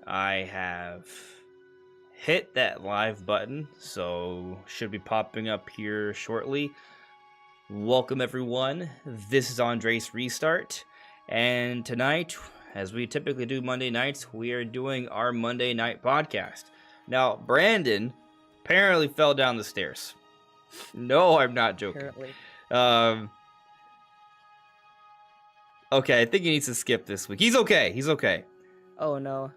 I have hit that live button, so should be popping up here shortly. Welcome everyone. This is Andres Restart, and tonight, as we typically do Monday nights, we are doing our Monday night podcast. Now, Brandon apparently fell down the stairs. No, I'm not joking. Apparently. Okay, I think he needs to skip this week. He's okay. He's okay. Oh no.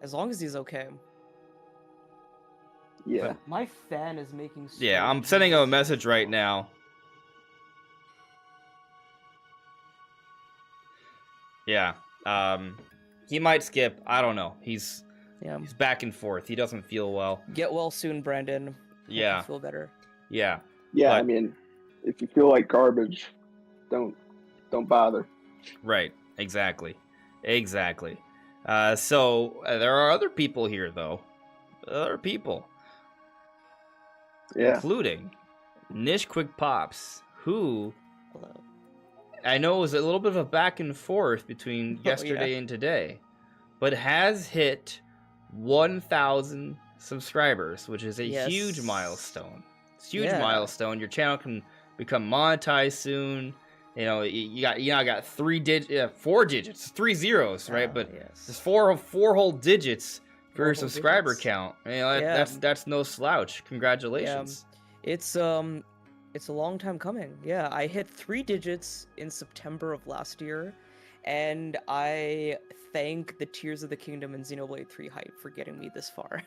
As long as he's okay. Yeah. But my fan is making. Yeah, I'm sending him a message right now. Yeah. He might skip. I don't know. He's back and forth. He doesn't feel well. Get well soon, Brandon. Yeah. Hope you feel better. Yeah. Yeah, I mean, if you feel like garbage, don't bother. Right. Exactly. So there are other people here, though. Other people. Yeah. Including NishquickPops, who Hello. I know was a little bit of a back and forth between yesterday and today, but has hit 1,000 subscribers, which is a huge milestone. It's a huge milestone. Your channel can become monetized soon. You know, I got 4 digits, 3 zeros, right? But there's four whole digits for your subscriber count. You know, that's no slouch. Congratulations. Yeah. It's a long time coming. Yeah, I hit 3 digits in September of last year, and I thank the Tears of the Kingdom and Xenoblade 3 hype for getting me this far.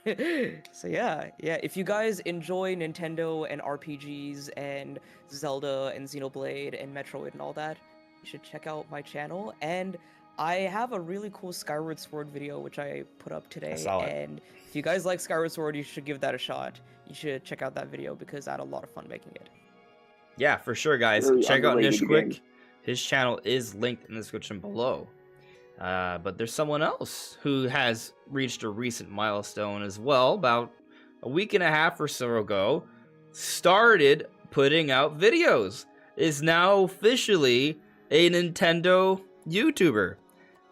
So yeah, if you guys enjoy Nintendo and RPGs and Zelda and Xenoblade and Metroid and all that, you should check out my channel. And I have a really cool Skyward Sword video which I put up today. I saw it. And if you guys like Skyward Sword, you should give that a shot. You should check out that video because I had a lot of fun making it. Yeah, for sure, guys. Really check out underrated Nishquick. game. His channel is linked in the description below. But there's someone else who has reached a recent milestone as well. About a week and a half or so ago, started putting out videos. Is now officially a Nintendo YouTuber.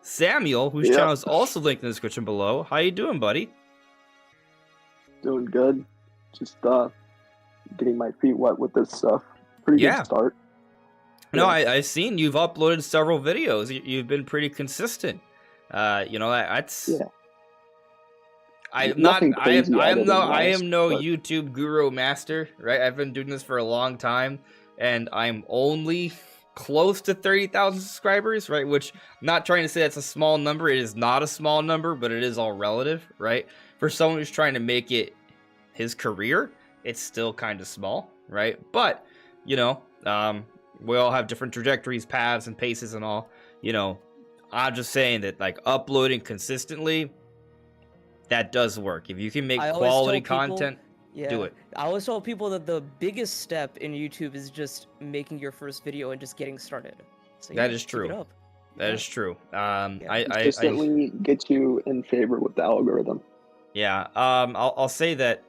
Samuel, whose channel is also linked in the description below. How you doing, buddy? Doing good. Just getting my feet wet with this stuff. Pretty good start. No, I've seen you've uploaded several videos. You've been pretty consistent. You know, that's. Yeah. I am no YouTube guru master, right? I've been doing this for a long time, and I'm only close to 30,000 subscribers, right? Which, I'm not trying to say that's a small number. It is not a small number, but it is all relative, right? For someone who's trying to make it his career, it's still kind of small, right? But, you know, we all have different trajectories, paths, and paces and all. You know, I'm just saying that, like, uploading consistently, that does work. If you can make quality content, do it. I always tell people that the biggest step in YouTube is just making your first video and just getting started. So that is true. That is true. I consistently get you in favor with the algorithm. Yeah. I'll say that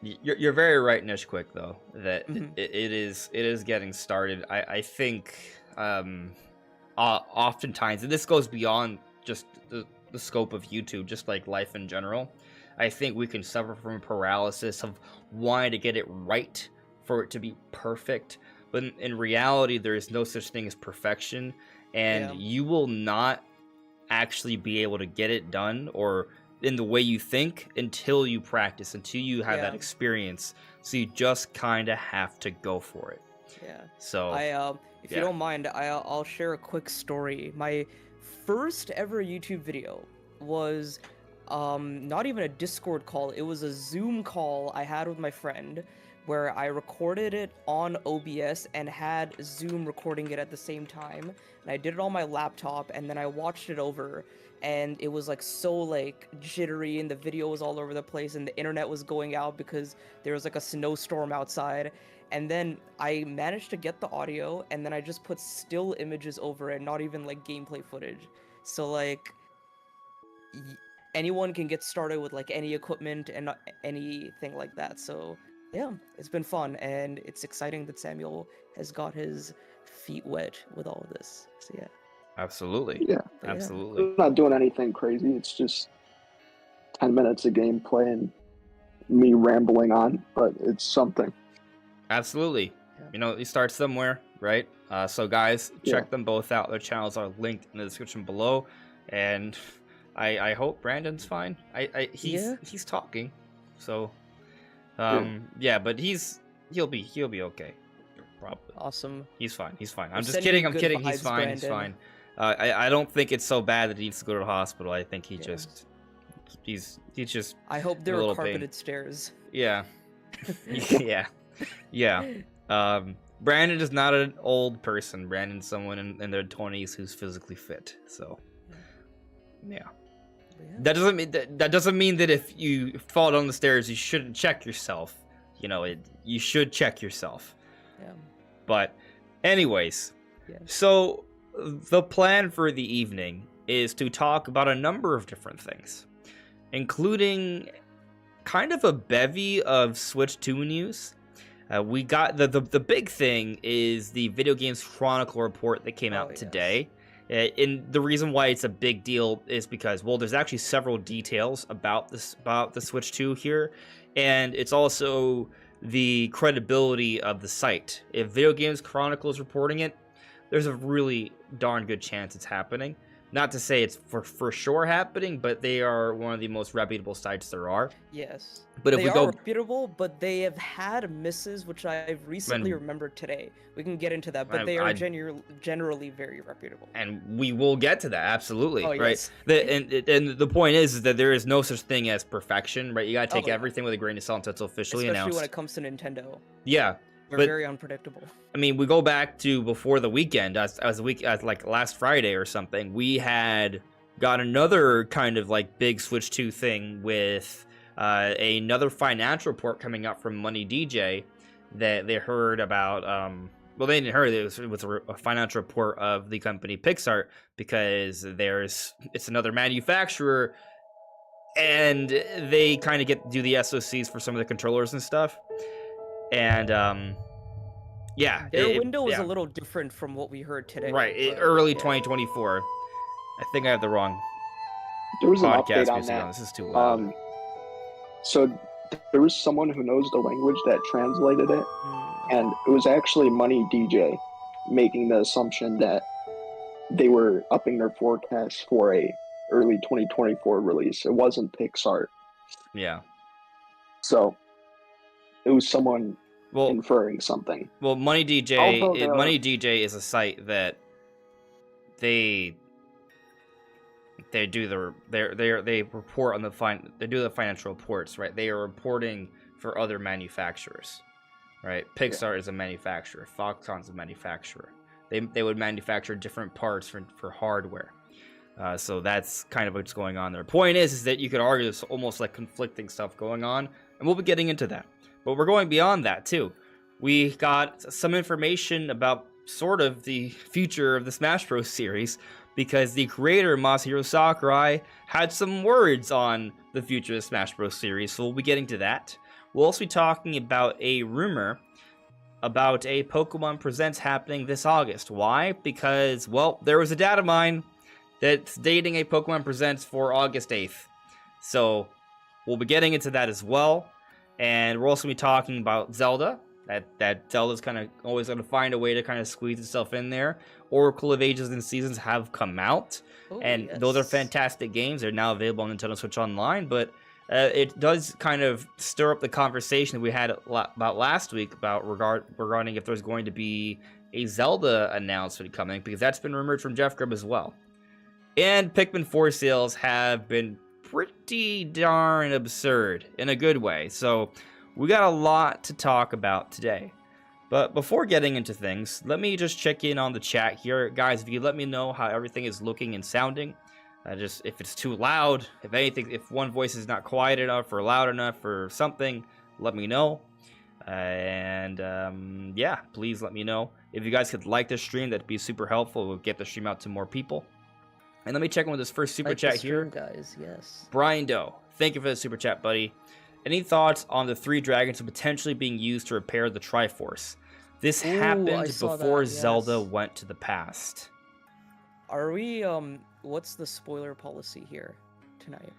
you're very right, Nishquick, though, that it is getting started. I think oftentimes, and this goes beyond just the scope of YouTube, just like life in general, I think we can suffer from paralysis of wanting to get it right for it to be perfect. But in reality, there is no such thing as perfection, and you will not actually be able to get it done or in the way you think until you practice, until you have that experience. So you just kind of have to go for it. Yeah. So if you don't mind, I'll share a quick story. My first ever YouTube video was not even a Discord call. It was a Zoom call I had with my friend where I recorded it on OBS and had Zoom recording it at the same time. And I did it on my laptop, and then I watched it over, and it was like so like jittery, and the video was all over the place, and the internet was going out because there was like a snowstorm outside. And then I managed to get the audio, and then I just put still images over it, not even like gameplay footage. So like anyone can get started with like any equipment and anything like that. So yeah, it's been fun, and it's exciting that Samuel has got his feet wet with all of this. So yeah. Absolutely. Yeah. But yeah. Absolutely. I'm not doing anything crazy. It's just 10 minutes of gameplay and me rambling on, but it's something. Absolutely. Yeah. You know, you start somewhere, right? So guys, check Yeah. them both out. Their channels are linked in the description below. And I hope Brandon's fine. He's talking. So yeah, but he'll be okay. Probably. Awesome. He's fine. He's fine. We're I'm just sending kidding. you I'm good kidding. He's vibes, fine. He's Brandon. fine. I don't think it's so bad that he needs to go to the hospital. I think he just he's just I hope a there little are pain. carpeted stairs. Yeah. Yeah. Brandon is not an old person. Brandon's someone in their 20s who's physically fit. So, yeah. That doesn't mean that if you fall down the stairs you shouldn't check yourself. You know, you should check yourself. Yeah. But, anyways, Yeah. so the plan for the evening is to talk about a number of different things, including kind of a bevy of Switch 2 news. We got the big thing is the Video Games Chronicle report that came out today. And the reason why it's a big deal is because, well, there's actually several details about the Switch 2 here, and it's also the credibility of the site. If Video Games Chronicle is reporting it, there's a really darn good chance it's happening. Not to say it's for sure happening, but they are one of the most reputable sites there are. Yes. But if they we are go reputable, but they have had misses, which I've recently remembered today. We can get into that, but they are generally very reputable. And we will get to that, absolutely, right? Yes. And the point is that there is no such thing as perfection, right? You gotta take everything with a grain of salt until it's officially announced. Especially when it comes to Nintendo. Yeah. They're very unpredictable. I mean, we go back to before the weekend, as like last Friday or something, we had got another kind of like big Switch 2 thing with another financial report coming out from Money DJ that they heard about. Well, they didn't hear it. It was a financial report of the company Pixar, because it's another manufacturer, and they kind of do the SoCs for some of the controllers and stuff. And yeah, their window is a little different from what we heard today. Right, early 2024. I think I have the wrong There was an podcast update on music that. on. This is too loud. So there was someone who knows the language that translated it, and it was actually Money DJ making the assumption that they were upping their forecast for a early 2024 release. It wasn't Pixar. Yeah. So it was someone inferring something. Well, Money DJ is a site that they do they report on they do the financial reports, right? They are reporting for other manufacturers, right? Pixar is a manufacturer. Foxconn's a manufacturer. They would manufacture different parts for hardware. So that's kind of what's going on there. Point is that you could argue there's almost like conflicting stuff going on, and we'll be getting into that. But we're going beyond that too. We got some information about sort of the future of the Smash Bros. Series, because the creator, Masahiro Sakurai, had some words on the future of the Smash Bros. Series, so we'll be getting to that. We'll also be talking about a rumor about a Pokémon Presents happening this August. Why? Because, well, there was a data mine that's dating a Pokémon Presents for August 8th. So we'll be getting into that as well. And we'll also be talking about Zelda. That Zelda's kind of always going to find a way to kind of squeeze itself in there. Oracle of Ages and Seasons have come out. And those are fantastic games. They're now available on Nintendo Switch Online. But it does kind of stir up the conversation that we had about last week about regarding if there's going to be a Zelda announcement coming, because that's been rumored from Jeff Grubb as well. And Pikmin 4 sales have been pretty darn absurd in a good way. So we got a lot to talk about today. But before getting into things, let me just check in on the chat here. Guys, if you let me know how everything is looking and sounding, just if it's too loud, if anything, if one voice is not quiet enough or loud enough or something, let me know. Yeah, please let me know. If you guys could like this stream, that'd be super helpful. We'll get the stream out to more people. And let me check in with this first super chat here. Guys, yes. Brian Doe, thank you for the super chat, buddy. Any thoughts on the 3 dragons potentially being used to repair the Triforce? This happened before Zelda went to the past. Are we what's the spoiler policy here tonight?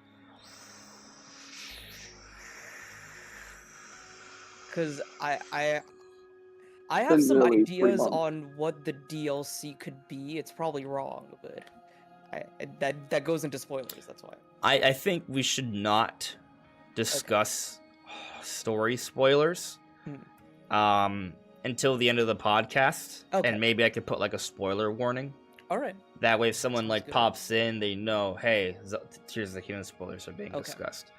Cuz I have Been some nearly 3 ideas months. on what the DLC could be. It's probably wrong, but that goes into spoilers, that's why. I think we should not discuss story spoilers until the end of the podcast. Okay. And maybe I could put like a spoiler warning. All right. That way if someone Sounds like good. pops in, they know, hey, Tears of the Kingdom spoilers are being discussed.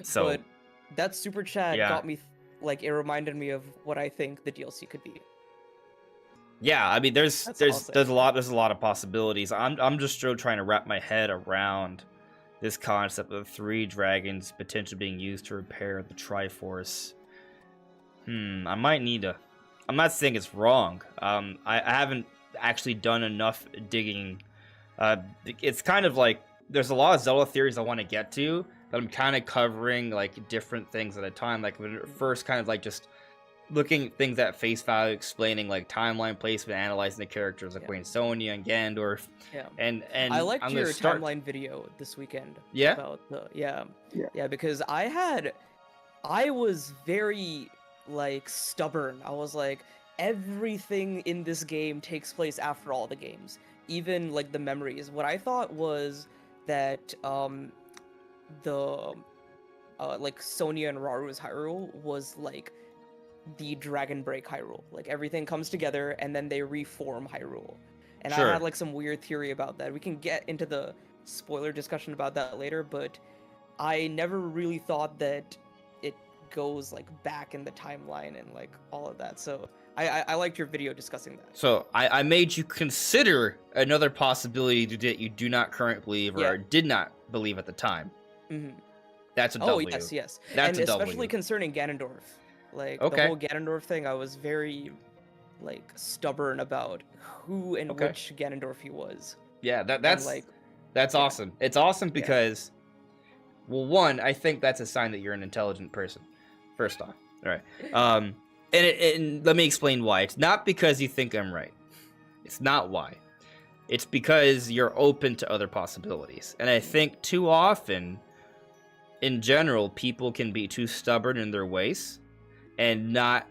So But that super chat Yeah. got me like it reminded me of what I think the DLC could be. yeah, I mean there's That's there's awesome. there's a lot of possibilities. I'm just still trying to wrap my head around this concept of 3 dragons potentially being used to repair the Triforce. I might need to. I'm not saying it's wrong. I haven't actually done enough digging. It's kind of like there's a lot of Zelda theories I want to get to, but I'm kind of covering like different things at a time. Like when first, kind of like just looking at things at face value, explaining like timeline placement, analyzing the characters like Wayne Sonia and Ganondorf. Yeah. And I liked I'm your gonna start. timeline video this weekend. Yeah? About the Yeah. because I was very like stubborn. I was like, everything in this game takes place after all the games, even like the memories. What I thought was that the like Sonia and Raru's Hyrule was like the Dragon Break Hyrule. Like everything comes together and then they reform Hyrule. And Sure. I had like some weird theory about that. We can get into the spoiler discussion about that later, but I never really thought that it goes like back in the timeline and like all of that. So I liked your video discussing that. So I made you consider another possibility that you do not currently believe or did not believe at the time. Mm-hmm. That's a Oh W. yes. That's and a especially W. concerning Ganondorf. Like the Okay. whole Ganondorf thing, I was very like stubborn about who and Okay. which Ganondorf he was. Yeah, And, that's like that's awesome. It's awesome because, well, one, I think that's a sign that you're an intelligent person. First off, all right. And let me explain why. It's not because you think I'm right. It's not why. It's because you're open to other possibilities. And I think too often, in general, people can be too stubborn in their ways and not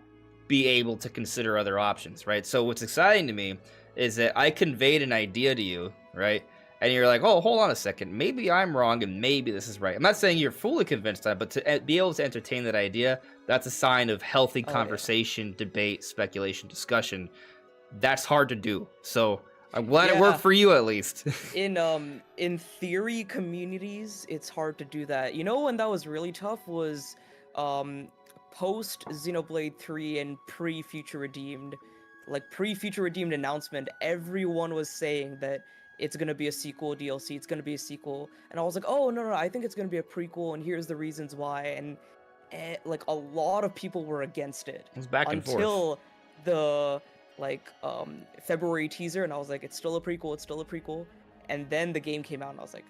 be able to consider other options, right? So what's exciting to me is that I conveyed an idea to you, right? And you're like, oh, hold on a second. Maybe I'm wrong and maybe this is right. I'm not saying you're fully convinced of it, but to be able to entertain that idea, that's a sign of healthy conversation, debate, speculation, discussion. That's hard to do. So I'm glad it worked for you at least. in theory communities, it's hard to do that. You know when that was really tough was post Xenoblade 3 and pre-Future Redeemed. Like pre-Future Redeemed announcement, everyone was saying that it's gonna be a sequel DLC, it's gonna be a sequel. And I was like, oh no, I think it's gonna be a prequel and here's the reasons why. And like a lot of people were against it. It was back and forth. Until the like February teaser, and I was like, it's still a prequel. And then the game came out and I was like,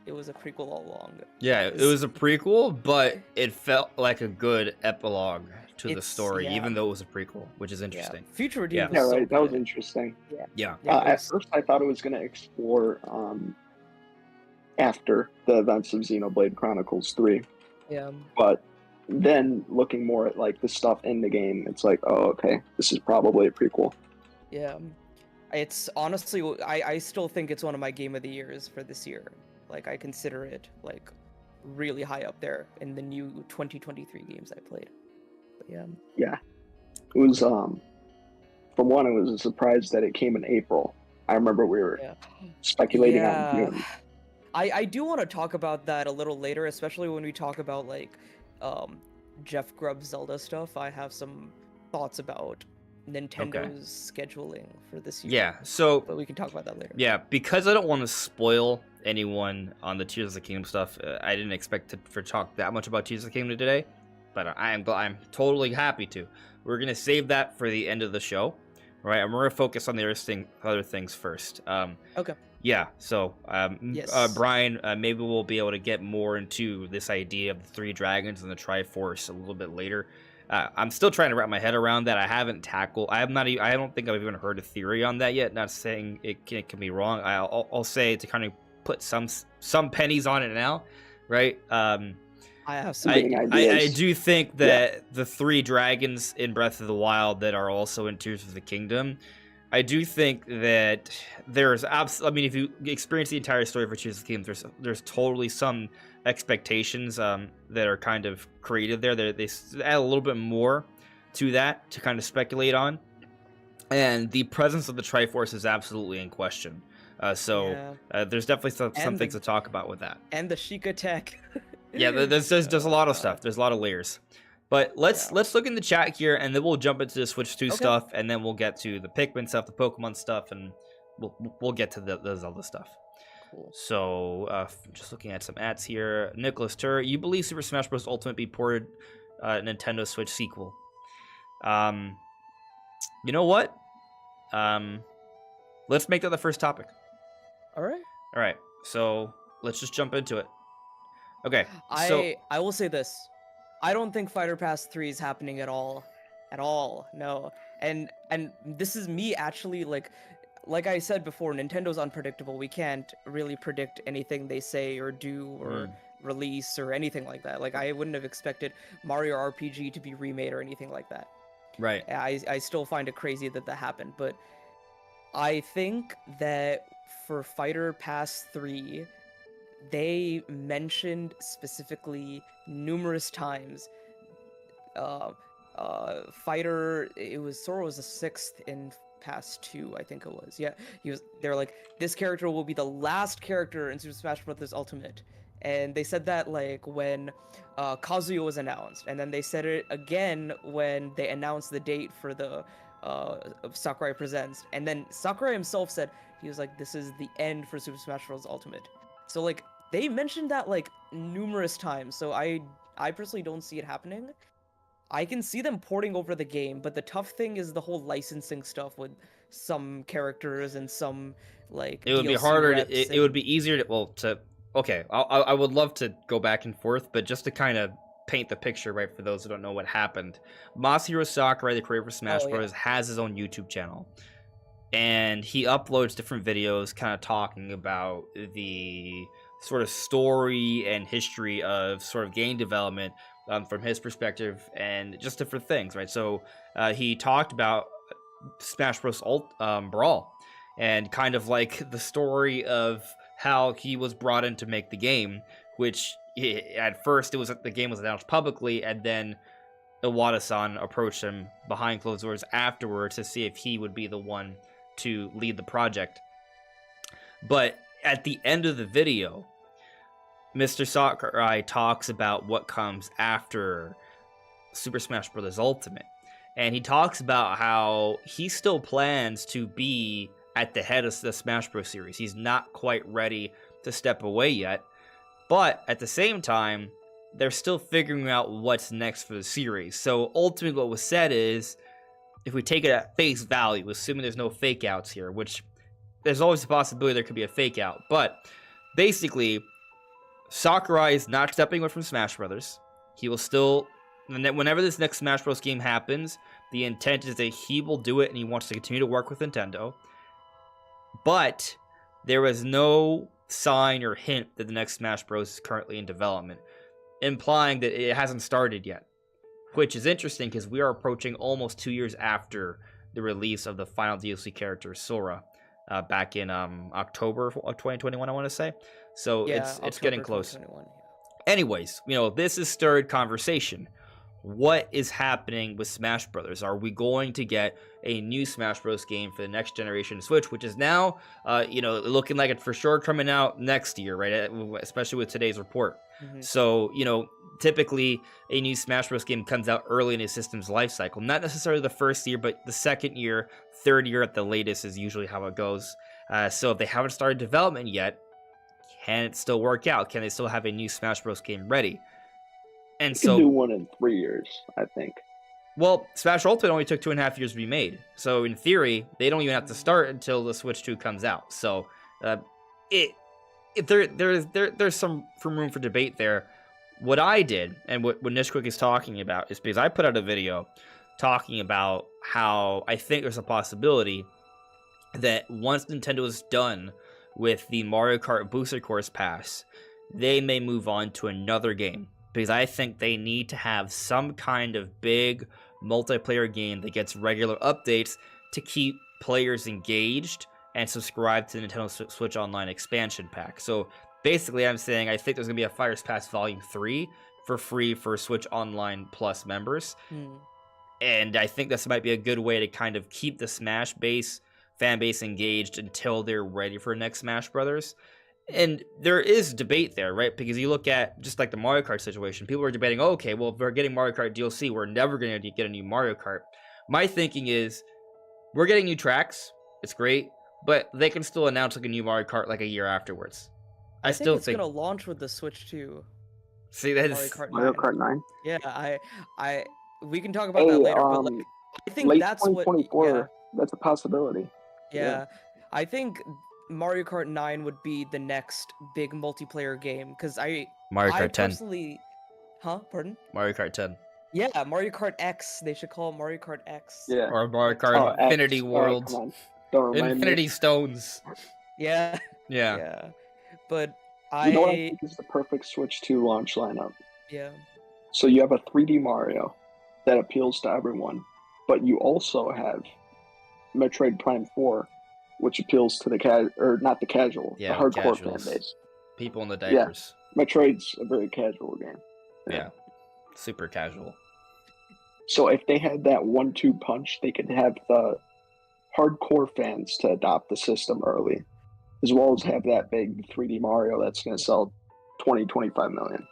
it was a prequel all along. Yeah, it was a prequel, but it felt like a good epilogue to the story, even though it was a prequel, which is interesting. Future Redeemed Yeah, was so right. That was good. interesting. Yeah. At first, I thought it was going to explore after the events of Xenoblade Chronicles 3. Yeah. But then looking more at like the stuff in the game, it's like, oh, okay, this is probably a prequel. Yeah. It's honestly, I still think it's one of my game of the years for this year. Like, I consider it like really high up there in the new 2023 games I played. But yeah. Yeah. It was, from one, it was a surprise that it came in April. I remember we were speculating on June. I do want to talk about that a little later, especially when we talk about like Jeff Grubb's Zelda stuff. I have some thoughts about Nintendo's scheduling for this year. Yeah, so but we can talk about that later. Yeah, because I don't want to spoil anyone on the Tears of the Kingdom stuff. I didn't expect to talk that much about Tears of the Kingdom today, but I'm totally happy to. We're gonna save that for the end of the show, right? And we're gonna focus on the other things first. Okay. Yeah. So, Yes. Brian, maybe we'll be able to get more into this idea of the 3 dragons and the Triforce a little bit later. I'm still trying to wrap my head around that. I haven't tackled. I don't think I've even heard a theory on that yet. Not saying it can be wrong. I'll say to kind of put some pennies on it now, right? I have some I do think that the 3 dragons in Breath of the Wild that are also in Tears of the Kingdom, I do think that there's I mean, if you experience the entire story for Tears of the Kingdom, there's totally some expectations that are kind of created there. They add a little bit more to that to kind of speculate on, and the presence of the Triforce is absolutely in question. So there's definitely some things to talk about with that. And the Sheikah tech. Yeah, there's a lot of stuff. There's a lot of layers. But let's look in the chat here, and then we'll jump into the Switch 2 stuff, and then we'll get to the Pikmin stuff, the Pokemon stuff, and we'll get to the Zelda stuff. Cool. So, just looking at some ads here. Nicholas Tur, you believe Super Smash Bros. Ultimate be ported Nintendo Switch sequel? You know what? Let's make that the first topic. All right. So let's just jump into it. Okay. I will say this. I don't think Fighter Pass 3 is happening at all. No. And this is me actually like I said before, Nintendo's unpredictable. We can't really predict anything they say or do or release or anything like that. Like, I wouldn't have expected Mario RPG to be remade or anything like that. Right. I still find it crazy that happened, but I think that for Fighter Pass 3, they mentioned specifically numerous times Fighter, Sora was the 6th in Pass 2, I think it was. Yeah, they're like, this character will be the last character in Super Smash Bros. Ultimate. And they said that like when Kazuya was announced, and then they said it again when they announced the date for the Sakurai Presents. And then Sakurai himself said, he was like, this is the end for Super Smash Bros. Ultimate. So like, they mentioned that like numerous times, so I personally don't see it happening. I can see them porting over the game, but the tough thing is the whole licensing stuff with some characters and some like it would DLC be harder. It would be easier to. Okay, I would love to go back and forth, but just to kind of paint the picture, right, for those who don't know what happened, Masahiro Sakurai, the creator for Smash Bros, has his own YouTube channel, and he uploads different videos, kind of talking about the sort of story and history of sort of game development from his perspective, and just different things, right? So he talked about Smash Bros. Brawl, and kind of like the story of how he was brought in to make the game, which at first the game was announced publicly, and then Iwata-san approached him behind closed doors afterwards to see if he would be the one to lead the project. But at the end of the video, Mr. Sakurai talks about what comes after Super Smash Bros. Ultimate. And he talks about how he still plans to be at the head of the Smash Bros. Series. He's not quite ready to step away yet. But at the same time, they're still figuring out what's next for the series. So ultimately what was said is, if we take it at face value, assuming there's no fake outs here, which there's always a possibility there could be a fake out. But basically, Sakurai is not stepping away from Smash Brothers. He will still, whenever this next Smash Bros. Game happens, the intent is that he will do it and he wants to continue to work with Nintendo. But there was no sign or hint that the next Smash Bros. Is currently in development, implying that it hasn't started yet. Which is interesting because we are approaching almost 2 years after the release of the final DLC character, Sora, back in October of 2021, I want to say. So yeah, it's getting close. Yeah. Anyways, this is stirred conversation. What is happening with Smash Brothers? Are we going to get a new Smash Bros. Game for the next generation Switch, which is now, looking like it's for sure coming out next year, right? Especially with today's report. Mm-hmm. So, typically a new Smash Bros. Game comes out early in a system's life cycle. Not necessarily the first year, but the second year, third year at the latest is usually how it goes. So if they haven't started development yet, can it still work out? Can they still have a new Smash Bros. Game ready? And so do one in 3 years, I think. Well, Smash Ultimate only took 2.5 years to be made. So in theory, they don't even have to start until the Switch 2 comes out. So there's some room for debate there. what I did, and what Nishquick is talking about, is because I put out a video talking about how I think there's a possibility that once Nintendo is done with the Mario Kart Booster Course Pass, they may move on to another game. Because I think they need to have some kind of big multiplayer game that gets regular updates to keep players engaged and subscribe to the Nintendo Switch Online expansion pack. So basically, I'm saying I think there's going to be a Fires Pass Volume 3 for free for Switch Online Plus members. And I think this might be a good way to kind of keep the Smash fan base engaged until they're ready for next Smash Brothers. And there is debate there, right? Because you look at just like the Mario Kart situation, people are debating, oh, okay, well, if we're getting Mario Kart DLC, we're never going to get a new Mario Kart. My thinking is, we're getting new tracks, it's great, but they can still announce like a new Mario Kart like a year afterwards. I still think it's gonna launch with the Switch too. See, that is Mario Kart 9. Yeah, we can talk about that later, but like, I think late that's 2024, what. Yeah, that's a possibility. yeah, I think Mario Kart 9 would be the next big multiplayer game because Mario Kart 10. Personally, pardon? Mario Kart 10. Yeah, Mario Kart X. They should call it Mario Kart X. Yeah. Or Mario Kart Infinity World. Come on. Don't remind Infinity me. Stones. Yeah. Yeah. Yeah. But You know what I think is the perfect Switch 2 launch lineup? Yeah. So you have a 3D Mario that appeals to everyone, but you also have Metroid Prime 4, which appeals to the not the casual, the hardcore casuals. fan base. People in the diapers. Yeah. Metroid's a very casual game. Yeah. Super casual. So if they had that 1-2 punch, they could have the hardcore fans to adopt the system early, as well as have that big 3D Mario that's going to sell 20-25 million.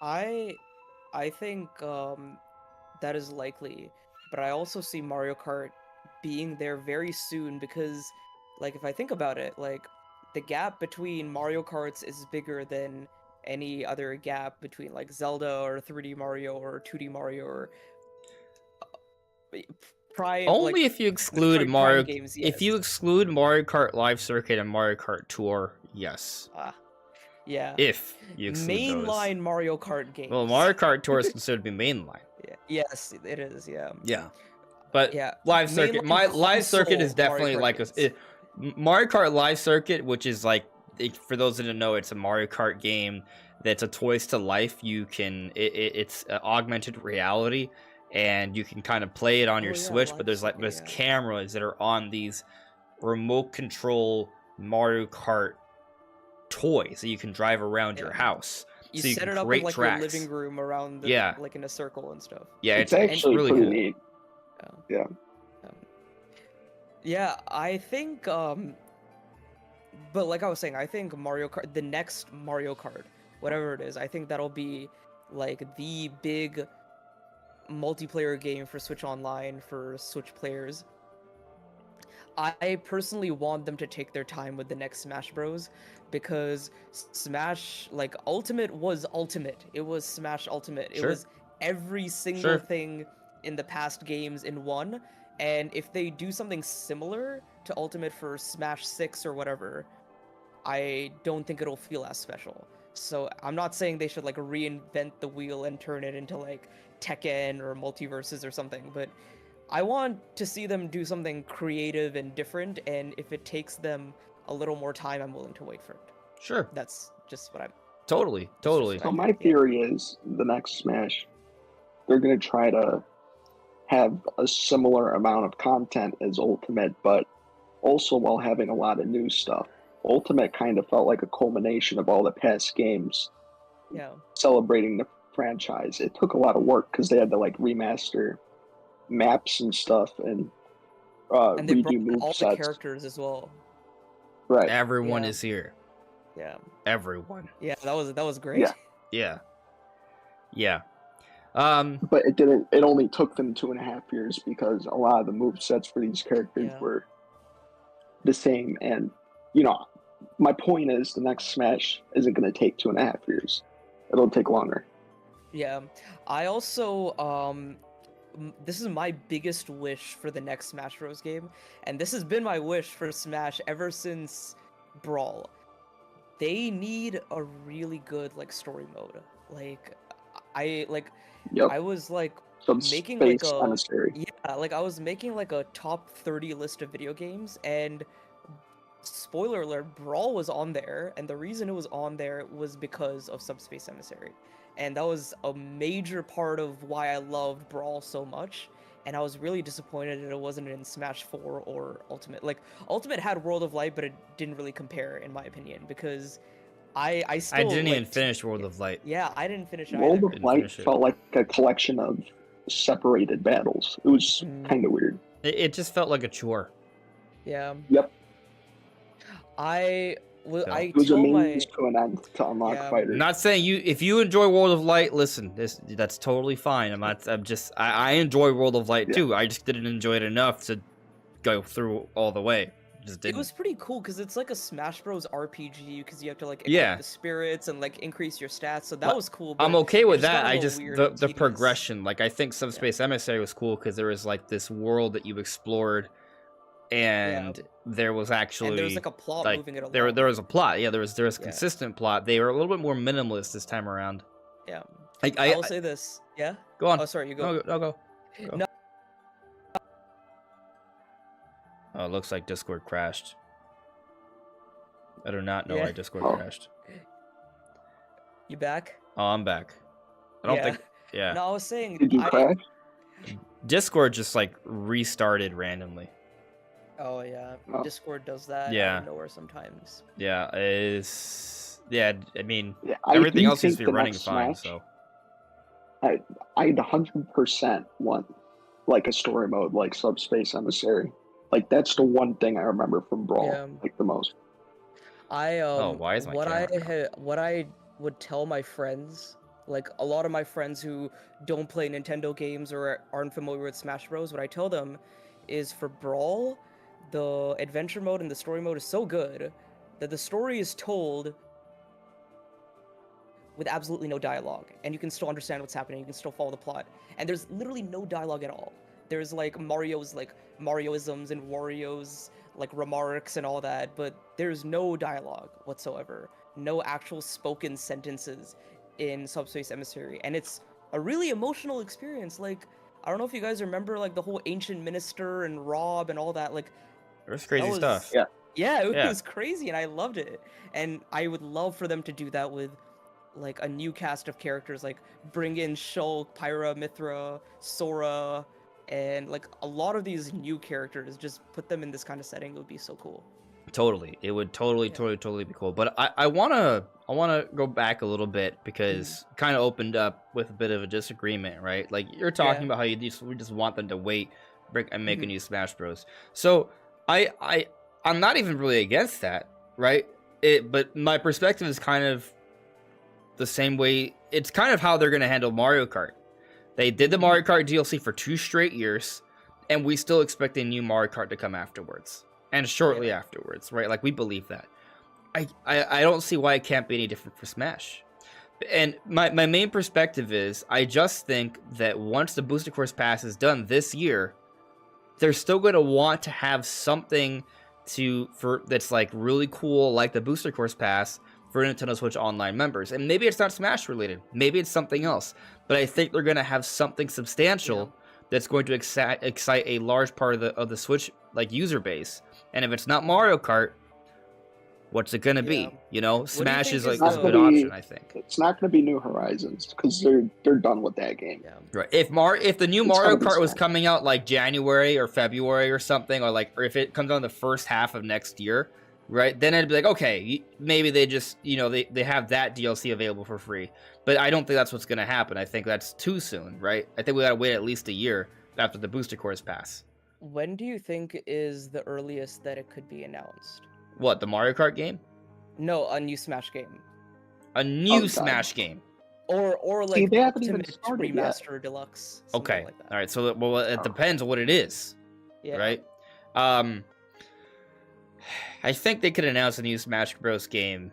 I think that is likely, but I also see Mario Kart being there very soon because, like, if I think about it, like, the gap between Mario Karts is bigger than any other gap between, like, Zelda or 3D Mario or 2D Mario or Prime. Only like, if you exclude Mario games, yes. If you exclude Mario Kart Live Circuit and Mario Kart Tour, yes. Yeah. If you exclude mainline those. Mario Kart games. Well, Mario Kart Tour is considered to be mainline. Yeah. Yes, it is. Yeah. Yeah. But yeah, Live Circuit, Live Circuit is definitely like Mario Kart Live Circuit, which is like, for those that don't know, it's a Mario Kart game that's a Toys to Life. You can it's augmented reality, and you can kind of play it on your Switch. But there's like cameras that are on these remote control Mario Kart toys that you can drive around your house. You so you set can it up create in like tracks. your living room around like in a circle and stuff. Yeah, it's actually really pretty cool. neat. Yeah. Yeah, I think but like I was saying, I think Mario Kart, the next Mario Kart, whatever it is, I think that'll be like the big multiplayer game for Switch Online for Switch players. I personally want them to take their time with the next Smash Bros. Because Smash, like, Ultimate was Ultimate. It was Smash Ultimate. It was every single thing in the past games in one. And if they do something similar to Ultimate for Smash 6 or whatever, I don't think it'll feel as special. So I'm not saying they should, like, reinvent the wheel and turn it into, like, Tekken or Multiverses or something, but I want to see them do something creative and different, and if it takes them a little more time, I'm willing to wait for it. Sure. That's just what I'm... Totally. So my theory is the next Smash, they're going to try to have a similar amount of content as Ultimate, but also while having a lot of new stuff. Ultimate kind of felt like a culmination of all the past games. Yeah. Celebrating the franchise. It took a lot of work because they had to, like, remaster maps and stuff and they redo brought all movesets. the characters as well. Right. Everyone is here. Yeah. Everyone. Yeah, that was great. Yeah. Yeah. But it only took them 2.5 years because a lot of the movesets for these characters were the same. And, you know, my point is the next Smash isn't going to take 2.5 years. It'll take longer. Yeah. I also, this is my biggest wish for the next Smash Bros. Game, and this has been my wish for Smash ever since Brawl. they need a really good like story mode. Like I like Yep. I was like Subspace making like a emissary. yeah, like I was making like a top 30 list of video games, and spoiler alert, Brawl was on there, and the reason it was on there was because of Subspace Emissary. And that was a major part of why I loved Brawl so much. And I was really disappointed that it wasn't in Smash 4 or Ultimate. Like, Ultimate had World of Light, but it didn't really compare, in my opinion, because I still I didn't even liked- finish World of Light. Yeah, I didn't finish it World either. of Didn't Light finish it. felt like a collection of separated battles. It was kind of weird. It just felt like a chore. Yeah. Yep. I So- I It was a told my means to an end to unlock Yeah. fighters. I'm not saying if you enjoy World of Light, listen, that's totally fine. I enjoy World of Light Yeah. too. I just didn't enjoy it enough to go through all the way. Just It didn't. was pretty cool because it's like a Smash Bros. RPG because you have to like equip Yeah. the spirits and like increase your stats. So that But was cool. I'm but okay it with just got that. a I little just weird the and tedious. progression. Like I think Subspace Emissary was cool because there was like this world that you explored, and there was actually And there was like a plot like, moving it along. there was a plot. Yeah, there was Yeah. consistent plot. They were a little bit more minimalist this time around. Yeah. Like I will say this. Yeah. go on. Oh, sorry. You go. No, go. No. Oh, it looks like Discord crashed. I do not know Yeah. why Discord Oh. crashed. You back? Oh, I'm back. I don't Yeah. think. Yeah. No, I was saying. Did you crash? Discord just like restarted randomly. Oh yeah. Oh. Discord does that. Yeah. Out of nowhere sometimes. Yeah, yeah. I mean, Yeah, I everything do else seems to think be the running next fine. Smash, So I'd 100% want like a story mode like Subspace Emissary. Like that's the one thing I remember from Brawl Yeah. like the most. I why is my what I camera what I would tell my friends, like a lot of my friends who don't play Nintendo games or aren't familiar with Smash Bros, what I tell them is for Brawl, the adventure mode and the story mode is so good that the story is told with absolutely no dialogue, and you can still understand what's happening, you can still follow the plot, and there's literally no dialogue at all. There's like Marioisms and Wario's like remarks and all that, but there's no dialogue whatsoever, no actual spoken sentences in Subspace Emissary, and it's a really emotional experience. Like, I don't know if you guys remember like the whole Ancient Minister and Rob and all that, like there's crazy was- stuff. Yeah. yeah, it Yeah. was crazy, and I loved it. And I would love for them to do that with like a new cast of characters, like bring in Shulk, Pyra, Mithra, Sora, and like a lot of these new characters, just put them in this kind of setting. It would be so cool. Totally, it would totally be cool. But I wanna go back a little bit because kind of opened up with a bit of a disagreement, right? Like you're talking Yeah. about how we just want them to wait, break, and make a Mhm. new Smash Bros. So I'm not even really against that, right? But my perspective is kind of the same way. It's kind of how they're gonna handle Mario Kart. They did the Mario Kart DLC for 2 straight years, and we still expect a new Mario Kart to come afterwards. And shortly afterwards, right? Like, we believe that. I don't see why it can't be any different for Smash. And my main perspective is, I just think that once the Booster Course Pass is done this year, they're still going to want to have something that's like really cool, like the Booster Course Pass for Nintendo Switch Online members. And maybe it's not Smash related. Maybe it's something else. But I think they're going to have something substantial that's going to excite a large part of the Switch like user base. And if it's not Mario Kart, what's it gonna be? Yeah. You know, do you Smash think is is like is a the- good option, I think. It's not going to be New Horizons because they're done with that game. Yeah. Right. If the new It's Mario gotta be Kart was Smash. coming out like January or February or something, or if it comes out in the first half of next year, right? Then I'd be like, okay, maybe they just they have that DLC available for free. But I don't think that's what's gonna happen. I think that's too soon, right? I think we gotta wait at least a year after the Booster Course Pass. When do you think is the earliest that it could be announced? What, the Mario Kart game? No, a new Smash game, A new God. Smash game. or See, like they haven't even Ultimate started yet. Remaster Deluxe. Something Okay. like that. All right. So well, it depends on what it is. Yeah. Right? I think they could announce a new Smash Bros. Game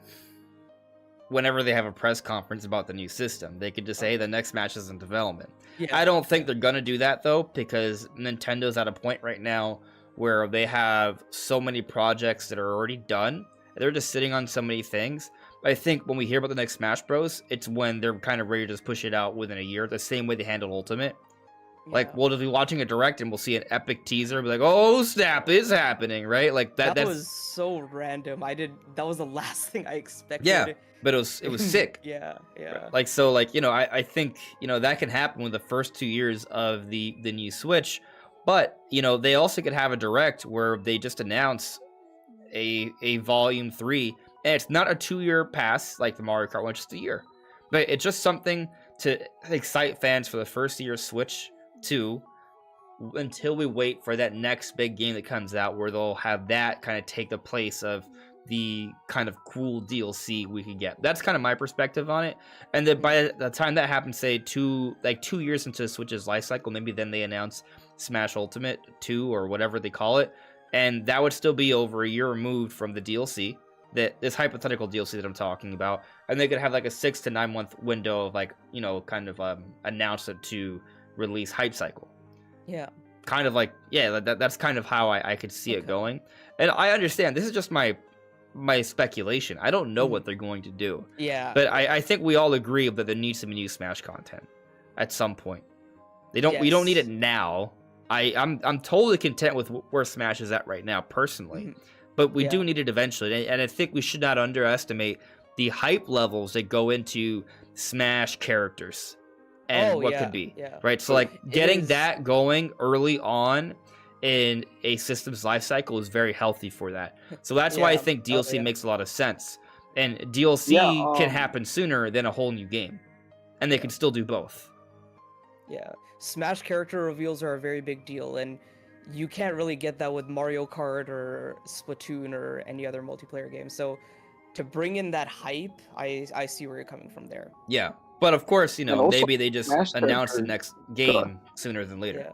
whenever they have a press conference about the new system. They could just say, hey, the next Smash is in development. Yeah. I don't think they're going to do that, though, because Nintendo's at a point right now where they have so many projects that are already done They're just sitting on so many things. I think when we hear about the next Smash Bros, it's when they're kind of ready to just push it out within a year, the same way they handled Ultimate. Like, we'll just be watching a direct and we'll see an epic teaser and be like, oh snap, it's happening, right? Like that was so random. That was the last thing I expected. Yeah, but it was sick. Yeah. Like, so, like, you know, I think, you know, that can happen with the first 2 years of the new Switch, but, you know, they also could have a direct where they just announce a volume 3, and it's not a 2-year pass like the Mario Kart one, just a year. But it's just something to excite fans for the first year of Switch 2 until we wait for that next big game that comes out where they'll have that kind of take the place of the kind of cool DLC we could get. That's kind of my perspective on it. And then by the time that happens, say 2 years into Switch's life cycle, maybe then they announce Smash Ultimate 2 or whatever they call it, and that would still be over a year removed from the DLC, this hypothetical DLC that I'm talking about, and they could have like a 6 to 9 month window of, like, you know, kind of announce it to release hype cycle. Yeah. Kind of like, yeah, that's kind of how I could see it going. And I understand this is just my speculation. I don't know what they're going to do. Yeah. But I think we all agree that there needs to be new Smash content at some point. We don't need it now. I'm totally content with where Smash is at right now, personally. But we do need it eventually. And I think we should not underestimate the hype levels that go into Smash characters and what could be. Right? So, like, getting that going early on in a system's life cycle is very healthy for that. So that's why I think DLC makes a lot of sense. And DLC can happen sooner than a whole new game. And they can still do both. Yeah. Smash character reveals are a very big deal, and you can't really get that with Mario Kart or Splatoon or any other multiplayer game. So to bring in that hype, I see where you're coming from there. Yeah. But of course, you know, maybe they just announce the next game sooner than later.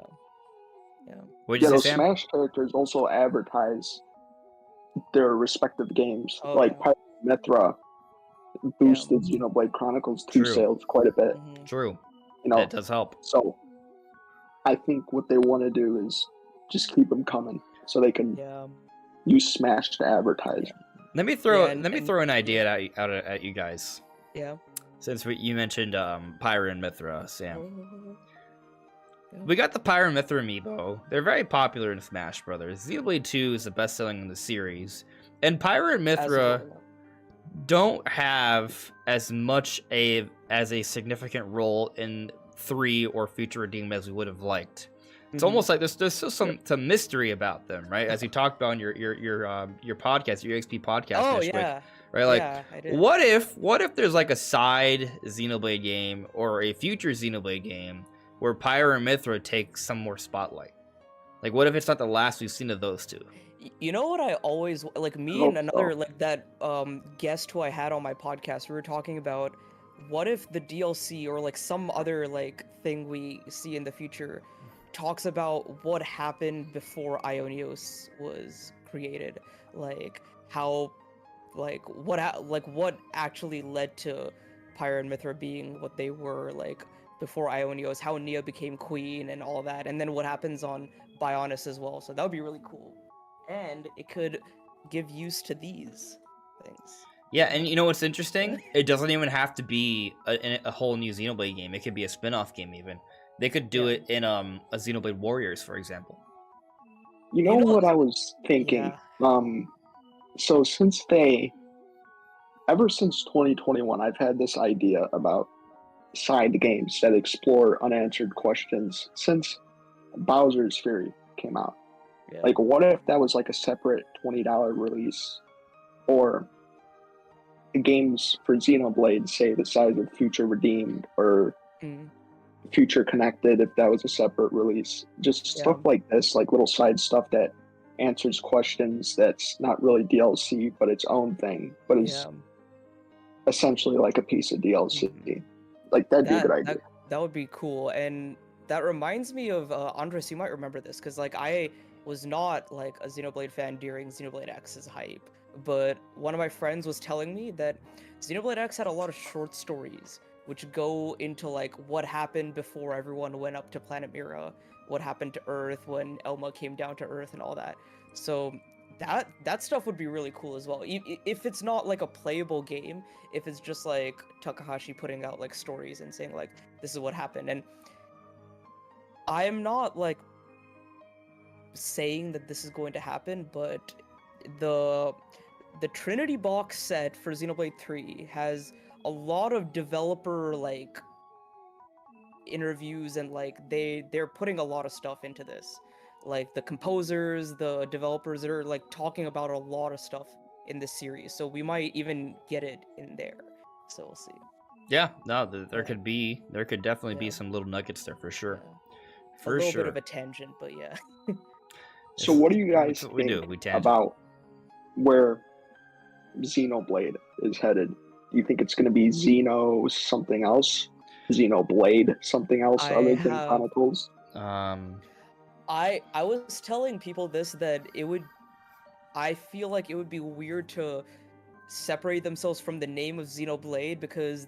Yeah. What did you say, Sam? Smash characters also advertise their respective games. Like Pirate Mithra boosted Xenoblade Chronicles 2 sales quite a bit. True. You know, that does help. So I think what they want to do is just keep them coming so they can use Smash to advertise. Let me throw an idea out at you guys. Yeah. Since you mentioned Pyra and Mithra, Sam. We got the Pyra and Mithra amiibo. They're very popular in Smash Brothers. Xenoblade 2 is the best-selling in the series. And Pyra and Mithra don't have as much as a significant role in 3 or Future Redeemed as we would have liked. It's almost like there's still some mystery about them, right? As you talked about on your podcast, your XP podcast. Oh, Nishquick, yeah. Right? Like, I did. what if there's like a side Xenoblade game or a future Xenoblade game where Pyra and Mithra take some more spotlight? Like, what if it's not the last we've seen of those two? You know what I always, like, me and another, like, that guest who I had on my podcast, we were talking about what if the DLC or, like, some other, like, thing we see in the future talks about what happened before Ionios was created, like how, like what actually led to Pyra and Mithra being what they were, like before Ionios, how Nia became queen and all that, and then what happens on Bionis as well. So that would be really cool, and it could give use to these things. Yeah, and you know what's interesting? It doesn't even have to be a whole new Xenoblade game. It could be a spin-off game even. They could do it in a Xenoblade Warriors, for example. You know what I was thinking? So ever since 2021, I've had this idea about side games that explore unanswered questions since Bowser's Fury came out. Yeah. Like, what if that was like a separate $20 release? Or games for Xenoblade, say the size of Future Redeemed or Future Connected, if that was a separate release. Just stuff like this, like little side stuff that answers questions that's not really DLC, but its own thing, but is essentially like a piece of DLC. Like, that'd be a good idea. That would be cool. And that reminds me of, Andres, you might remember this, because like I was not like a Xenoblade fan during Xenoblade X's hype, but one of my friends was telling me that Xenoblade X had a lot of short stories which go into like what happened before everyone went up to Planet Mira, what happened to Earth when Elma came down to Earth and all that. So that stuff would be really cool as well. If it's not like a playable game, if it's just like Takahashi putting out like stories and saying like this is what happened, and I am not like saying that this is going to happen, but the Trinity box set for Xenoblade 3 has a lot of developer like interviews, and like they're putting a lot of stuff into this. Like the composers, the developers are like talking about a lot of stuff in this series, so we might even get it in there. So we'll see. Yeah, no, there could definitely be Yeah. some little nuggets there for sure. Yeah. For a little sure. bit of a tangent, but yeah. So what do you guys That's what we do. think We tangent. about where Xenoblade is headed? Do you think it's going to be Xeno something else? Xenoblade something else I other than have- Chronicles? I was telling people this, that I feel like it would be weird to separate themselves from the name of Xenoblade, because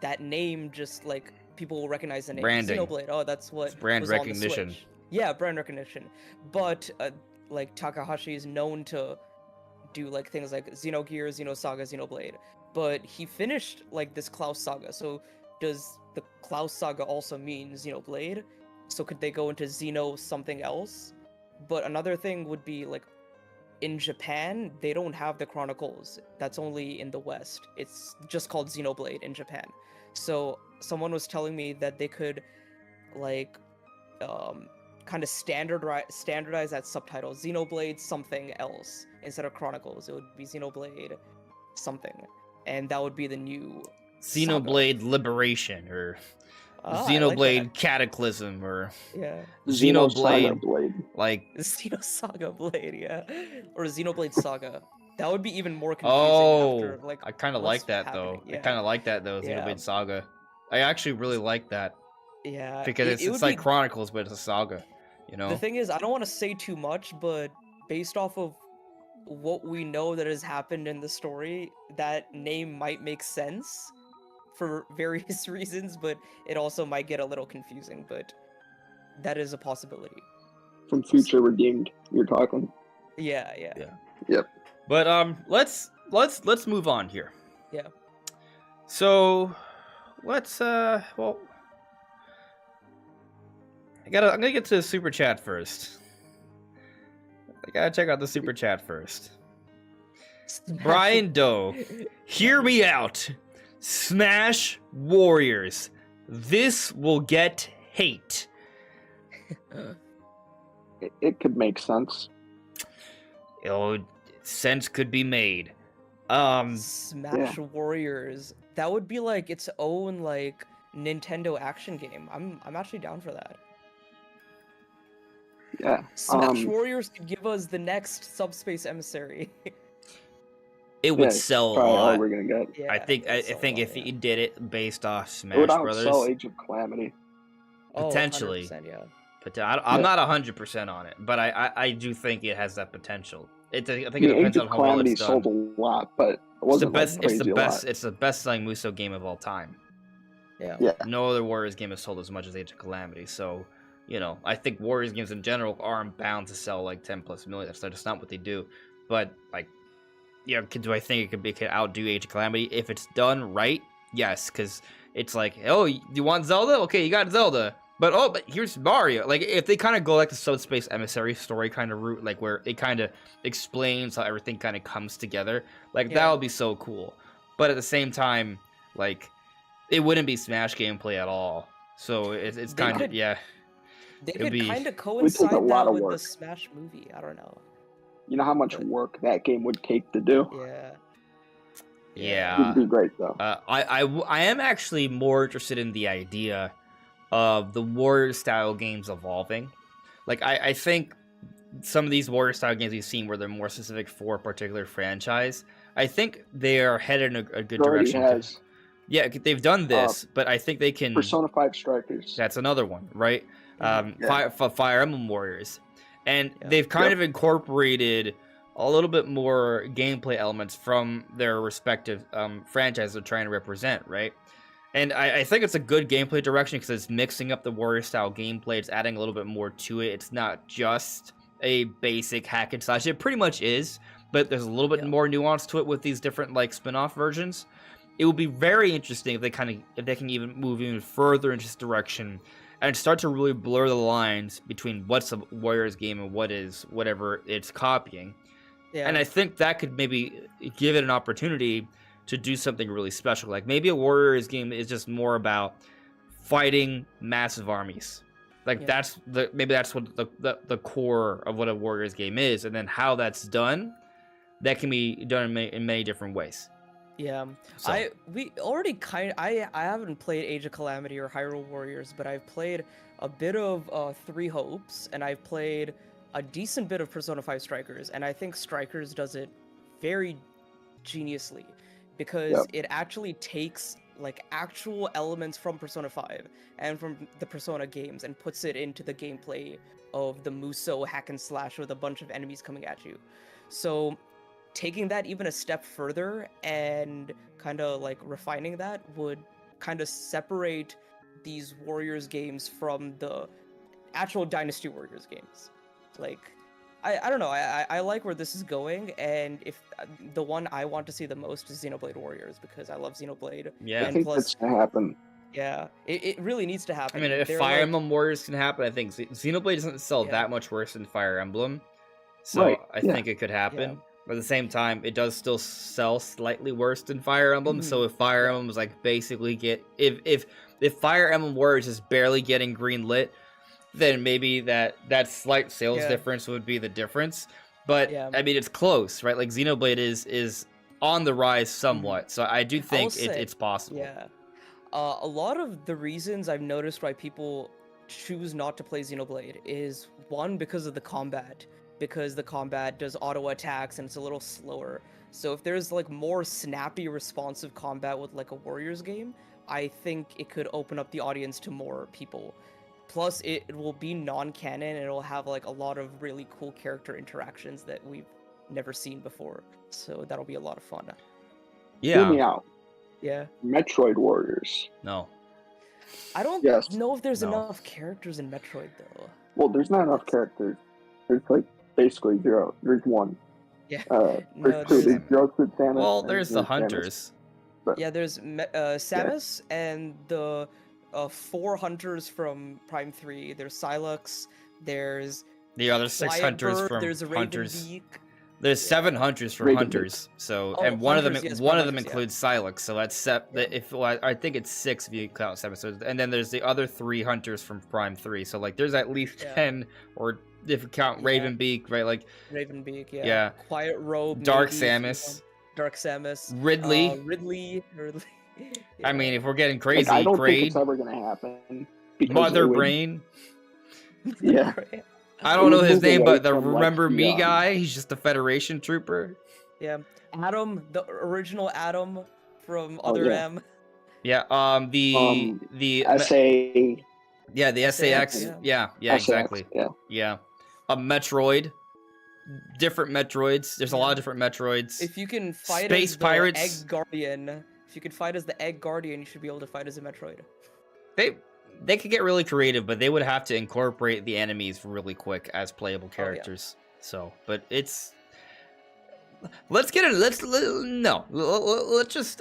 that name just like people will recognize the name Branding. Xenoblade. Oh, that's what It's brand was on the recognition. Switch. Yeah, brand recognition. But like Takahashi is known to do like things like Xenogear, Xenosaga, Xenoblade. But he finished like this Klaus saga. So does the Klaus saga also mean Xenoblade? So could they go into Xeno something else? But another thing would be like in Japan, they don't have the Chronicles. That's only in the West. It's just called Xenoblade in Japan. So someone was telling me that they could like kind of standardize that subtitle, Xenoblade something else instead of Chronicles. It would be Xenoblade something, and that would be the new Xenoblade Liberation, or I like Xenoblade that. Cataclysm, or Yeah, Xenoblade, Blade. like Xenosaga Blade, yeah, or Xenoblade Saga. That would be even more confusing. oh, After, like, I kind of what's like that though. happening. I kind of like that though, Yeah. Xenoblade Saga. I actually really like that Yeah, because it it's would like be- Chronicles, but it's a saga. You know. The thing is, I don't want to say too much, but based off of what we know that has happened in the story, that name might make sense for various reasons, but it also might get a little confusing, but that is a possibility. From Future Redeemed, you're talking. Yeah. But let's move on here. Yeah. So let's well, I'm gonna get to the super chat first. I gotta check out the super chat first. Brian Doe, hear me out. Smash Warriors. This will get hate. It could make sense. Oh, sense could be made. Smash Warriors. That would be like its own like Nintendo action game. I'm actually down for that. Yeah. Smash Warriors could give us the next Subspace Emissary. It would yeah, sell a probably all lot. we're gonna get. Yeah, I think it would sell a if lot, yeah. he did it based off Smash It would Brothers, outsell Age of Calamity. Oh, potentially. 100%, yeah. but I'm not 100% on it, but I do think it has that potential. I think it I mean, depends Age on of how well Calamity it's done. sold a lot, but it It's the wasn't best. like It's crazy the a best. lot. It's the best-selling Musou game of all time. Yeah. Yeah. No other Warriors game has sold as much as Age of Calamity. So, you know, I think Warriors games in general aren't bound to sell like 10+ million. That's just not what they do. But like, yeah, do I think it could outdo Age of Calamity if it's done right? Yes, because it's like, oh, you want Zelda? Okay, you got Zelda. But here's Mario. Like, if they kind of go like the Subspace Emissary story kind of route, like where it kind of explains how everything kind of comes together, like that Yeah. would be so cool. But at the same time, like, it wouldn't be Smash gameplay at all. So it's They kind of could- yeah. They It'd could be- kind of a coincide lot that of with the work. Smash movie. I don't know. You know how much work that game would take to do? Yeah. Yeah. It would be great though. I am actually more interested in the idea of the Warrior style games evolving. Like I think some of these Warrior style games we've seen where they're more specific for a particular franchise, I think they are headed in a good It already direction. has Yeah, they've done this, but I think they can. Persona 5 Strikers. That's another one, right? Yeah. Fire Emblem Warriors, and Yeah. they've kind Yep. of incorporated a little bit more gameplay elements from their respective franchises they're trying to represent, right? And I think it's a good gameplay direction because it's mixing up the Warrior style gameplay. It's adding a little bit more to it. It's not just a basic hack and slash. It pretty much is, but there's a little bit more nuance to it with these different like spin-off versions. It would be very interesting if they can even move even further into this direction and start to really blur the lines between what's a Warriors game and what is whatever it's copying. Yeah. And I think that could maybe give it an opportunity to do something really special. Like maybe a Warriors game is just more about fighting massive armies. Like maybe that's what the core of what a Warriors game is, and then how that's done, that can be done in many different ways. Yeah, so. We already I haven't played Age of Calamity or Hyrule Warriors, but I've played a bit of Three Hopes, and I've played a decent bit of Persona 5 Strikers, and I think Strikers does it very geniusly because it actually takes like actual elements from Persona 5 and from the Persona games and puts it into the gameplay of the Musou hack and slash with a bunch of enemies coming at you. So taking that even a step further and kind of like refining that would kind of separate these Warriors games from the actual Dynasty Warriors games. Like, I don't know, I like where this is going, and if the one I want to see the most is Xenoblade Warriors, because I love Xenoblade. Yeah, I think that's gonna happen. Yeah, it really needs to happen. I mean, if Fire Emblem Warriors can happen, I think Xenoblade doesn't sell that much worse than Fire Emblem, so I think it could happen. Yeah. But at the same time, it does still sell slightly worse than Fire Emblem. So if Fire Emblem was like basically if Fire Emblem Warriors is barely getting green lit, then maybe that slight sales difference would be the difference. But I mean, it's close, right? Like Xenoblade is on the rise somewhat. So I do think it's possible. Yeah. A lot of the reasons I've noticed why people choose not to play Xenoblade is one, because of the combat. Because the combat does auto attacks and it's a little slower. So if there's like more snappy, responsive combat with like a Warriors game, I think it could open up the audience to more people. Plus, it will be non-canon and it'll have like a lot of really cool character interactions that we've never seen before. So that'll be a lot of fun. Yeah. Hear me out. Yeah. Metroid Warriors. No. I don't know if there's enough characters in Metroid though. Well, there's not enough characters. There's like basically zero. There's one. Yeah. There's two. There's Samus. Well, there's the hunters. But, there's Samus and the 4 hunters from Prime 3. There's Sylux. There's the other 6 hunters from there's hunters. Ravenbeak. There's 7 hunters from hunters. So and one of them includes Sylux. So that's I think it's 6 if you count 7. So and then there's the other 3 hunters from Prime 3. So like there's at least 10, or if you count Ravenbeak, right? Like Ravenbeak, yeah. Quiet Robe, Dark maybe, Samus. Dark Samus. Ridley. Yeah. I mean, if we're getting crazy, I don't think it's ever gonna happen. Mother Brain. Yeah. I don't know his name, but the Remember Me guy, he's just a Federation trooper. Yeah. Adam, the original Adam from Other M. Yeah, the SA. Yeah, the SAX. Yeah, exactly. Yeah. A Metroid. Different Metroids. There's a lot of different Metroids. If you can fight Space as Pirates. the Egg Guardian, if you can fight as the Egg Guardian, you should be able to fight as a Metroid. They could get really creative, but they would have to incorporate the enemies really quick as playable characters. So, but it's let's get it. Let's just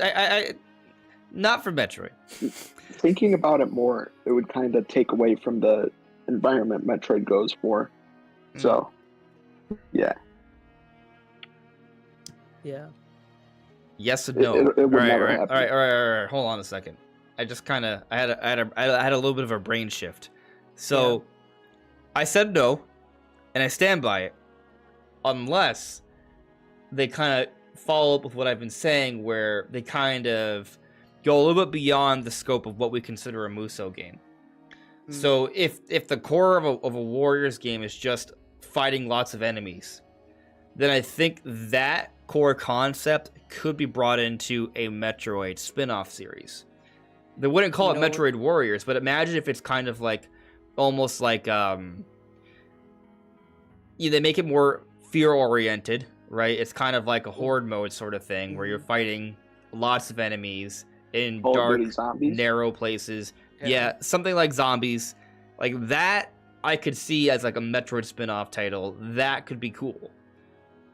not for Metroid. Thinking about it more, it would kind of take away from the environment Metroid goes for. So, yeah. Yes and no. It would never All happen. right. Hold on a second. I just kind of I had a little bit of a brain shift. So I said no, and I stand by it, unless they kind of follow up with what I've been saying, where they kind of go a little bit beyond the scope of what we consider a Musou game. So if the core of a Warriors game is just fighting lots of enemies, then I think that core concept could be brought into a Metroid spin-off series. They wouldn't call it Metroid Warriors, but imagine if it's kind of like, almost like, they make it more fear-oriented, right? It's kind of like a horde mode sort of thing, where you're fighting lots of enemies in dark, narrow places. Yeah, something like zombies. Like that I could see as like a Metroid spin-off title. That could be cool.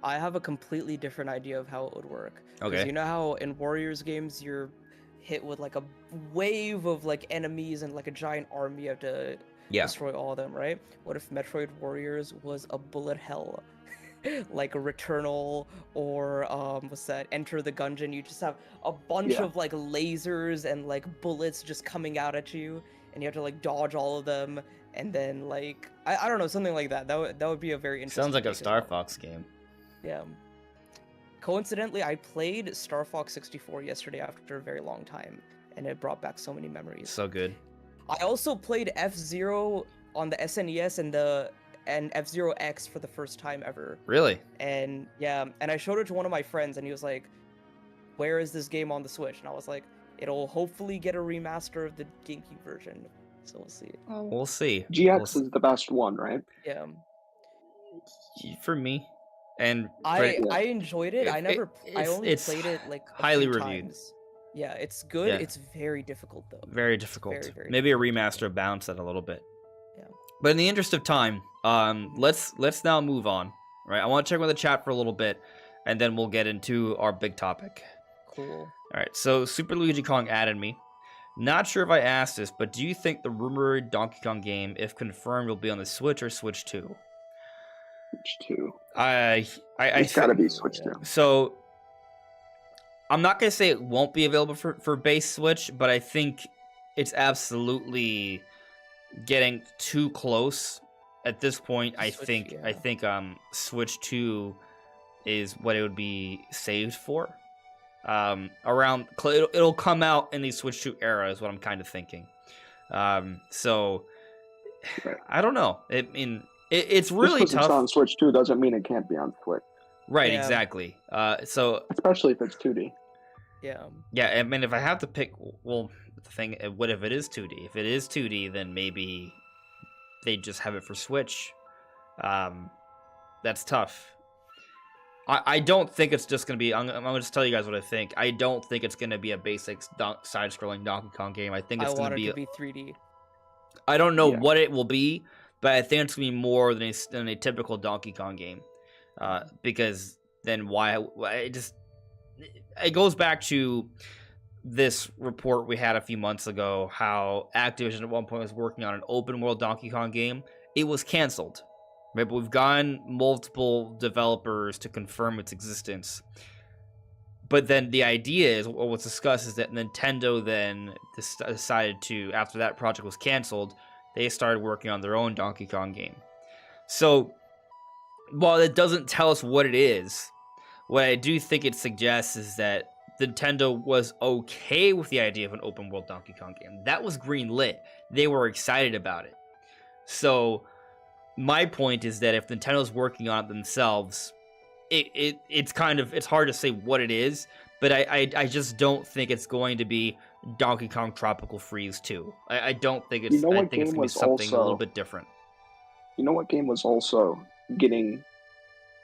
I have a completely different idea of how it would work. Because Okay. you know how in Warriors games you're hit with like a wave of like enemies and like a giant army, you have to destroy all of them, right? What if Metroid Warriors was a bullet hell? Like a Returnal or what's that? Enter the Gungeon. You just have a bunch of like lasers and like bullets just coming out at you, and you have to like dodge all of them. And then like I don't know, something like that. That would be a very interesting. Sounds like a take as Star well. Fox game. Yeah. Coincidentally, I played Star Fox 64 yesterday after a very long time, and it brought back so many memories. So good. I also played F-Zero on the SNES and F-Zero X for the first time ever. Really? And yeah, and I showed it to one of my friends, and he was like, "Where is this game on the Switch?" And I was like, "It'll hopefully get a remaster of the GameCube version." So we'll see. We'll see. GX is the best one, right? Yeah. For me. And I enjoyed it. I only it's played it like a highly few reviewed. times. Yeah, it's good. Yeah. It's very difficult though. Very difficult. Very, very Maybe a difficult. remaster balance that a little bit. Yeah. But in the interest of time, let's now move on. Right? I want to check with the chat for a little bit, and then we'll get into our big topic. Cool. All right. So Super Luigi Kong added me. Not sure if I asked this, but do you think the rumored Donkey Kong game, if confirmed, will be on the Switch or Switch 2? Switch 2. It's gotta be Switch 2. So I'm not gonna say it won't be available for base Switch, but I think it's absolutely getting too close at this point. I think Switch 2 is what it would be saved for. It'll come out in the Switch 2 era is what I'm kind of thinking. So I don't know. It's really Just 'cause tough. It's on Switch 2 doesn't mean it can't be on Switch. Right, Yeah. exactly. So Especially if it's 2D. Yeah. yeah, I mean, if I have to pick, well, the thing, what if it is 2D? If it is 2D, then maybe they just have it for Switch. That's tough. I don't think it's just gonna be. I'm gonna just tell you guys what I think. I don't think it's gonna be a basic side-scrolling Donkey Kong game. I think it's I gonna want be. it to be 3D. I don't know Yeah. what it will be, but I think it's gonna be more than a typical Donkey Kong game. Because then why it goes back to this report we had a few months ago, how Activision at one point was working on an open world Donkey Kong game. It was canceled. Right, but we've gotten multiple developers to confirm its existence. But then the idea is, or what's discussed, is that Nintendo then decided to, after that project was canceled, they started working on their own Donkey Kong game. So, while it doesn't tell us what it is, what I do think it suggests is that Nintendo was okay with the idea of an open world Donkey Kong game. That was greenlit. They were excited about it. So my point is that if Nintendo's working on it themselves, it's hard to say what it is, but I just don't think it's going to be Donkey Kong Tropical Freeze 2. I don't think it's. You know I what think it's game gonna be was something a little also- bit different. You know what game was also getting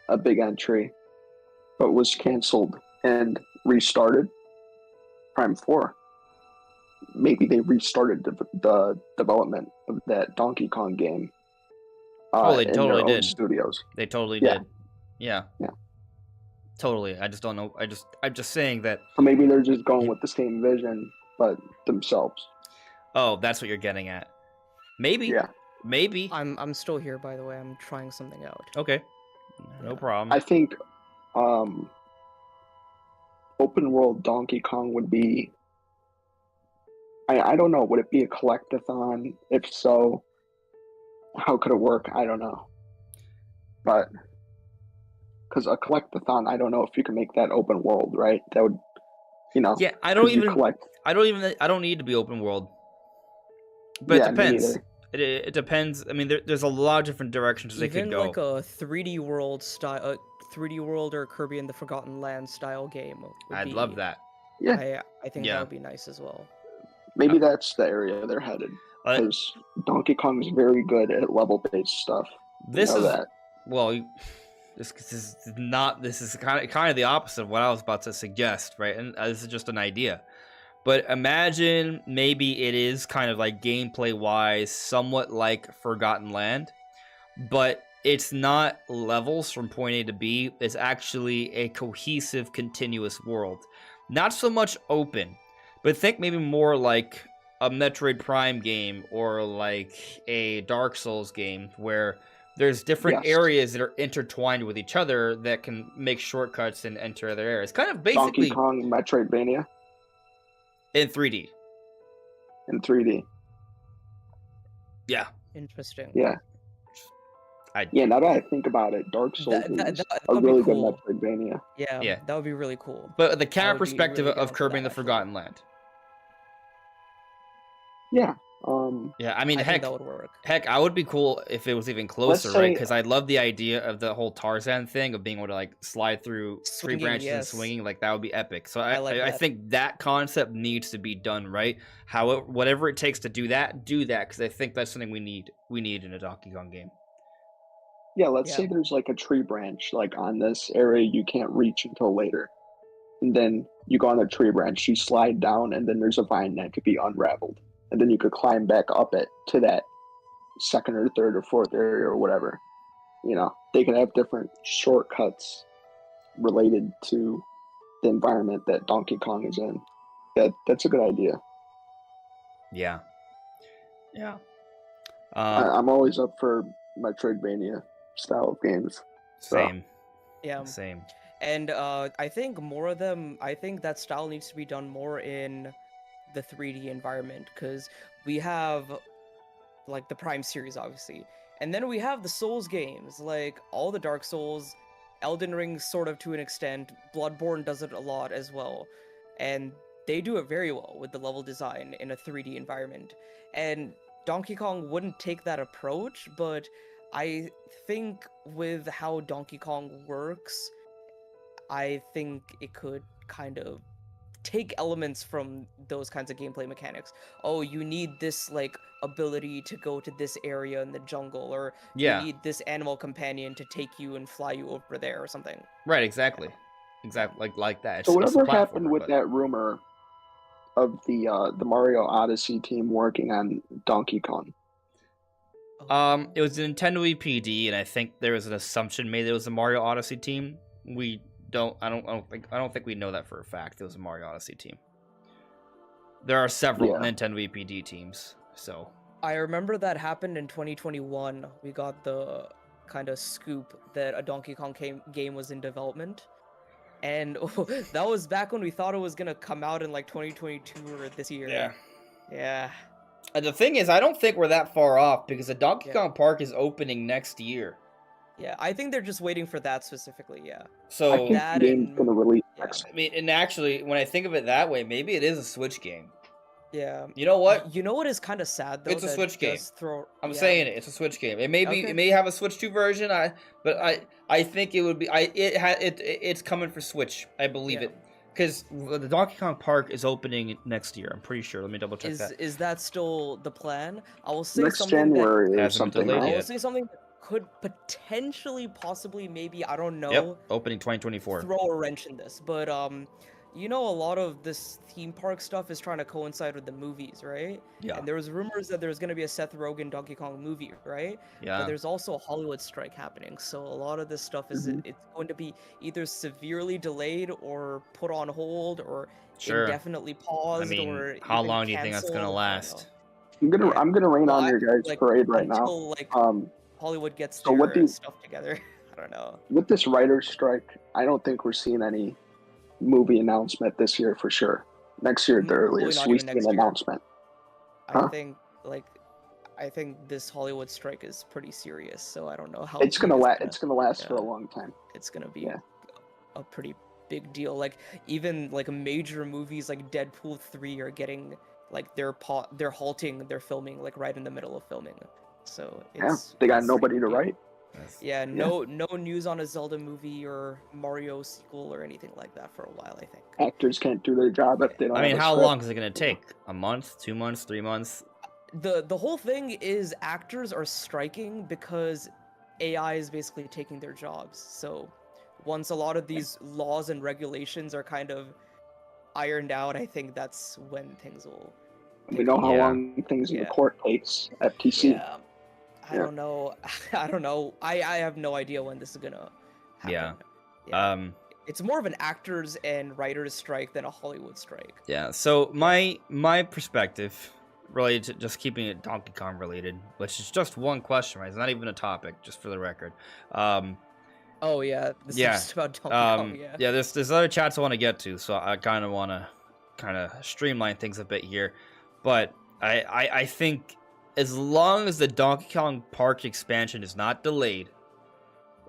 a big entry, but was canceled and restarted? Prime 4. Maybe they restarted the development of that Donkey Kong game. Oh, they in totally their own did. Studios. They totally Yeah. did. Yeah. Yeah. Totally. I just don't know. I'm just saying that. So maybe they're just going with the same vision, but themselves. Oh, that's what you're getting at. Maybe. Yeah. Maybe. I'm still here, by the way. I'm trying something out. Okay. No problem. I think open world Donkey Kong would be. I don't know. Would it be a collectathon? If so, how could it work? I don't know. But because a collectathon, I don't know if you can make that open world, right? That would, Yeah, I don't 'cause you even. collect. I don't need to be open world. But Yeah, it me depends. neither. It depends. I mean, there's a lot of different directions they Even could go. like a 3D world style, 3D world or Kirby and the Forgotten Land style game. I'd love that. Yeah. I think Yeah. that would be nice as well. Maybe that's the area they're headed. Because Donkey Kong is very good at level-based stuff. This You know is that. well. This is not. This is kind of the opposite of what I was about to suggest, right? And this is just an idea. But imagine maybe it is kind of like gameplay wise, somewhat like Forgotten Land, but it's not levels from point A to B. It's actually a cohesive, continuous world. Not so much open, but think maybe more like a Metroid Prime game or like a Dark Souls game where there's different Yes. areas that are intertwined with each other that can make shortcuts and enter other areas. Kind of Donkey basically Kong Metroidvania in 3D. in 3D. Yeah. Interesting. Yeah. Yeah, now that I think about it, Dark Souls is that a would be really cool. good Metroidvania. Yeah. That would be really cool. But the camera would be perspective really down of for Kirby that, and the actually. Forgotten Land. Yeah. Yeah, I mean, I think heck, that would work. I would be cool if it was even closer, right? say- Because I love the idea of the whole Tarzan thing of being able to like slide through tree Swinging, branches and yes. swinging. Like that would be epic. So I like I that. think that concept needs to be done right. Whatever it takes to do that. Because I think that's something we need. We need in a Donkey Kong game. Yeah, let's Yeah. say there's like a tree branch like on this area you can't reach until later. And then you go on the tree branch, you slide down, and then there's a vine that could be unraveled. And then you could climb back up it to that second or third or fourth area or whatever. You know, they can have different shortcuts related to the environment that Donkey Kong is in. That's a good idea. Yeah. Yeah. I'm always up for Metroidvania style of games. So. Same. Yeah. Same. And I think more of them, I think that style needs to be done more in the 3D environment, because we have like the Prime series, obviously. And then we have the Souls games, like all the Dark Souls, Elden Ring sort of to an extent, Bloodborne does it a lot as well. And they do it very well with the level design in a 3D environment. And Donkey Kong wouldn't take that approach, but I think with how Donkey Kong works, I think it could kind of take elements from those kinds of gameplay mechanics. Oh, you need this like ability to go to this area in the jungle, or Yeah. you need this animal companion to take you and fly you over there or something. Right. Exactly. Exactly. Like that. So It's a whatever happened platformer, with but- that rumor of the Mario Odyssey team working on Donkey Kong? It was the Nintendo EPD, and I think there was an assumption made that it was the Mario Odyssey team. I don't think we know that for a fact. It was a Mario Odyssey team. There are several Yeah. Nintendo EPD teams, so I remember that happened in 2021. We got the kind of scoop that a Donkey Kong game was in development. And that was back when we thought it was gonna come out in like 2022 or this year. Yeah. And the thing is, I don't think we're that far off because the Donkey Yeah. Kong Park is opening next year. Yeah, I think they're just waiting for that specifically, yeah. So I think that the game's and- going to release yeah. next. I mean, and actually, when I think of it that way, maybe it is a Switch game. Yeah. You know what? You know what is kind of sad though? It's a that Switch game. does Throw... I'm yeah. saying it. It's a Switch game. It may be. Okay. It may have a Switch 2 version. I think it would be. It's coming for Switch. I believe Yeah. it. Because the Donkey Kong Park is opening next year. I'm pretty sure. Let me double check that. Is that still the plan? I will say Next something January or hasn't something. delayed I right? will yet. say something that could potentially, possibly, maybe, I don't know, Yep. Opening 2024. throw a wrench in this. But you know, a lot of this theme park stuff is trying to coincide with the movies, right? Yeah. And there was rumors that there's gonna be a Seth Rogen Donkey Kong movie, right? But Yeah. there's also a Hollywood strike happening, so a lot of this stuff is Mhm. it's going to be either severely delayed or put on hold or Sure. indefinitely paused. I mean, or how even long do you think that's gonna canceled, I don't last? know. I'm gonna rain Well, on I- your guys' like, parade right now. until like Hollywood gets so what their do- stuff together. I don't know. With this writer's strike, I don't think we're seeing any movie announcement this year for sure. Next year at the Probably earliest, not we even see an next year. announcement. Huh? I think this Hollywood strike is pretty serious. So I don't know how It's gonna big last. It's gonna last for a yeah. long time. It's gonna be Yeah. a pretty big deal. Like even like major movies like Deadpool 3 are getting like they're halting their filming like right in the middle of filming. So Yeah, it's they got it's nobody to pretty write. That's- Yeah, no news on a Zelda movie or Mario sequel or anything like that for a while, I think. Actors can't do their job if they don't. I mean, have a how script. long is it gonna take? A month? 2 months? 3 months? The whole thing is actors are striking because AI is basically taking their jobs. So once a lot of these laws and regulations are kind of ironed out, I think that's when things will. We know how Yeah. long things in the Yeah. court takes. FTC. Yeah. I don't know. I don't know. I have no idea when this is gonna happen. Yeah. It's more of an actors and writers strike than a Hollywood strike. Yeah. So my perspective, related to just keeping it Donkey Kong related, which is just one question, right? It's not even a topic, just for the record. Oh yeah, this Yeah. is just about Donkey Kong. Yeah. Yeah. There's other chats I want to get to, so I kind of want to streamline things a bit here, but I think as long as the Donkey Kong Park expansion is not delayed,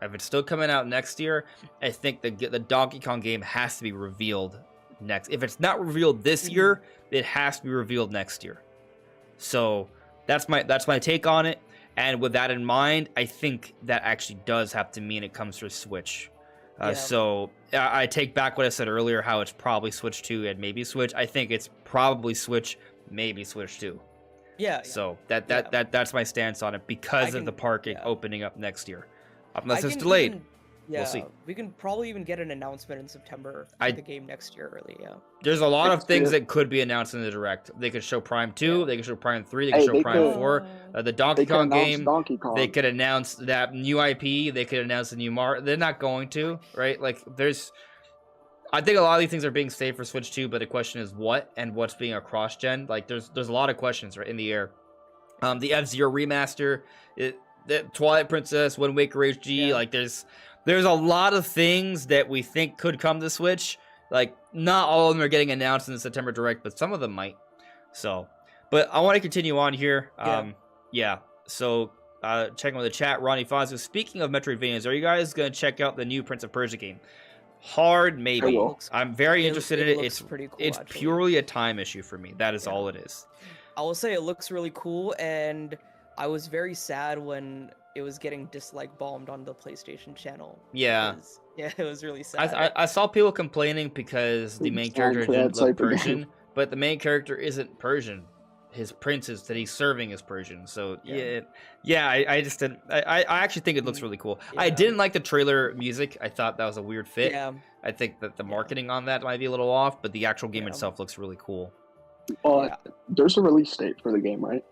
if it's still coming out next year, I think the Donkey Kong game has to be revealed next. If it's not revealed this year, it has to be revealed next year. So that's my take on it. And with that in mind, I think that actually does have to mean it comes for Switch. So I take back what I said earlier, how it's probably Switch 2 and maybe Switch. I think it's probably Switch, maybe Switch 2. Yeah. So that's my stance on it because of the park opening up next year. Unless it's delayed. We'll see. We can probably even get an announcement in September for the game next year early, There's a lot of things that could be announced in the Direct. They could show Prime 2, they could show Prime 3, they could show Prime 4. The Donkey Kong game, they could announce that new IP, they could announce a new They're not going to, right? Like, I think a lot of these things are being saved for Switch 2, but the question is what and what's being a cross-gen. Like, there's a lot of questions right in the air. The F-Zero remaster, the Twilight Princess, Wind Waker HD, like there's a lot of things that we think could come to Switch. Like, not all of them are getting announced in the September Direct, but some of them might. So, but I want to continue on here. So, checking with the chat, Ronnie Fonzo. Speaking of Metroidvanias, are you guys going to check out the new Prince of Persia game? Hard, maybe. I'm very interested in it. It's pretty cool. It's actually purely a time issue for me. That is all it is. I will say it looks really cool, and I was very sad when it was getting dislike bombed on the PlayStation channel. Yeah. It was really sad. I saw people complaining because the main character didn't look Persian, but the main character isn't Persian. His prince is that he's serving is Persian. So I just didn't. I actually think it looks really cool. I didn't like the trailer music. I thought that was a weird fit. Yeah. I think that the marketing on that might be a little off, but the actual game itself looks really cool. There's a release date for the game, right?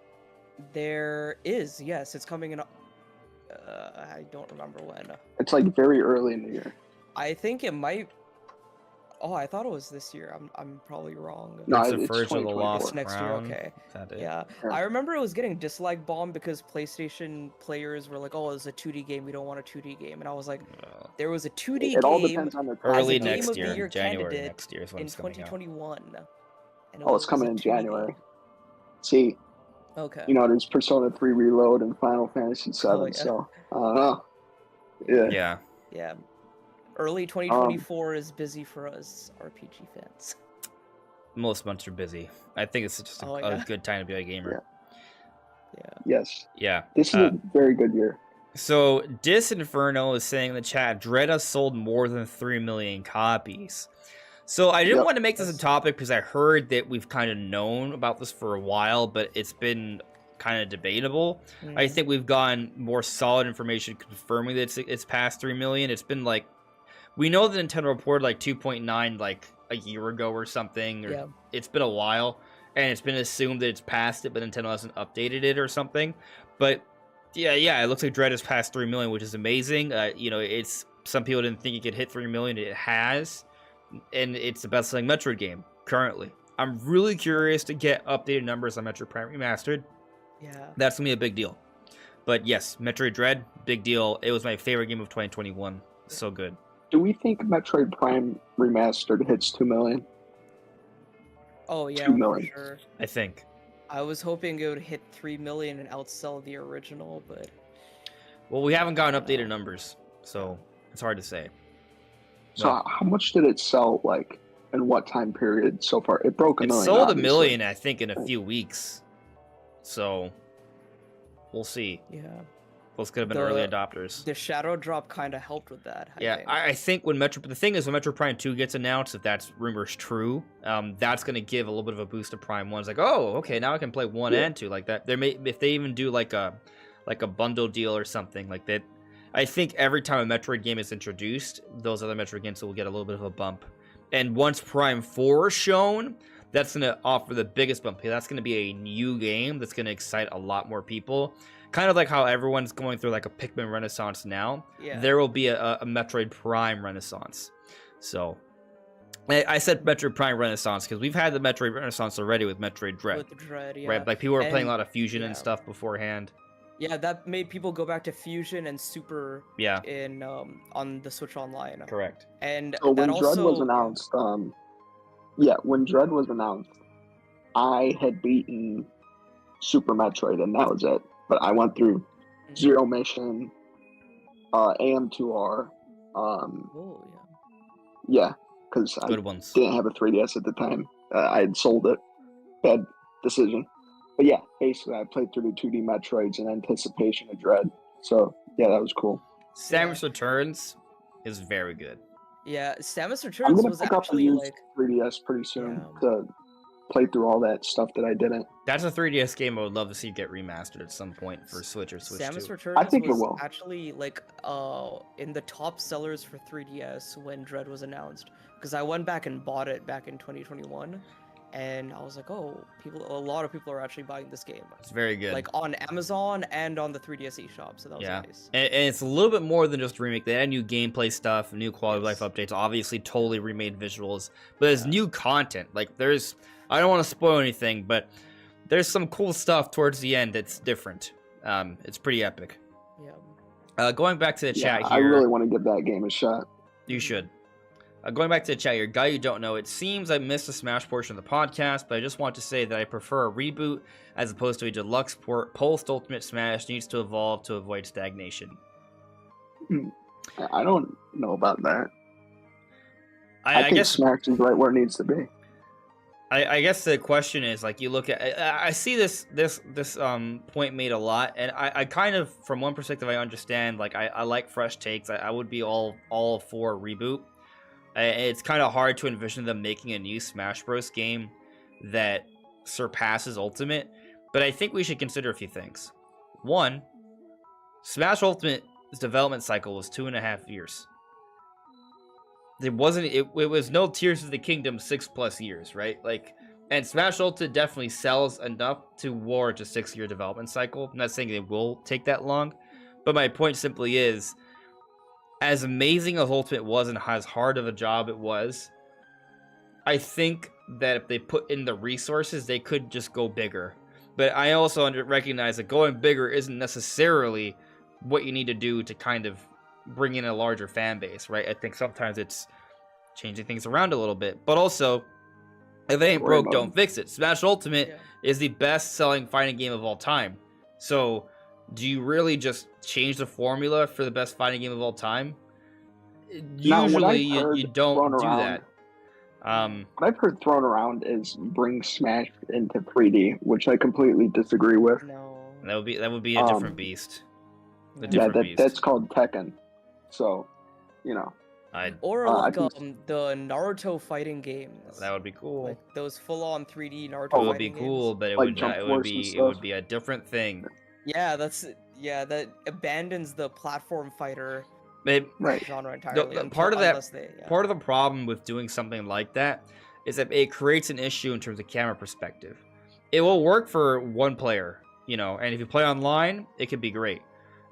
There is, yes. It's coming in. I don't remember when. It's like very early in the year. I think it might. Oh, I thought it was this year. I'm probably wrong. No, it's the Lost next year. Okay. Yeah, I remember it was getting dislike bombed because PlayStation players were like, "Oh, it's a 2D game. We don't want a 2D game." And I was like, "There was a 2D game." It all depends on the early next year, January next year is when in it's coming 2021. And it's coming in January. See. Okay. You know, there's Persona 3 Reload and Final Fantasy 7, so I don't know. Yeah. Early 2024 is busy for us RPG fans. Most months are busy. I think it's just a good time to be a gamer. Yes. Yeah. This is a very good year. So, Disinferno is saying in the chat, Dredda sold more than 3 million copies. So I didn't want to make this a topic because I heard that we've kind of known about this for a while, but it's been kind of debatable. I think we've gotten more solid information confirming that it's past 3 million. It's been like, we know that Nintendo reported like 2.9 like a year ago or something. Or it's been a while, and it's been assumed that it's past it, but Nintendo hasn't updated it or something. But it looks like Dread has passed 3 million, which is amazing. It's some people didn't think it could hit 3 million. It has. And it's the best-selling Metroid game currently. I'm really curious to get updated numbers on Metroid Prime Remastered. Yeah. That's going to be a big deal. But yes, Metroid Dread, big deal. It was my favorite game of 2021. So good. Do we think Metroid Prime Remastered hits 2 million? Oh, yeah, 2 million. for sure. I think. I was hoping it would hit 3 million and outsell the original, but... Well, we haven't gotten updated numbers, so it's hard to say. So how much did it sell, like, in what time period so far? It broke a million. It sold a million, I think, in a few weeks. So, we'll see. Yeah. Those could have been early adopters. The Shadow Drop kind of helped with that. I think when the thing is, when Metro Prime 2 gets announced, if that's rumors true, that's going to give a little bit of a boost to Prime 1. It's like, oh, okay, now I can play 1 and 2 like that. If they even do like a bundle deal or something like that. I think every time a Metroid game is introduced, those other Metroid games will get a little bit of a bump. And once Prime 4 is shown, that's going to offer the biggest bump. That's going to be a new game that's going to excite a lot more people. Kind of like how everyone's going through like a Pikmin renaissance now. Yeah. There will be a Metroid Prime renaissance. So I said Metroid Prime renaissance because we've had the Metroid renaissance already with Metroid Dread. With the Dread, yeah. Right, like people were playing a lot of Fusion yeah. and stuff beforehand. Yeah, that made people go back to Fusion and Super in on the Switch Online. Correct. And So that when Dread also was announced, when Dread was announced, I had beaten Super Metroid, and that was it. But I went through Zero Mission, AM2R. Oh Yeah, because I didn't have a 3DS at the time. I had sold it. Bad decision. But yeah, basically, I played through the 2D Metroids in anticipation of Dread. So yeah, that was cool. Samus Returns is very good. Yeah, Samus I'm Returns gonna was pick up a actually used like 3DS pretty soon to play through all that stuff that I didn't. That's a 3DS game I would love to see get remastered at some point for Switch or Switch 2. Samus Returns I think it was will. actually like in the top sellers for 3DS when Dread was announced, because I went back and bought it back in 2021, and I was like, oh, a lot of people are actually buying this game. It's very good. Like on Amazon and on the 3DS eShop, so that was nice. And it's a little bit more than just a remake. They had new gameplay stuff, new quality of life updates, obviously totally remade visuals, but there's new content. Like I don't want to spoil anything, but there's some cool stuff towards the end that's different. It's pretty epic. Yeah. Going back to the chat here. I really want to give that game a shot. You should. Going back to the chat here, guy you don't know, it seems I missed the Smash portion of the podcast, but I just want to say that I prefer a reboot as opposed to a deluxe port. Post-Ultimate Smash needs to evolve to avoid stagnation. I don't know about that. I think guess Smash is right where it needs to be. I guess the question is, like, you look at, I see this point made a lot, and I kind of, from one perspective, I understand. Like, I like fresh takes. I would be all for a reboot. It's kind of hard to envision them making a new Smash Bros. Game that surpasses Ultimate, but I think we should consider a few things. One, Smash Ultimate's development cycle was 2.5 years. It was no Tears of the Kingdom 6+ years, right? Like, and Smash Ultimate definitely sells enough to warrant a 6-year development cycle. I'm not saying it will take that long, but my point simply is, as amazing as Ultimate was and as hard of a job it was, I think that if they put in the resources, they could just go bigger. But I also recognize that going bigger isn't necessarily what you need to do to kind of bring in a larger fan base, right? I think sometimes it's changing things around a little bit. But also, if it ain't broke, don't fix it. Smash Ultimate is the best-selling fighting game of all time. So, do you really just change the formula for the best fighting game of all time? Usually, you don't do that. What I've heard thrown around is bring Smash into 3D, which I completely disagree with. No. That would be a different beast. Beast. That's called Tekken. So, you know. Or like the Naruto fighting games. That would be cool. Like those full-on 3D Naruto fighting games. It would be cool, but it would be a different thing. Yeah, that abandons the platform fighter genre entirely. Part of the problem with doing something like that is that it creates an issue in terms of camera perspective. It will work for one player, and if you play online, it can be great.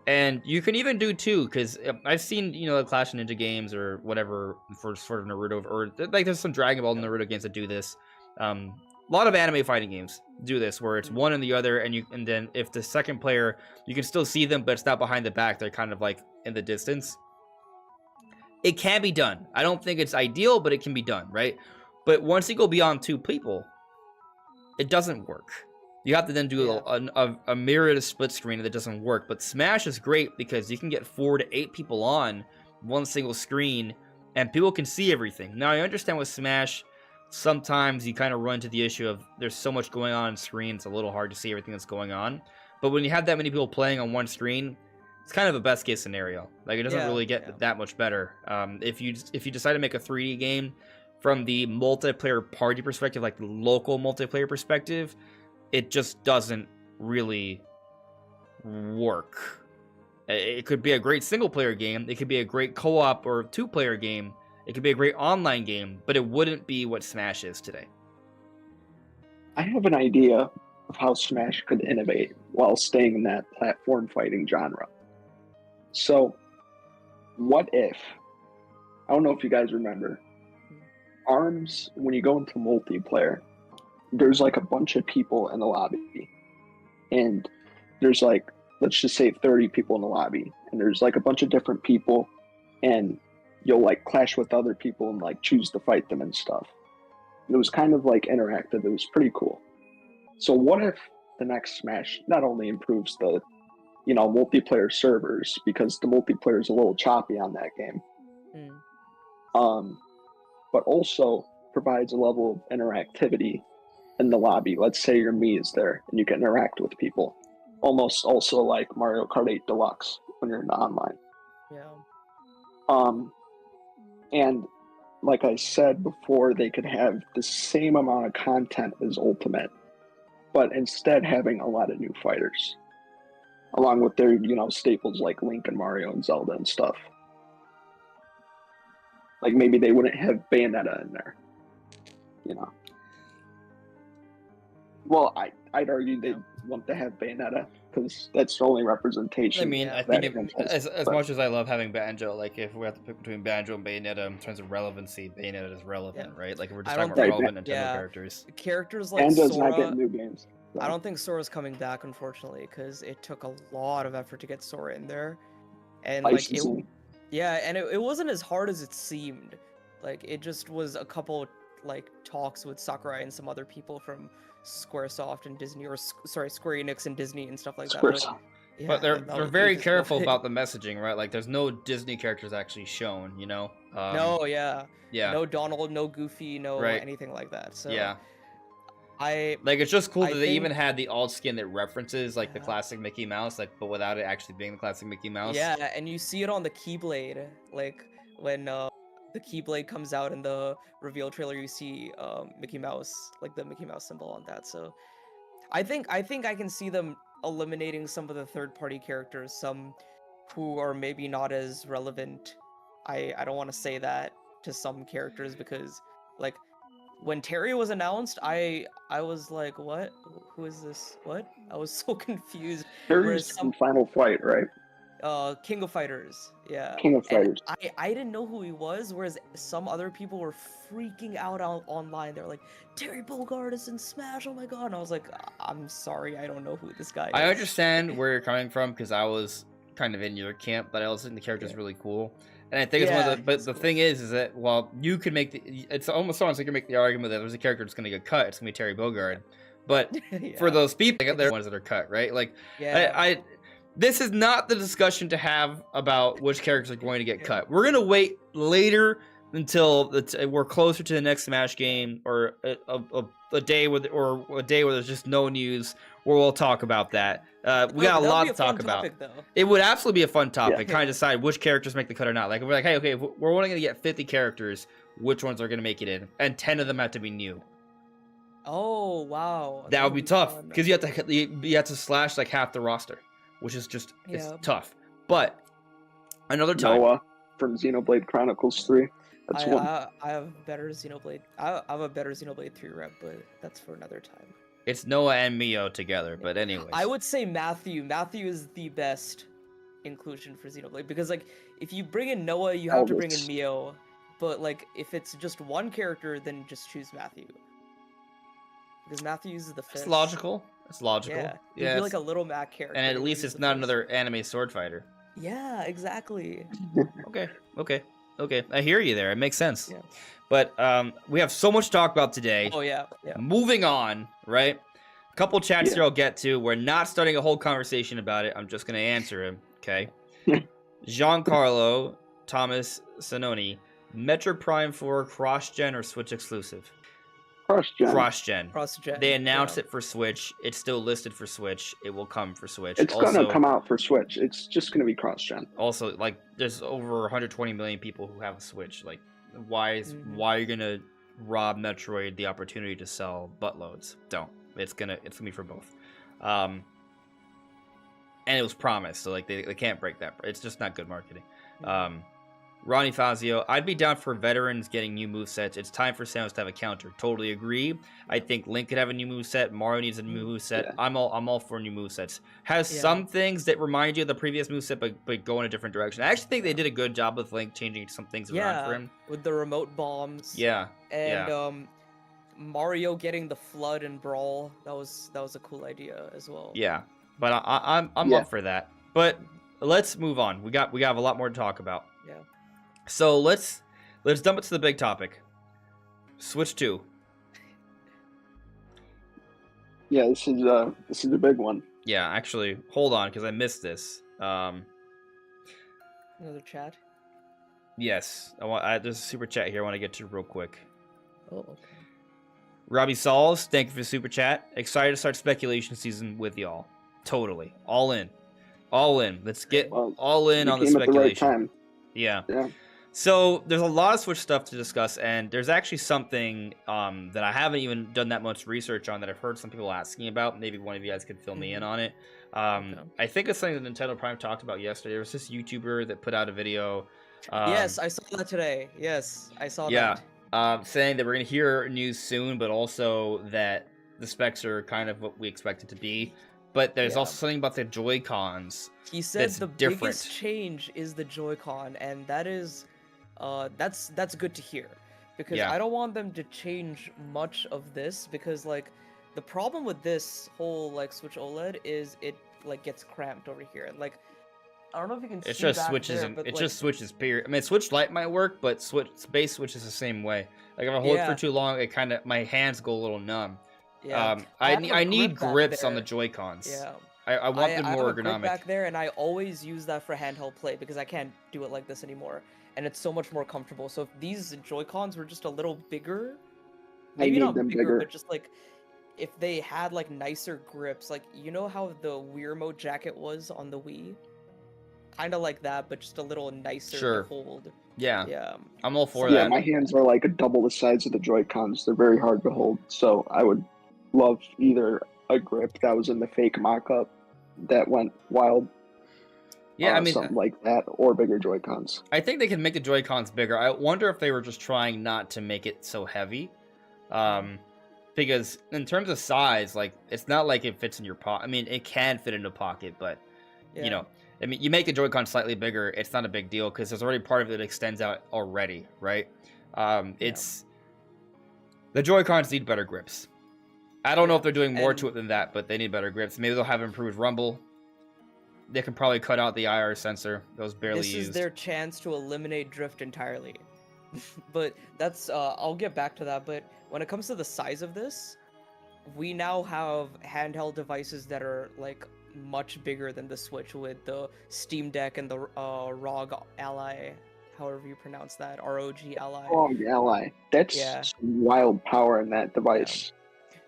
And you can even do two, because I've seen, the Clash of Ninja games or whatever for sort of Naruto, or like there's some Dragon Ball Naruto games that do this. A lot of anime fighting games do this, where it's one and the other, and then if the second player, you can still see them, but it's not behind the back. They're kind of like in the distance. It can be done. I don't think it's ideal, but it can be done, right? But once you go beyond 2 people, it doesn't work. You have to then do a myriad of split screen that doesn't work. But Smash is great because you can get 4 to 8 people on one single screen, and people can see everything. Now, I understand with Smash, sometimes you kind of run into the issue of there's so much going on screen, it's a little hard to see everything that's going on. But when you have that many people playing on one screen, it's kind of a best case scenario. Like, it doesn't really get that much better. If you decide to make a 3D game from the multiplayer party perspective, like the local multiplayer perspective, it just doesn't really work. It could be a great single-player game. It could be a great co-op or 2-player game. It could be a great online game, but it wouldn't be what Smash is today. I have an idea of how Smash could innovate while staying in that platform fighting genre. So, what if, I don't know if you guys remember, ARMS, when you go into multiplayer, there's like a bunch of people in the lobby. And there's like, let's just say 30 people in the lobby. And there's like a bunch of different people. And you'll like clash with other people and like choose to fight them and stuff. And it was kind of like interactive. It was pretty cool. So what if the next Smash not only improves the, multiplayer servers, because the multiplayer is a little choppy on that game, but also provides a level of interactivity in the lobby. Let's say your Mii is there and you can interact with people. Almost also like Mario Kart 8 Deluxe when you're in the online. Yeah. And like I said before, they could have the same amount of content as Ultimate, but instead having a lot of new fighters, along with their, staples like Link and Mario and Zelda and stuff. Like maybe they wouldn't have Bayonetta in there, Well, I'd argue they'd want to have Bayonetta because that's the only representation. I mean, I think as much as I love having Banjo, like if we have to pick between Banjo and Bayonetta in terms of relevancy, Bayonetta is relevant, right? Like if we're just talking about relevant Nintendo characters. Characters like Banjo's Sora, not getting new games. So. I don't think Sora's coming back, unfortunately, because it took a lot of effort to get Sora in there, and it wasn't as hard as it seemed. Like it just was a couple talks with Sakurai and some other people from Squaresoft and Disney, or Square Enix and Disney and stuff like that. But they're very careful about the messaging, right? Like there's no Disney characters actually shown, no, no Donald, no Goofy, no anything like that. So it's just cool that they even had the alt skin that references like the classic Mickey Mouse, but without it actually being the classic Mickey Mouse. Yeah, and you see it on the Keyblade, like when the Keyblade comes out in the reveal trailer, you see Mickey Mouse, like the Mickey Mouse symbol on that. So I think I can see them eliminating some of the third-party characters, some who are maybe not as relevant. I don't want to say that to some characters because like when Terry was announced, I was like, what? Who is this? What? I was so confused. Terry's from Final Fight, right? King of Fighters, yeah. King of Fighters. And I didn't know who he was, whereas some other people were freaking out online. They were like, Terry Bogard is in Smash, oh my god. And I was like, I'm sorry, I don't know who this guy is. I understand where you're coming from, because I was kind of in your camp, but I also think the character's really cool. And I think it's one of the, but the thing is that while you could make it's almost sounds like you make the argument that there's a character that's going to get cut, it's going to be Terry Bogard. But for those people, they're ones that are cut, right? Like, this is not the discussion to have about which characters are going to get cut. We're going to wait later until we're closer to the next Smash game, or a day where there's just no news, where we'll talk about that. We got a lot to talk about. It would absolutely be a fun topic. Kind of decide which characters make the cut or not. Like, we're like, hey, okay, we're only going to get 50 characters. Which ones are going to make it in? And 10 of them have to be new. Oh wow, that would be tough because you have to slash like half the roster, which is just it's tough. But another time. Noah from Xenoblade Chronicles 3. That's one. I have better Xenoblade. I have a better Xenoblade 3 rep, but that's for another time. It's Noah and Mio together, but anyways. I would say Matthew. Matthew is the best inclusion for Xenoblade because like if you bring in Noah, you have to bring in Mio. But like if it's just one character, then just choose Matthew. Because Matthew uses the fist. It's logical. Yeah, he'd be like a little Mac character. And at least it's not another anime sword fighter. Yeah, exactly. Okay. I hear you there. It makes sense. Yeah. But we have so much to talk about today. Oh, yeah. Moving on, right? A couple chats here I'll get to. We're not starting a whole conversation about it. I'm just going to answer him, okay? Giancarlo Thomas Sanoni, Metro Prime 4 cross-gen or Switch exclusive? Cross-gen. They announced it for Switch. It's still listed for Switch. It will come for Switch. It's going to come out for Switch. It's just going to be cross-gen. Also, like, there's over 120 million people who have a Switch. Like, why are you going to rob Metroid the opportunity to sell buttloads? Don't. It's gonna be for both. And it was promised, so like they can't break that. It's just not good marketing. Ronnie Fazio, I'd be down for veterans getting new movesets. It's time for Samus to have a counter. Totally agree. I think Link could have a new moveset. Mario needs a new moveset. Yeah. I'm all for new movesets. Has Yeah. some things that remind you of the previous moveset, but go in a different direction. I actually think they did a good job with Link changing some things around for him. With the remote bombs. Yeah. And Mario getting the flood and brawl. That was a cool idea as well. Yeah. But I'm up for that. But let's move on. We have a lot more to talk about. Yeah. So let's dump it to the big topic. Switch 2. Yeah, this is a big one. Yeah, actually, hold on, because I missed this. Another chat. Yes, there's a super chat here I want to get to real quick. Oh, okay. Robbie Sauls, thank you for the super chat. Excited to start speculation season with y'all. Totally, all in. Let's get all in on the speculation. At the right time. Yeah. Yeah. So there's a lot of Switch stuff to discuss, and there's actually something that I haven't even done that much research on that I've heard some people asking about. Maybe one of you guys could fill me in on it. I think it's something that Nintendo Prime talked about yesterday. There was this YouTuber that put out a video. Yes, I saw that today. Yes, I saw that. Yeah, saying that we're going to hear news soon, but also that the specs are kind of what we expect it to be. But there's also something about the Joy-Cons. He said the different. biggest change is the Joy-Con, and that is... that's good to hear, because I don't want them to change much of this, because like the problem with this whole like Switch OLED is it like gets cramped over here. Like I don't know if you can see just back switches there, but it like, just switches period. I mean, Switch Lite might work, but Space Switch is the same way. Like if I hold it for too long, it kind of my hands go a little numb. Yeah, I need grips on the Joy-Cons. Yeah. I want them more I have a grip ergonomic. back there, and I always use that for handheld play because I can't do it like this anymore, and it's so much more comfortable. So if these Joy-Cons were just a little bigger, maybe not bigger, but just like if they had like nicer grips, like you know how the Wii Remote jacket was on the Wii, kind of like that, but just a little nicer to hold. Yeah, I'm all for that. Yeah, my hands are like double the size of the Joy-Cons. They're very hard to hold, so I would love either a grip that was in the fake mock-up that went wild. Yeah, I mean something like that, or bigger Joy-Cons. I think they can make the Joy-Cons bigger. I wonder if they were just trying not to make it so heavy, because in terms of size, like it's not like it fits in your pocket. I mean, it can fit in a pocket, but you know, I mean, you make a Joy-Con slightly bigger, it's not a big deal because there's already part of it that extends out already, right? It's the Joy-Cons need better grips. I don't know if they're doing more to it than that, but they need better grips. Maybe they'll have improved rumble. They can probably cut out the IR sensor. Those barely used. This is their chance to eliminate drift entirely. But that's, I'll get back to that. But when it comes to the size of this, we now have handheld devices that are like much bigger than the Switch with the Steam Deck and the ROG Ally, however you pronounce that, ROG Ally. ROG Ally. That's some wild power in that device.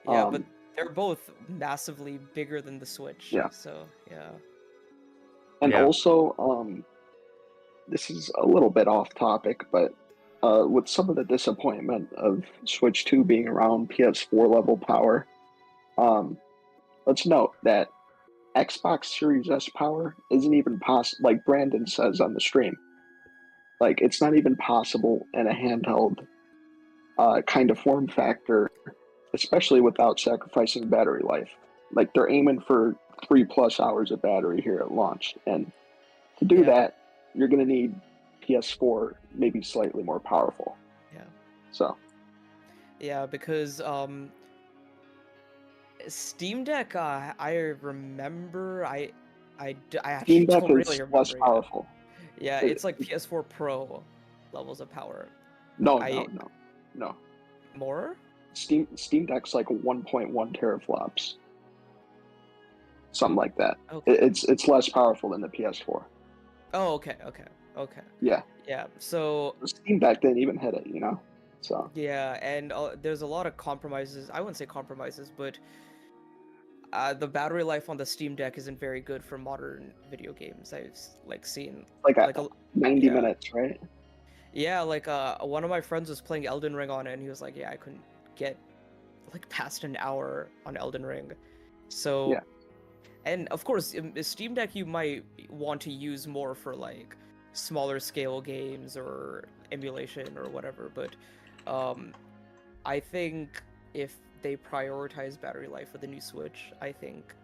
Yeah, but they're both massively bigger than the Switch. Yeah. So, yeah. And also, this is a little bit off topic, but with some of the disappointment of Switch 2 being around PS4 level power, let's note that Xbox Series S power isn't even possible, like Brandon says on the stream. Like, it's not even possible in a handheld kind of form factor, especially without sacrificing battery life. Like, they're aiming for 3+ hours of battery here at launch, and to do that, you're going to need PS4 maybe slightly more powerful. Yeah. So. Yeah, because Steam Deck, I remember, I actually Steam Deck don't really remember. Less powerful. Yeah, it's like PS4 Pro levels of power. No. More? Steam Deck's like 1.1 teraflops. Something like that. Okay. It's less powerful than the PS4. Oh, okay. Yeah. Yeah, so... Steam Deck didn't even hit it, you know? So. Yeah, and there's a lot of compromises. I wouldn't say compromises, but the battery life on the Steam Deck isn't very good for modern video games. I've seen like 90 minutes, right? Yeah, like one of my friends was playing Elden Ring on it, and he was like, "Yeah, I couldn't get like past an hour on Elden Ring." So. Yeah. And of course, Steam Deck you might want to use more for like smaller scale games or emulation or whatever. But I think if they prioritize battery life for the new Switch, I think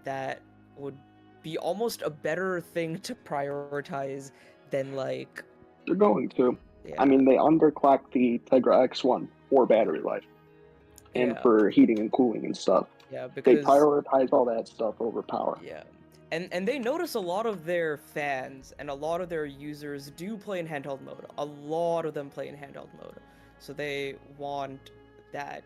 that would be almost a better thing to prioritize than like. They're going to. Yeah. I mean, they underclocked the Tegra X1 for battery life and for heating and cooling and stuff. Yeah, because they prioritize all that stuff over power. Yeah. And they notice a lot of their fans and a lot of their users do play in handheld mode. A lot of them play in handheld mode. So they want that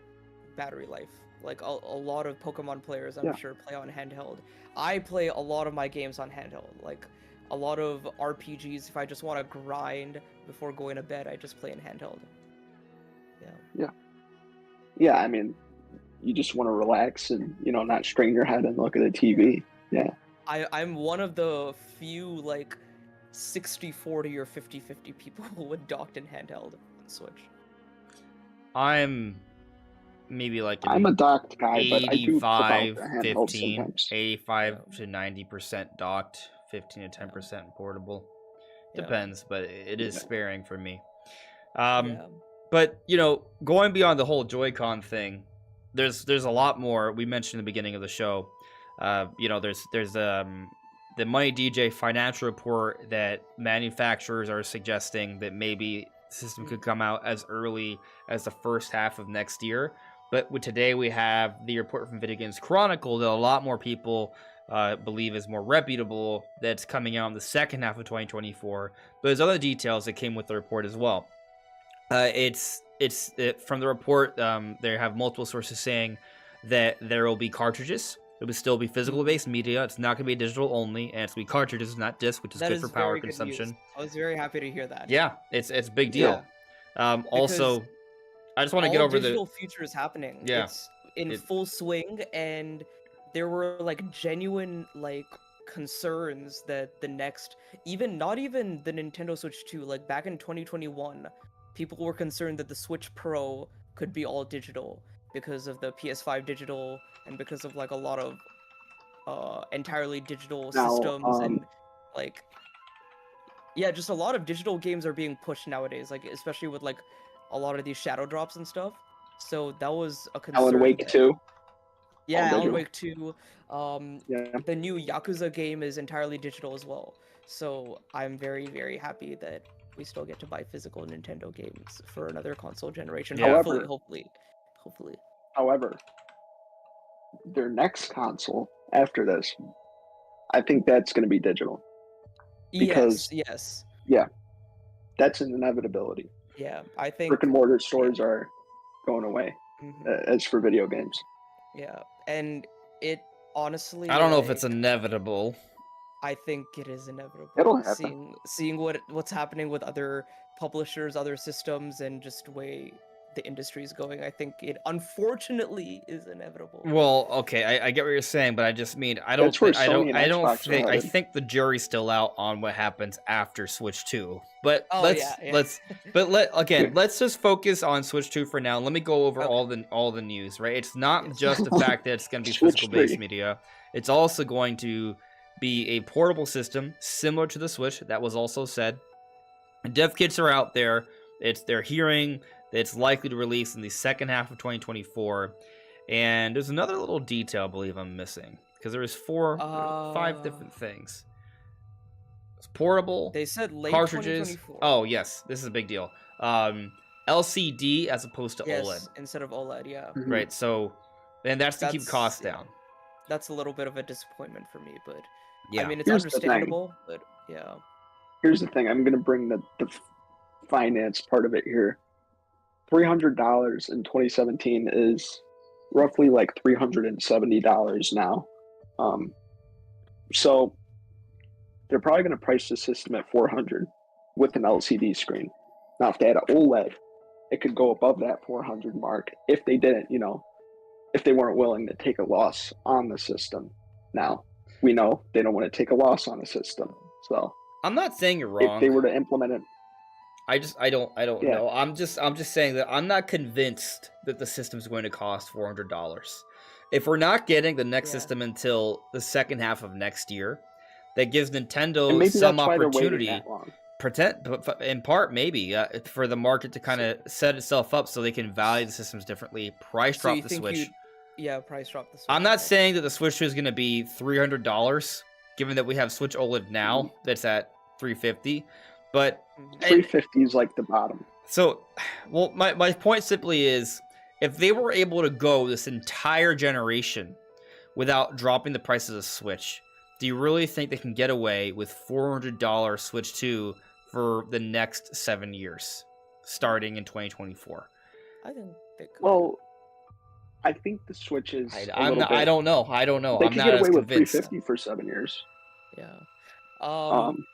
battery life. Like a lot of Pokemon players, I'm sure, play on handheld. I play a lot of my games on handheld. Like a lot of RPGs, if I just want to grind before going to bed, I just play in handheld. Yeah, I mean, you just want to relax and, you know, not strain your head and look at the TV. Yeah. I'm one of the few, like, 60-40 or 50-50 people with docked and handheld on Switch. I'm maybe like I'm a docked guy, but I do 85, about the handheld 15, sometimes. 85 to 90% docked, 15 to 10% portable. Depends, but it is sparing for me. But, you know, going beyond the whole Joy-Con thing, there's a lot more. We mentioned in the beginning of the show. You know, there's the Money DJ financial report that manufacturers are suggesting that maybe the system could come out as early as the first half of next year. But today we have the report from VideoGamesChronicle that a lot more people believe is more reputable, that's coming out in the second half of 2024. But there's other details that came with the report as well. It's from the report. They have multiple sources saying that there will be cartridges. It will still be physical-based media. It's not going to be digital only, and it's going to be cartridges, not disc, which is good for power consumption. I was very happy to hear that. Yeah, it's a big deal. Also, I just want to get over the digital future is happening. Yeah, it's in full swing, and there were like genuine like concerns that the next, not even the Nintendo Switch 2, like back in 2021, people were concerned that the Switch Pro could be all digital because of the PS5 digital and because of like a lot of entirely digital systems and like just a lot of digital games are being pushed nowadays, like especially with like a lot of these shadow drops and stuff. So that was a concern. Alan Wake 2. Yeah, Alan Wake 2. The new Yakuza game is entirely digital as well. So I'm very, very happy that we still get to buy physical Nintendo games for another console generation. Yeah. Hopefully. However, their next console after this, I think that's going to be digital. Because, yes. Yeah, that's an inevitability. Yeah, I think brick and mortar stores are going away as for video games. Yeah, and it honestly, I don't know if it's inevitable. I think it is inevitable. It'll happen. Seeing what's happening with other publishers, other systems, and just the way the industry is going, I think it unfortunately is inevitable. Well, okay, I get what you're saying, but I just mean I think the jury's still out on what happens after Switch 2. But let's just focus on Switch 2 for now. Let me go over all the news, right? It's not just the fact that it's going to be physical based media. It's also going to be a portable system similar to the Switch. That was also said. Dev kits are out there. They're hearing that it's likely to release in the second half of 2024. And there's another little detail I believe I'm missing, because there was 5 different things. It's portable. They said late cartridges. 2024. Oh yes, this is a big deal. LCD as opposed to OLED instead of OLED. Yeah. Mm-hmm. Right. So, and that's to keep costs down. That's a little bit of a disappointment for me, but yeah, I mean it's understandable. But yeah. Here's the thing. I'm gonna bring the finance part of it here. $300 in 2017 is roughly like $370 now. So they're probably going to price the system at $400 with an LCD screen. Now, if they had an OLED, it could go above that $400 mark if they didn't, if they weren't willing to take a loss on the system. Now, we know they don't want to take a loss on the system. So I'm not saying you're wrong. If they were to implement it, I don't know. I'm just saying that I'm not convinced that the system's going to cost $400. If we're not getting the next system until the second half of next year, that gives And Nintendo maybe some that's why they're waiting opportunity. that long. In part, maybe for the market to kind of set itself up so they can value the systems differently, price So drop you the think Switch. you'd, yeah, price drop the Switch. I'm not okay. saying that the Switch 2 is going to be $300, given that we have Switch OLED now that's at $350, but Mhm. 350 is like the bottom. so, well, my point simply is, if they were able to go this entire generation without dropping the price of the Switch, do you really think they can get away with $400 Switch 2 for the next 7 years, starting in 2024? I think they could. Well, I think the Switch is I don't know. I don't know. They I'm could not get as away with convinced. 350 for 7 years. Yeah. Um,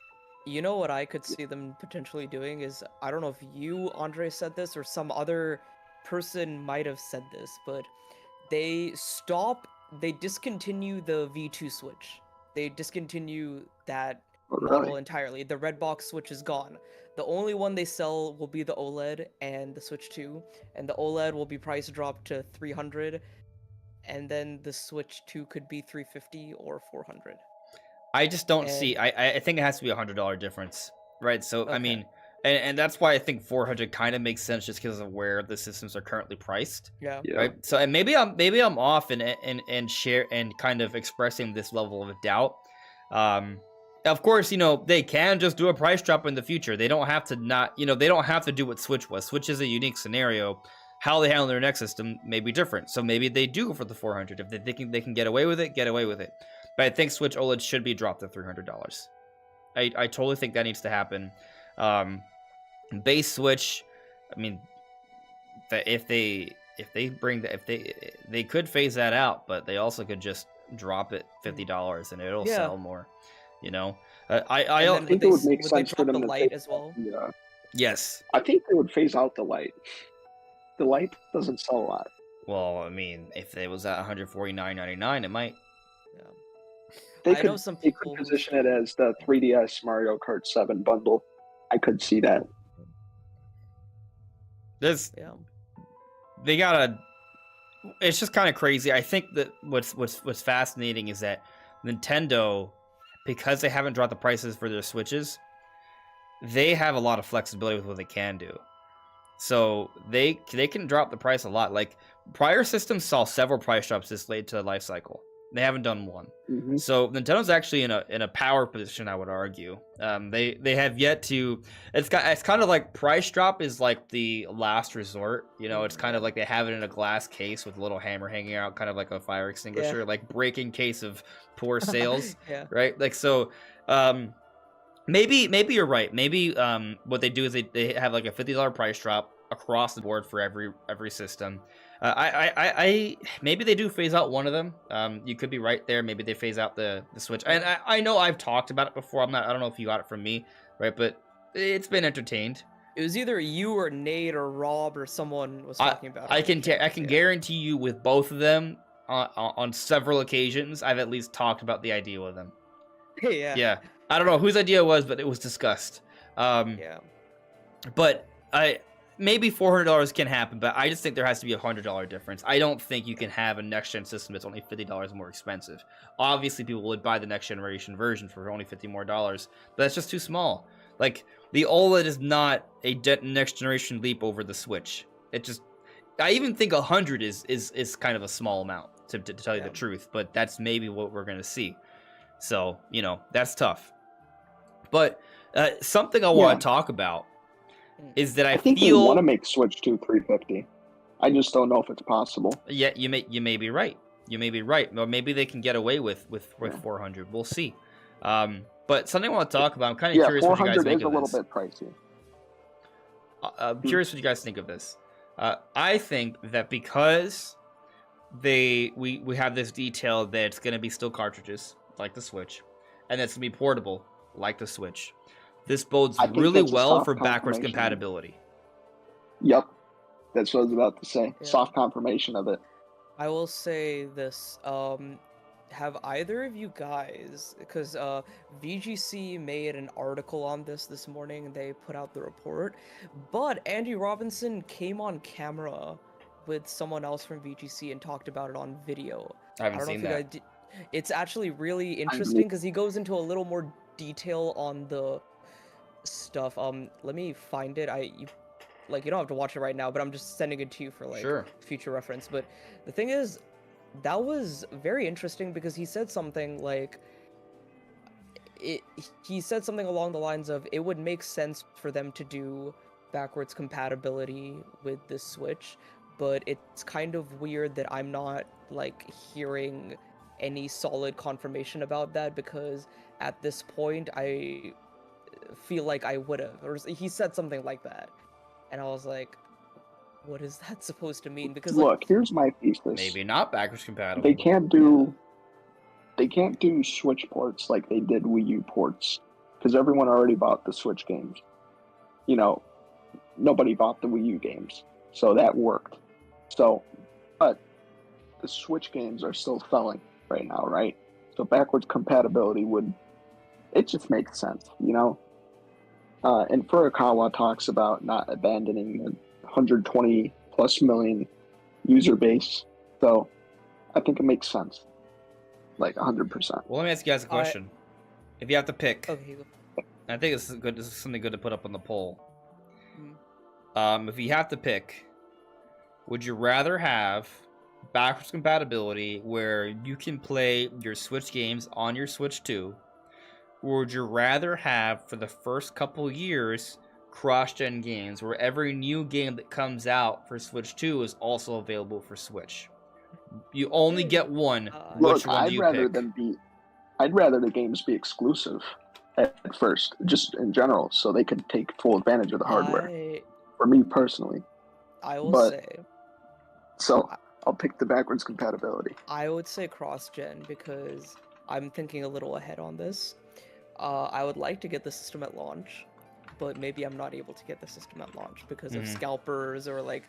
You know what I could see them potentially doing is, I don't know if you, Andre, said this or some other person might have said this, but they discontinue the V2 Switch. They discontinue that model really? entirely. The red box Switch is gone. The only one they sell will be the OLED and the Switch 2, and the OLED will be price dropped to 300, and then the Switch 2 could be 350 or 400. I just don't see. And I think it has to be $100 difference, right? So I okay. mean, and that's why I think 400 kind of makes sense, just because of where the systems are currently priced, Yeah. Yeah. right? So and maybe I'm off and share and kind of expressing this level of doubt. Of course, you know, they can just do a price drop in the future. They don't have to not, you know, they don't have to do what Switch was. Switch is a unique scenario. How they handle their next system may be different. So maybe they do go for the 400. If they think they can get away with it, get away with it. But I think Switch OLED should be dropped to $300. I totally think that needs to happen. Base Switch, I mean, if they they could phase that out, but they also could just drop it $50 and it'll Yeah. sell more. You know, And I then think it would make would they sense for drop them the to light phase as well? Yeah. yes. I think they would phase out the light. The light doesn't sell a lot. Well, I mean, if it was at $149.99, it might. Yeah. They I know could some they people could who position it as the 3DS Mario Kart 7 bundle. I could see that. This Yeah. they gotta. It's just kind of crazy. I think that what's fascinating is that Nintendo, because they haven't dropped the prices for their Switches, they have a lot of flexibility with what they can do. So they can drop the price a lot. Like prior systems saw several price drops this late to the life cycle. They haven't done one. Mhm. So Nintendo's actually in a power position, I would argue. They have yet to. It's kind of like price drop is like the last resort. You know, it's kind of like they have it in a glass case with a little hammer hanging out, kind of like a fire extinguisher, Yeah. like break in case of poor sales, Yeah. right? Like so. Maybe you're right. Maybe what they do is they have like a $50 price drop across the board for every system. I maybe they do phase out one of them. You could be right there. Maybe they phase out the Switch. And I know I've talked about it before. I don't know if you got it from me, right? But it's been entertained. It was either you or Nate or Rob or someone was talking about it. I can guarantee you with both of them on several occasions I've at least talked about the idea with them. Yeah. Yeah. I don't know whose idea it was, but it was discussed. Yeah. But maybe $400 can happen, but I just think there has to be a $100 difference. I don't think you can have a next-gen system that's only $50 more expensive. Obviously, people would buy the next-generation version for only $50 more, but that's just too small. Like, the OLED is not a next-generation leap over the Switch. It just... I even think 100 is kind of a small amount, to tell you the truth, but that's maybe what we're going to see. So, you know, that's tough. But something I want to talk about is that I think feel they want to make Switch 2 350. I just don't know if it's possible. Yeah, you may be right. You may be right. Or maybe they can get away with 400. We'll see. But something I want to talk about. I'm kind of curious what you guys think of this. 400 is a little bit pricey. I'm curious what you guys think of this. I think that because we have this detail that it's going to be still cartridges like the Switch, and it's going to be portable like the Switch. This bodes really well for backwards compatibility. Yep. That's what I was about to say. Yeah. Soft confirmation of it. I will say this. Have either of you guys, because VGC made an article on this morning, and they put out the report, but Andy Robinson came on camera with someone else from VGC and talked about it on video. I haven't seen that. It's actually really interesting because he goes into a little more detail on the stuff. Let me find it. You don't have to watch it right now, but I'm just sending it to you for like Sure. future reference. But the thing is, that was very interesting because he said something like he said something along the lines of it would make sense for them to do backwards compatibility with the Switch, but it's kind of weird that I'm not like hearing any solid confirmation about that because at this point I feel like I would have, or he said something like that, and I was like, what is that supposed to mean? Because Look, here's my thesis. Maybe not backwards compatible. They can't do Switch ports like they did Wii U ports because everyone already bought the Switch games. You know, nobody bought the Wii U games, so that worked. So, but the Switch games are still selling right now, right? So backwards compatibility it just makes sense, you know? And Furukawa talks about not abandoning the 120 plus million user base. So I think it makes sense. Like 100%. Well, let me ask you guys a question. If you have to pick, okay, I think this is good. This is something good to put up on the poll. Mm. If you have to pick, would you rather have backwards compatibility where you can play your Switch games on your Switch 2, or would you rather have for the first couple years cross-gen games where every new game that comes out for Switch 2 is also available for Switch? You only get one. Which Look, one do you pick? I'd rather the games be exclusive at first, just in general, so they could take full advantage of the hardware. For me personally, I will say. So I'll pick the backwards compatibility. I would say cross-gen because I'm thinking a little ahead on this. I would like to get the system at launch, but maybe I'm not able to get the system at launch because of scalpers or like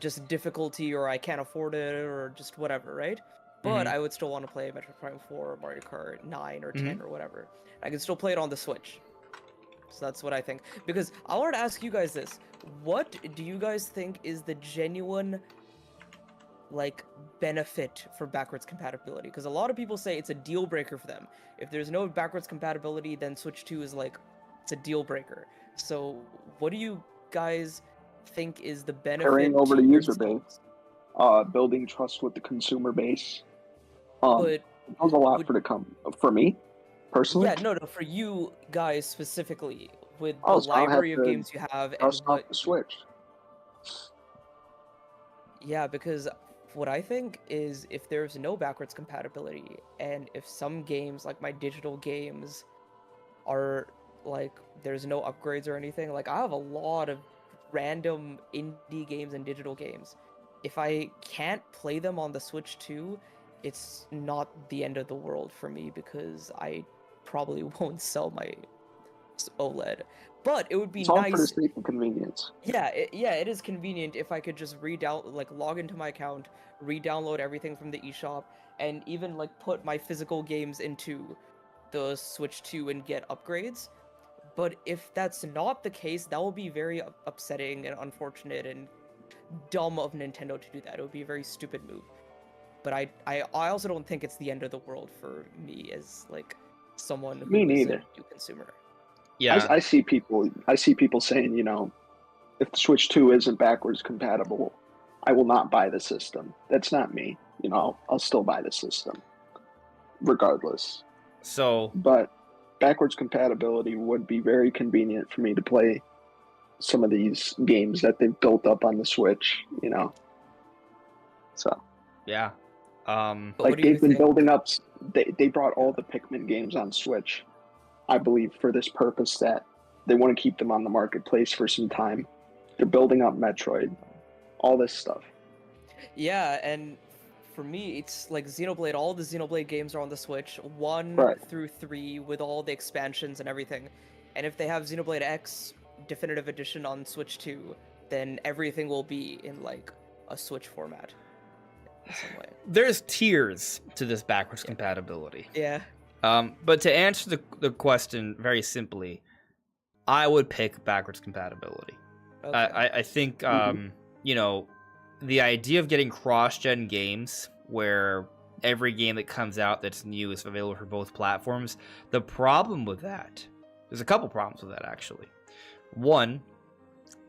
just difficulty, or I can't afford it, or just whatever, right? But I would still want to play Metroid Prime 4 or Mario Kart 9 or 10 or whatever. I can still play it on the Switch. So that's what I think. Because I wanted to ask you guys this. What do you guys think is the genuine like benefit for backwards compatibility? Because a lot of people say it's a deal breaker for them. If there's no backwards compatibility, then Switch 2 is like, it's a deal breaker. So what do you guys think is the benefit? Carrying over the user base, building trust with the consumer base. But it does a lot for me personally. Yeah, no, for you guys specifically with the library of games you have and what the Switch. Yeah, because what I think is if there's no backwards compatibility, and if some games, like my digital games, are like, there's no upgrades or anything, like I have a lot of random indie games and digital games. If I can't play them on the Switch 2, it's not the end of the world for me because I probably won't sell my OLED. But it would be it's nice. All for the sake of convenience. Yeah, it is convenient if I could just log into my account, re-download everything from the eShop, and even like put my physical games into the Switch 2 and get upgrades. But if that's not the case, that will be very upsetting and unfortunate and dumb of Nintendo to do that. It would be a very stupid move. But I also don't think it's the end of the world for me as like someone who is a new consumer. Yeah, I see people saying, you know, if the Switch 2 isn't backwards compatible, I will not buy the system. That's not me. You know, I'll still buy the system, regardless. But backwards compatibility would be very convenient for me to play some of these games that they've built up on the Switch, you know. So. Yeah. Like they've been building up. They brought all the Pikmin games on Switch, I believe, for this purpose that they want to keep them on the marketplace for some time. They're building up Metroid, all this stuff. Yeah, and for me, it's like Xenoblade. All the Xenoblade games are on the Switch, 1 through 3, with all the expansions and everything. And if they have Xenoblade X Definitive Edition on Switch 2, then everything will be in like a Switch format. In some way. There's tiers to this backwards compatibility. Yeah. But to answer the question very simply, I would pick backwards compatibility. Okay. I think, you know, the idea of getting cross-gen games where every game that comes out that's new is available for both platforms. The problem with that, there's a couple problems with that actually. One,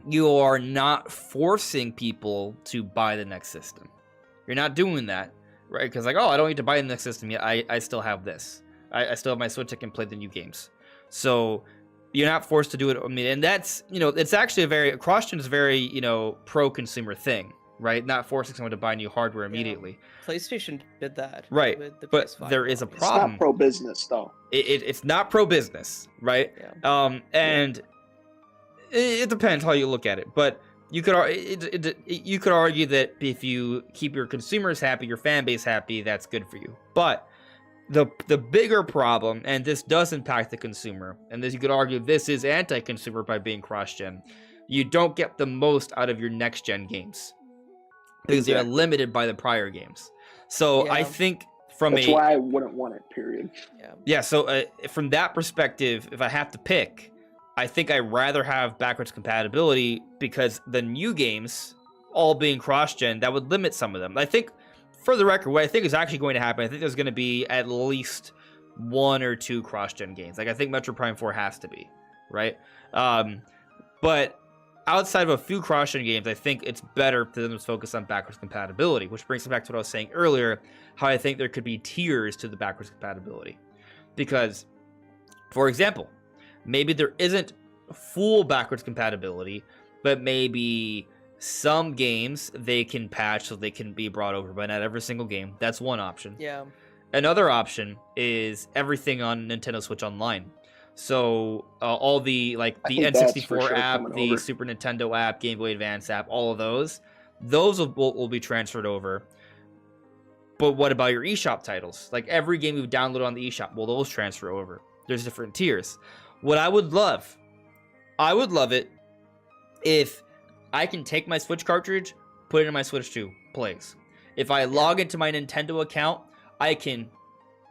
you are not forcing people to buy the next system. You're not doing that, right? Because like, oh, I don't need to buy the next system yet. I still have this. I still have my Switch. I can play the new games. So you're not forced to do it. I mean, and that's, it's actually cross-gen is a very, pro-consumer thing, right? Not forcing someone to buy new hardware immediately. PlayStation did that. Right. With the But PS5 there is a It's problem. not pro-business, though. It's not pro-business, right? Yeah. And it depends how you look at it. But you could argue that if you keep your consumers happy, your fan base happy, that's good for you. But the bigger problem, and this does impact the consumer, and this you could argue this is anti-consumer by being cross-gen, you don't get the most out of your next-gen games because you're limited by the prior games. So I think that's why I wouldn't want it, period. Yeah, so from that perspective, if I have to pick, I think I'd rather have backwards compatibility because the new games all being cross-gen, that would limit some of them. I think, for the record, what I think is actually going to happen, I think there's going to be at least 1 or 2 cross-gen games. Like, I think Metro Prime 4 has to be, right? But outside of a few cross-gen games, I think it's better for them to focus on backwards compatibility, which brings me back to what I was saying earlier, how I think there could be tiers to the backwards compatibility. Because, for example, maybe there isn't full backwards compatibility, but maybe some games they can patch so they can be brought over, but not every single game. That's one option. Yeah. Another option is everything on Nintendo Switch Online. So all the the N64 app, the Super Nintendo app, Game Boy Advance app, all of those will be transferred over. But what about your eShop titles? Like every game you've downloaded on the eShop, will those transfer over? There's different tiers. What I would love it if I can take my Switch cartridge, put it in my Switch 2, plays. If I log into my Nintendo account, I can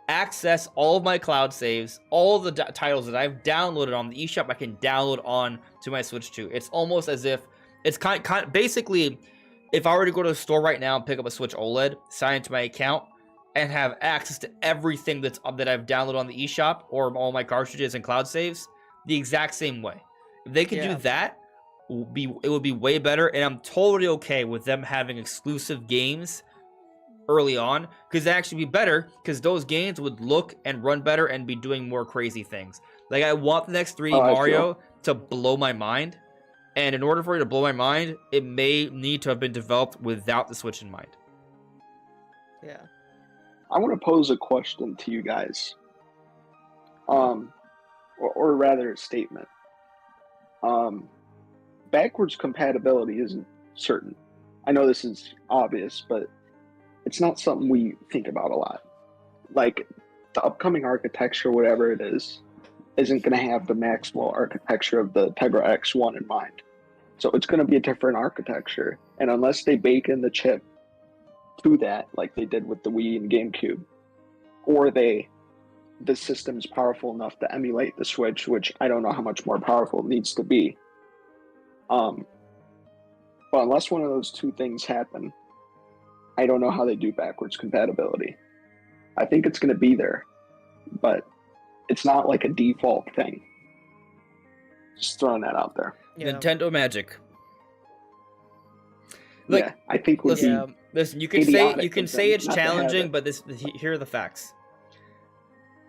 access all of my cloud saves, all of the titles that I've downloaded on the eShop, I can download on to my Switch 2. It's almost as if, it's kind basically, if I were to go to a store right now and pick up a Switch OLED, sign into my account, and have access to everything that I've downloaded on the eShop, or all my cartridges and cloud saves, the exact same way. If they could do that, it would be way better, and I'm totally okay with them having exclusive games early on, because it'd actually be better, because those games would look and run better and be doing more crazy things. Like, I want the next 3D Mario to blow my mind, and in order for it to blow my mind, it may need to have been developed without the Switch in mind. Yeah. I want to pose a question to you guys, or rather a statement. Backwards compatibility isn't certain. I know this is obvious, but it's not something we think about a lot. Like, the upcoming architecture, whatever it is, isn't going to have the maximal architecture of the Tegra X1 in mind. So it's going to be a different architecture. And unless they bake in the chip to that, like they did with the Wii and GameCube, or the system's powerful enough to emulate the Switch, which I don't know how much more powerful it needs to be. But unless one of those two things happen, I don't know how they do backwards compatibility. I think it's going to be there, but it's not like a default thing. Just throwing that out there. Yeah. Nintendo magic. Look, yeah, I think would be listen. You can say it's challenging, but here are the facts.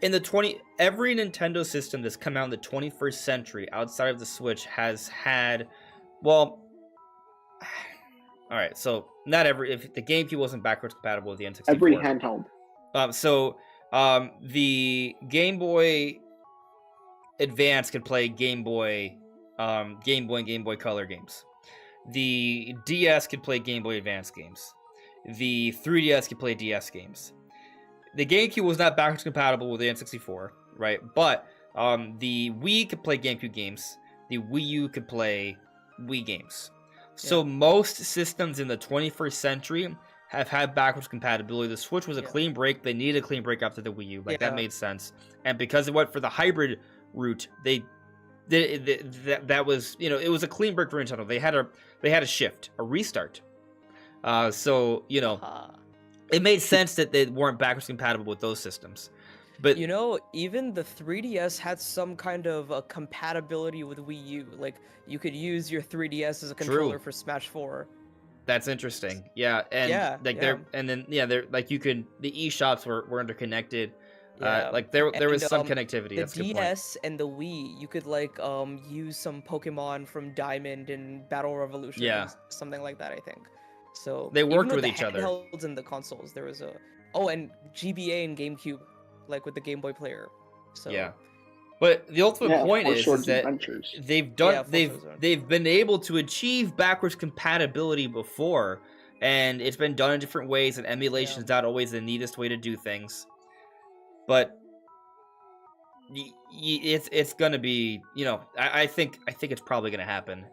In the every Nintendo system that's come out in the 21st century outside of the Switch has had, well, all right. So not every. If the GameCube wasn't backwards compatible with the N64, every handheld. The Game Boy Advance could play Game Boy and Game Boy Color games. The DS could play Game Boy Advance games. The 3DS could play DS games. The GameCube was not backwards compatible with the N64, right? But the Wii could play GameCube games. The Wii U could play Wii games. So most systems in the 21st century have had backwards compatibility. The Switch was a clean break. They needed a clean break after the Wii U. That made sense. And because it went for the hybrid route, that was, it was a clean break for Nintendo. They had a shift, a restart. it made sense that they weren't backwards compatible with those systems. But You know, even the 3DS had some kind of a compatibility with Wii U. Like, you could use your 3DS as a controller True. for Smash 4. that's interesting. Yeah, and Yeah, like yeah, they're and then yeah, they're like you could the eShops were interconnected. yeah. Like there was And some connectivity. the That's a good point. DS and the Wii, you could like use some Pokemon from Diamond and Battle Revolution Yeah. and something like that, I think. So They even worked with with the each other. handhelds and the consoles, there was a and GBA and GameCube, like with the Game Boy Player. So Yeah. But the ultimate Yeah, point Four is Swords that Adventures. they've done Yeah, Four Swords they've been able to achieve backwards compatibility before, and it's been done in different ways, and emulation is not always the neatest way to do things. But it's gonna be, you know, I think it's probably gonna happen.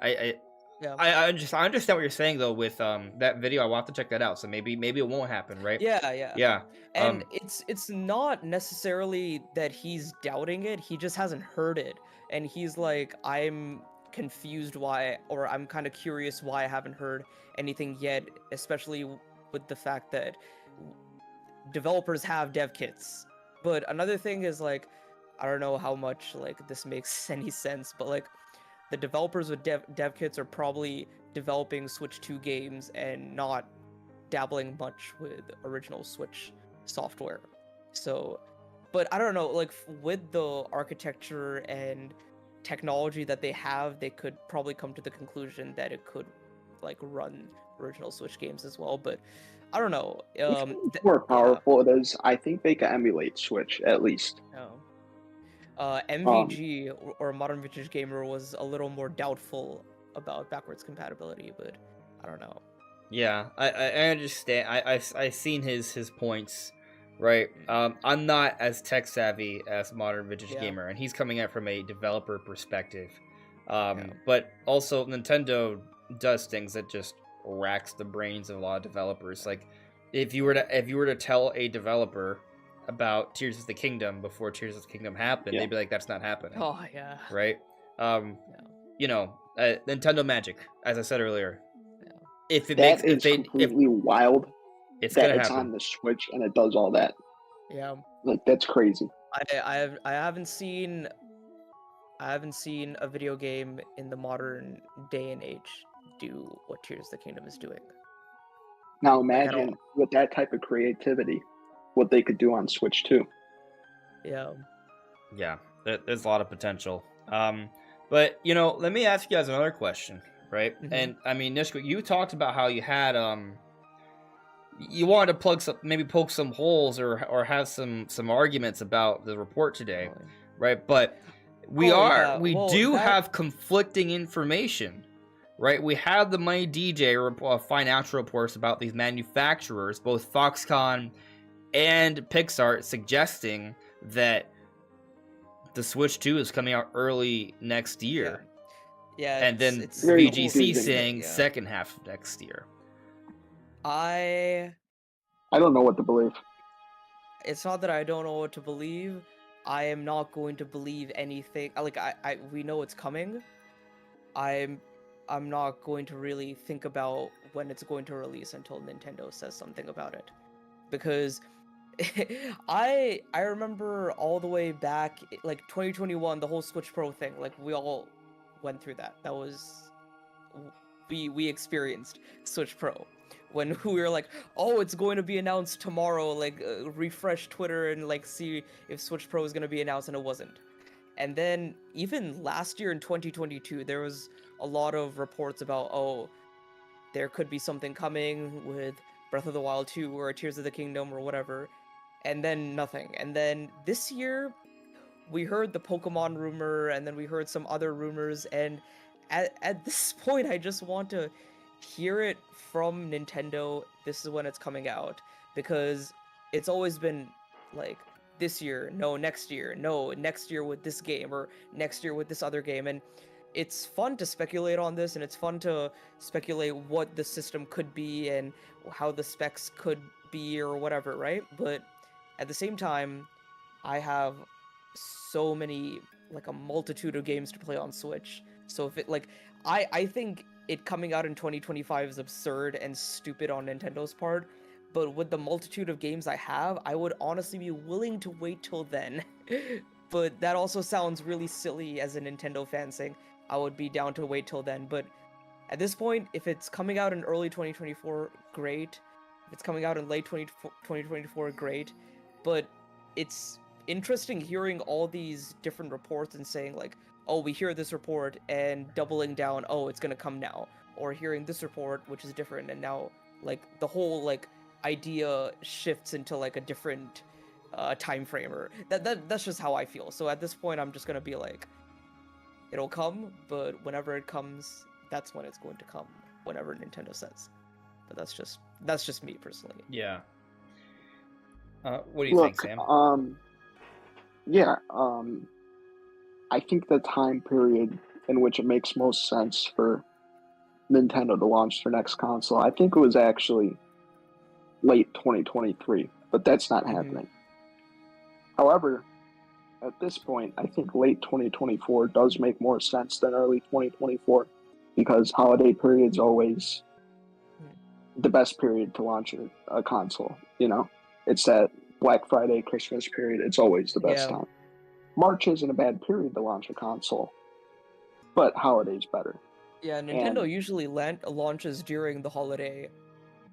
Yeah. I understand what you're saying though with that video. I want to check that out. So maybe it won't happen, right? Yeah, yeah. Yeah. And it's not necessarily that he's doubting it, he just hasn't heard it. And he's like, I'm confused why, or I'm kind of curious why I haven't heard anything yet, especially with the fact that developers have dev kits. But another thing is like, I don't know how much like this makes any sense, but like the developers with dev kits are probably developing Switch 2 games and not dabbling much with original Switch software. So, but I don't know, like with the architecture and technology that they have, they could probably come to the conclusion that it could like run original Switch games as well. But I don't know. The more powerful it is, I think they can emulate Switch at least. MVG or Modern Vintage Gamer was a little more doubtful about backwards compatibility, but I don't know. Yeah, I understand. I seen his points, right? I'm not as tech savvy as Modern Vintage Gamer, and he's coming at from a developer perspective. But also Nintendo does things that just racks the brains of a lot of developers. Like if you were to tell a developer about Tears of the Kingdom before Tears of the Kingdom happened, they'd be like, "That's not happening." Oh yeah. Right? You know, Nintendo Magic, as I said earlier. If it that makes is completely wild, it's that gonna it's happen on the Switch and it does all that. Yeah. Like that's crazy. I haven't seen a video game in the modern day and age do what Tears of the Kingdom is doing. Now imagine with that type of creativity, what they could do on Switch 2. Yeah. Yeah, there's a lot of potential. But you know, let me ask you guys another question, right? Mhm. And I mean, Nishquick, you talked about how you had you wanted to poke some holes or have some arguments about the report today, right? But we do have conflicting information, right? We have the Money DJ financial reports about these manufacturers, both Foxconn and Pixar, suggesting that the Switch 2 is coming out early next year. Yeah. And then it's VGC saying second half of next year. I don't know what to believe. It's not that I don't know what to believe. I am not going to believe anything. Like we know it's coming. I'm not going to really think about when it's going to release until Nintendo says something about it. Because I remember all the way back like 2021, the whole Switch Pro thing, like we all went through that. That was we experienced Switch Pro when we were like, oh, it's going to be announced tomorrow, like refresh Twitter and like see if Switch Pro is going to be announced, and it wasn't. And then even last year in 2022, there was a lot of reports about, oh, there could be something coming with Breath of the Wild 2 or Tears of the Kingdom or whatever, and then nothing. And then this year, we heard the Pokemon rumor, and then we heard some other rumors, and at this point, I just want to hear it from Nintendo. This is when it's coming out, because it's always been like, this year, no, next year, no, next year with this game, or next year with this other game, and it's fun to speculate on this, and it's fun to speculate what the system could be and how the specs could be or whatever, right? But at the same time, I have so many, like a multitude of games to play on Switch. So if it, like, I think it coming out in 2025 is absurd and stupid on Nintendo's part, but with the multitude of games I have, I would honestly be willing to wait till then. But that also sounds really silly as a Nintendo fan saying I would be down to wait till then. But at this point, if it's coming out in early 2024, great. If it's coming out in late 2024, great. But it's interesting hearing all these different reports and saying like, oh, we hear this report and doubling down, oh, it's gonna come now. Or hearing this report, which is different, and now like the whole like idea shifts into like a different time frame, or that's just how I feel. So at this point, I'm just gonna be like, it'll come, but whenever it comes, that's when it's going to come. Whenever Nintendo says. But that's just me personally. Yeah. What do you think, Sam? I think the time period in which it makes most sense for Nintendo to launch their next console, I think it was actually late 2023, but that's not happening. However, at this point, I think late 2024 does make more sense than early 2024, because holiday period's always the best period to launch a console, you know? It's that Black Friday, Christmas period, it's always the best time. March isn't a bad period to launch a console, but holiday's better. Yeah, Nintendo usually launches during the holiday,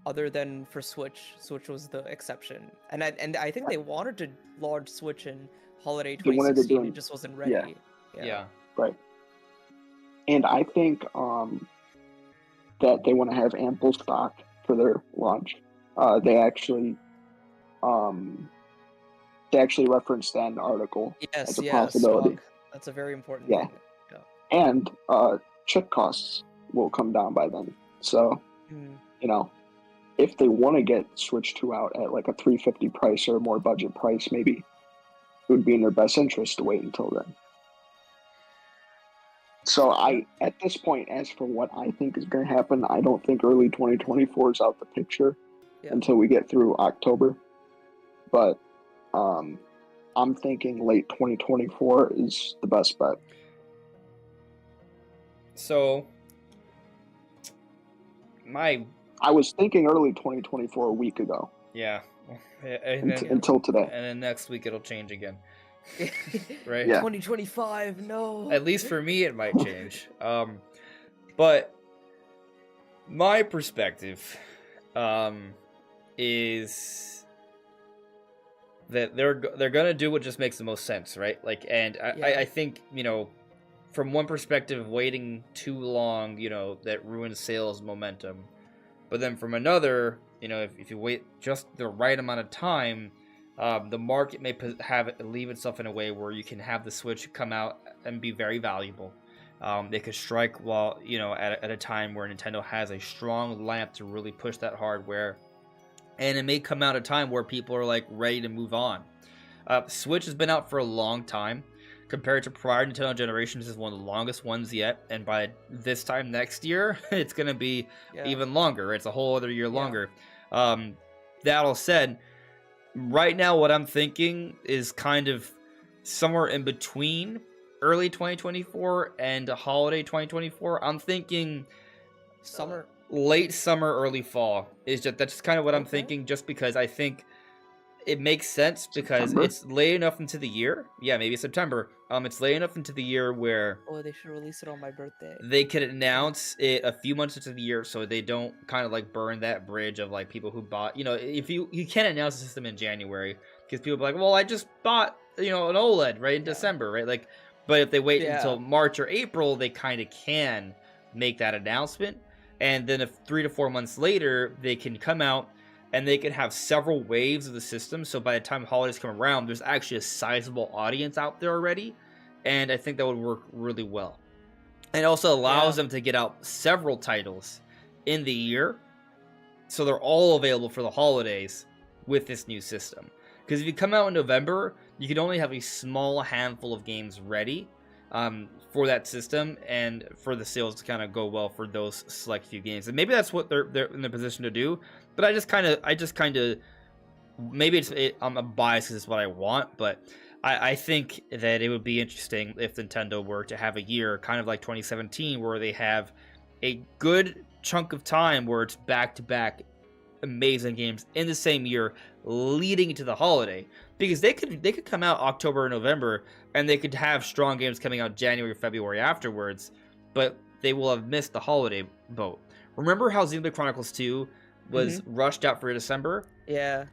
other than for Switch. Switch was the exception. And I think they wanted to launch Switch in holiday 2016, it just wasn't ready. Yeah. Right. And I think that they want to have ample stock for their launch. They actually referenced that in the article as a possibility. Stock. That's a very important thing. Yeah. And chip costs will come down by then. So, you know, if they want to get Switch 2 out at like a $350 price or a more budget price, maybe it would be in their best interest to wait until then. So at this point, as for what I think is going to happen, I don't think early 2024 is out the picture until we get through October. But I'm thinking late 2024 is the best bet. So, I was thinking early 2024 a week ago. Yeah. Until today. And then next week it'll change again. Right? Yeah. 2025, no. At least for me, it might change. But my perspective is that they're gonna do what just makes the most sense, right? Like, and I think, you know, from one perspective, waiting too long, you know, that ruins sales momentum. But then from another, you know, if you wait just the right amount of time, the market may leave itself in a way where you can have the Switch come out and be very valuable. They could strike while, you know, at a time where Nintendo has a strong lamp to really push that hardware. And it may come out at a time where people are like ready to move on. Switch has been out for a long time. Compared to prior Nintendo generations, this is one of the longest ones yet. And by this time next year, it's going to be even longer. It's a whole other year longer. That all said, right now what I'm thinking is kind of somewhere in between early 2024 and holiday 2024. I'm thinking late summer, early fall. That's kind of what I'm thinking, just because I think it makes sense because it's late enough into the year. Yeah, maybe September. It's late enough into the year where they should release it on my birthday. They could announce it a few months into the year, so they don't kind of like burn that bridge of like people who bought. You know, if you can't announce the system in January because people be like, well, I just bought, you know, an OLED right in December, right? Like, but if they wait until March or April, they kind of can make that announcement, and then if 3 to 4 months later, they can come out. And they can have several waves of the system, so by the time holidays come around, there's actually a sizable audience out there already, and I think that would work really well. And it also allows them to get out several titles in the year, so they're all available for the holidays with this new system. Because if you come out in November, you can only have a small handful of games ready for that system, and for the sales to kind of go well for those select few games. And maybe that's what they're in the position to do. But I just kind of, maybe I'm biased because it's what I want, but I think that it would be interesting if Nintendo were to have a year, kind of like 2017, where they have a good chunk of time where it's back-to-back amazing games in the same year leading into the holiday, because they could come out October or November and they could have strong games coming out January or February afterwards, but they will have missed the holiday boat. Remember how Xenoblade Chronicles 2 was rushed out for December? Yeah.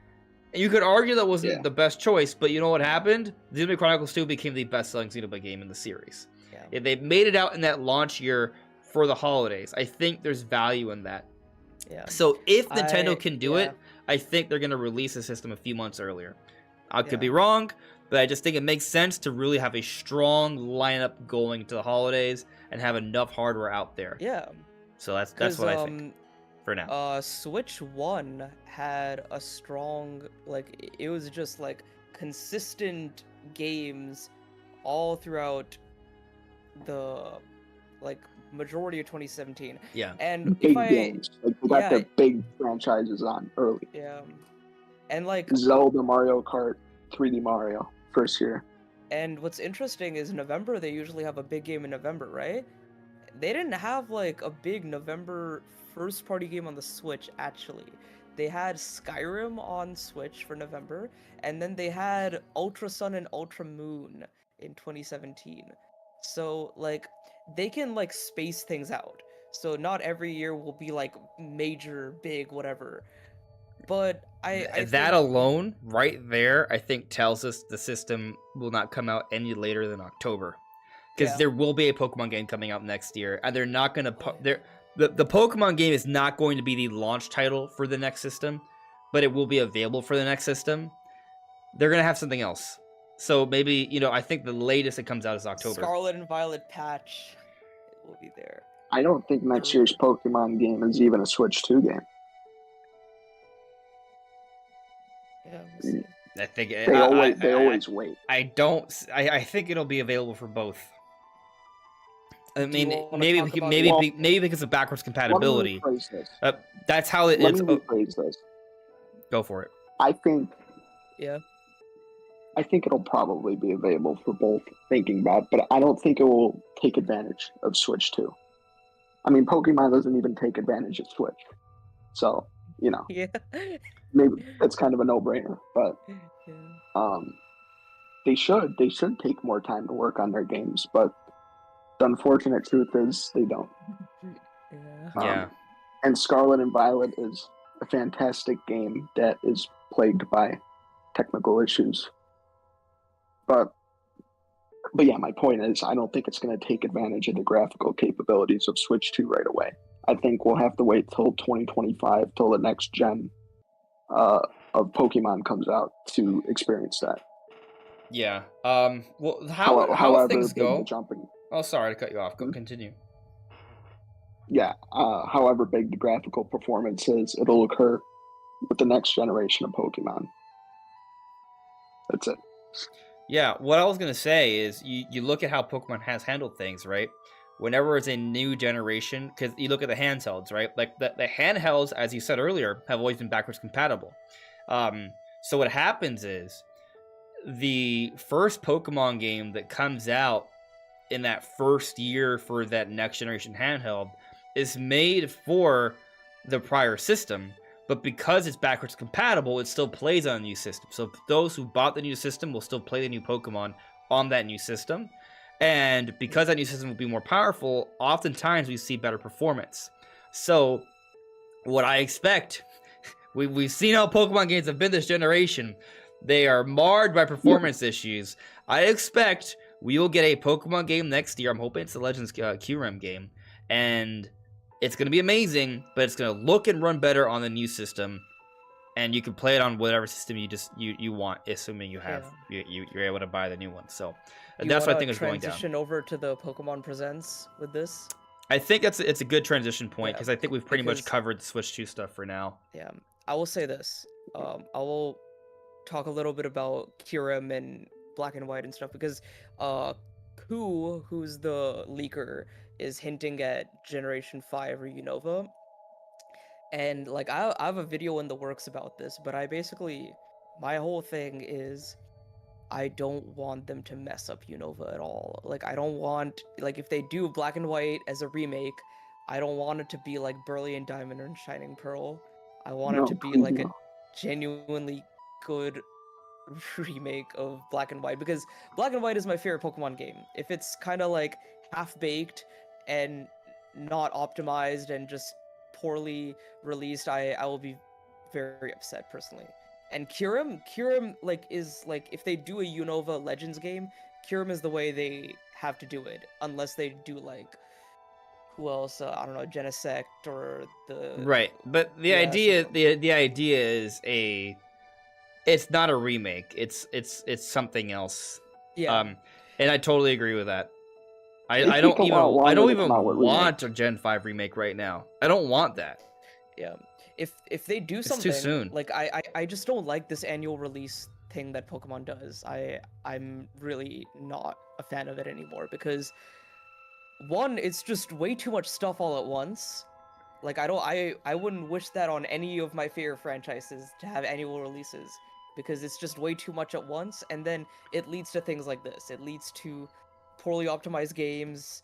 And you could argue that wasn't the best choice, but you know what happened? Xenoblade Chronicles 2 became the best-selling Xenoblade game in the series. Yeah. They made it out in that launch year for the holidays. I think there's value in that. Yeah. So if Nintendo can do it, I think they're going to release the system a few months earlier. I could be wrong, but I just think it makes sense to really have a strong lineup going to the holidays and have enough hardware out there. Yeah. So that's what I think for now. Switch 1 had a strong, like, it was just like consistent games all throughout the majority of 2017. Yeah. And big games. Like, we got the big franchises on early. Yeah. And like Zelda, Mario Kart, 3D Mario, first year. And what's interesting is November, they usually have a big game in November, right? They didn't have like a big November first party game on the Switch, actually. They had Skyrim on Switch for November, and then they had Ultra Sun and Ultra Moon in 2017. So like they can like space things out. So not every year will be like major, big, whatever. But I that think... alone, right there, I think tells us the system will not come out any later than October, because there will be a Pokemon game coming out next year, and they're not going to the Pokemon game is not going to be the launch title for the next system, but it will be available for the next system. They're going to have something else. So maybe, I think the latest it comes out is October. Scarlet and Violet patch, it will be there. I don't think next year's Pokemon game is even a Switch 2 game. Yeah, we'll see. I think they always wait. I think it'll be available for both. I mean, maybe because of backwards compatibility. Let me rephrase this. That's how it is. Let me rephrase this. Go for it. I think I think it'll probably be available for both, thinking about it, but I don't think it will take advantage of Switch 2. I mean, Pokemon doesn't even take advantage of Switch. So, Yeah. maybe it's kind of a no-brainer, but they should take more time to work on their games, but the unfortunate truth is they don't. Yeah. And Scarlet and Violet is a fantastic game that is plagued by technical issues. But yeah, my point is, I don't think it's going to take advantage of the graphical capabilities of Switch 2 right away. I think we'll have to wait till 2025, till the next gen of Pokemon comes out to experience that. Yeah. Well, how things go? Oh, sorry to cut you off. Go continue. Yeah. However big the graphical performance is, it'll occur with the next generation of Pokemon. That's it. Yeah, what I was going to say is you look at how Pokemon has handled things, right? Whenever it's a new generation, because you look at the handhelds, right? Like the handhelds, as you said earlier, have always been backwards compatible. So what happens is the first Pokemon game that comes out in that first year for that next generation handheld is made for the prior system. But because it's backwards compatible, it still plays on a new system. So those who bought the new system will still play the new Pokemon on that new system. And because that new system will be more powerful, oftentimes we see better performance. So what I expect, we've seen how Pokemon games have been this generation. They are marred by performance issues. I expect we will get a Pokemon game next year. I'm hoping it's the Legends QREM game. And it's going to be amazing, but it's going to look and run better on the new system, and you can play it on whatever system you want, assuming you have you're able to buy the new one. So that's what I think is going down. Transition over to the Pokemon Presents with this. I think it's a good transition point because I think we've pretty much covered the Switch 2 stuff for now. Yeah, I will say this. I will talk a little bit about Kyurem and Black and White and stuff because who's the leaker, is hinting at Generation 5 or Unova. And like I have a video in the works about this, but my whole thing is I don't want them to mess up Unova at all. Like I don't want, like if they do Black and White as a remake, I don't want it to be like Brilliant Diamond or Shining Pearl. I want it No, to be please like a no. genuinely good remake of Black and White, because Black and White is my favorite Pokemon game. If it's kind of like half-baked and not optimized and just poorly released, I will be very upset personally. And Kyurem like is like, if they do a Unova Legends game, Kyurem is the way they have to do it, unless they do like, who else? I don't know, Genesect or the Right, but the Yeah, idea so- the idea is it's not a remake. It's something else. yeah. And I totally agree with that. It I takes don't a lot even longer to come out with want remakes. a Gen 5 remake right now. I don't want that. Yeah, if they do It's something, too soon. like I just don't like this annual release thing that Pokemon does. I'm really not a fan of it anymore, because one, it's just way too much stuff all at once. Like I wouldn't wish that on any of my favorite franchises, to have annual releases, because it's just way too much at once, and then it leads to things like this. It leads to poorly optimized games,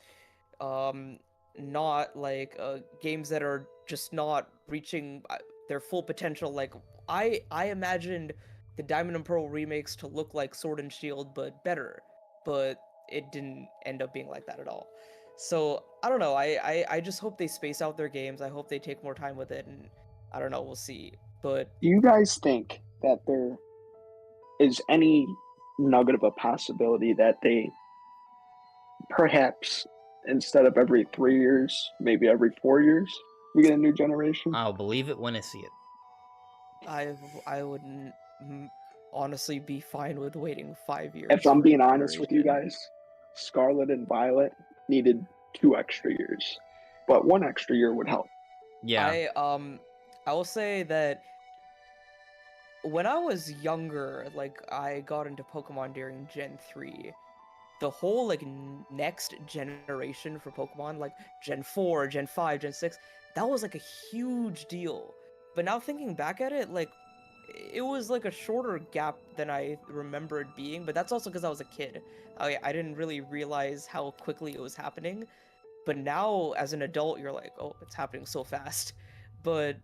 um not like games that are just not reaching their full potential. Like I imagined the Diamond and Pearl remakes to look like Sword and Shield but better, but it didn't end up being like that at all. So I don't know, I just hope they space out their games. I hope they take more time with it, and I don't know, we'll see. But Do you guys think that there is any nugget of a possibility that they perhaps, instead of every 3 years, maybe every 4 years, we get a new generation? I'll believe it when I see it. I wouldn't honestly be fine with waiting 5 years. If I'm for a being honest with you generation. guys, Scarlet and Violet needed 2 extra years, but 1 extra year would help. Yeah. I will say that when I was younger, like I got into Pokemon during Gen 3, the whole like next generation for Pokemon, like Gen 4, Gen 5, Gen 6, that was like a huge deal. But now thinking back at it, like it was like a shorter gap than I remember it being, but that's also because I was a kid. I didn't really realize how quickly it was happening. But now as an adult, you're like, oh, it's happening so fast. But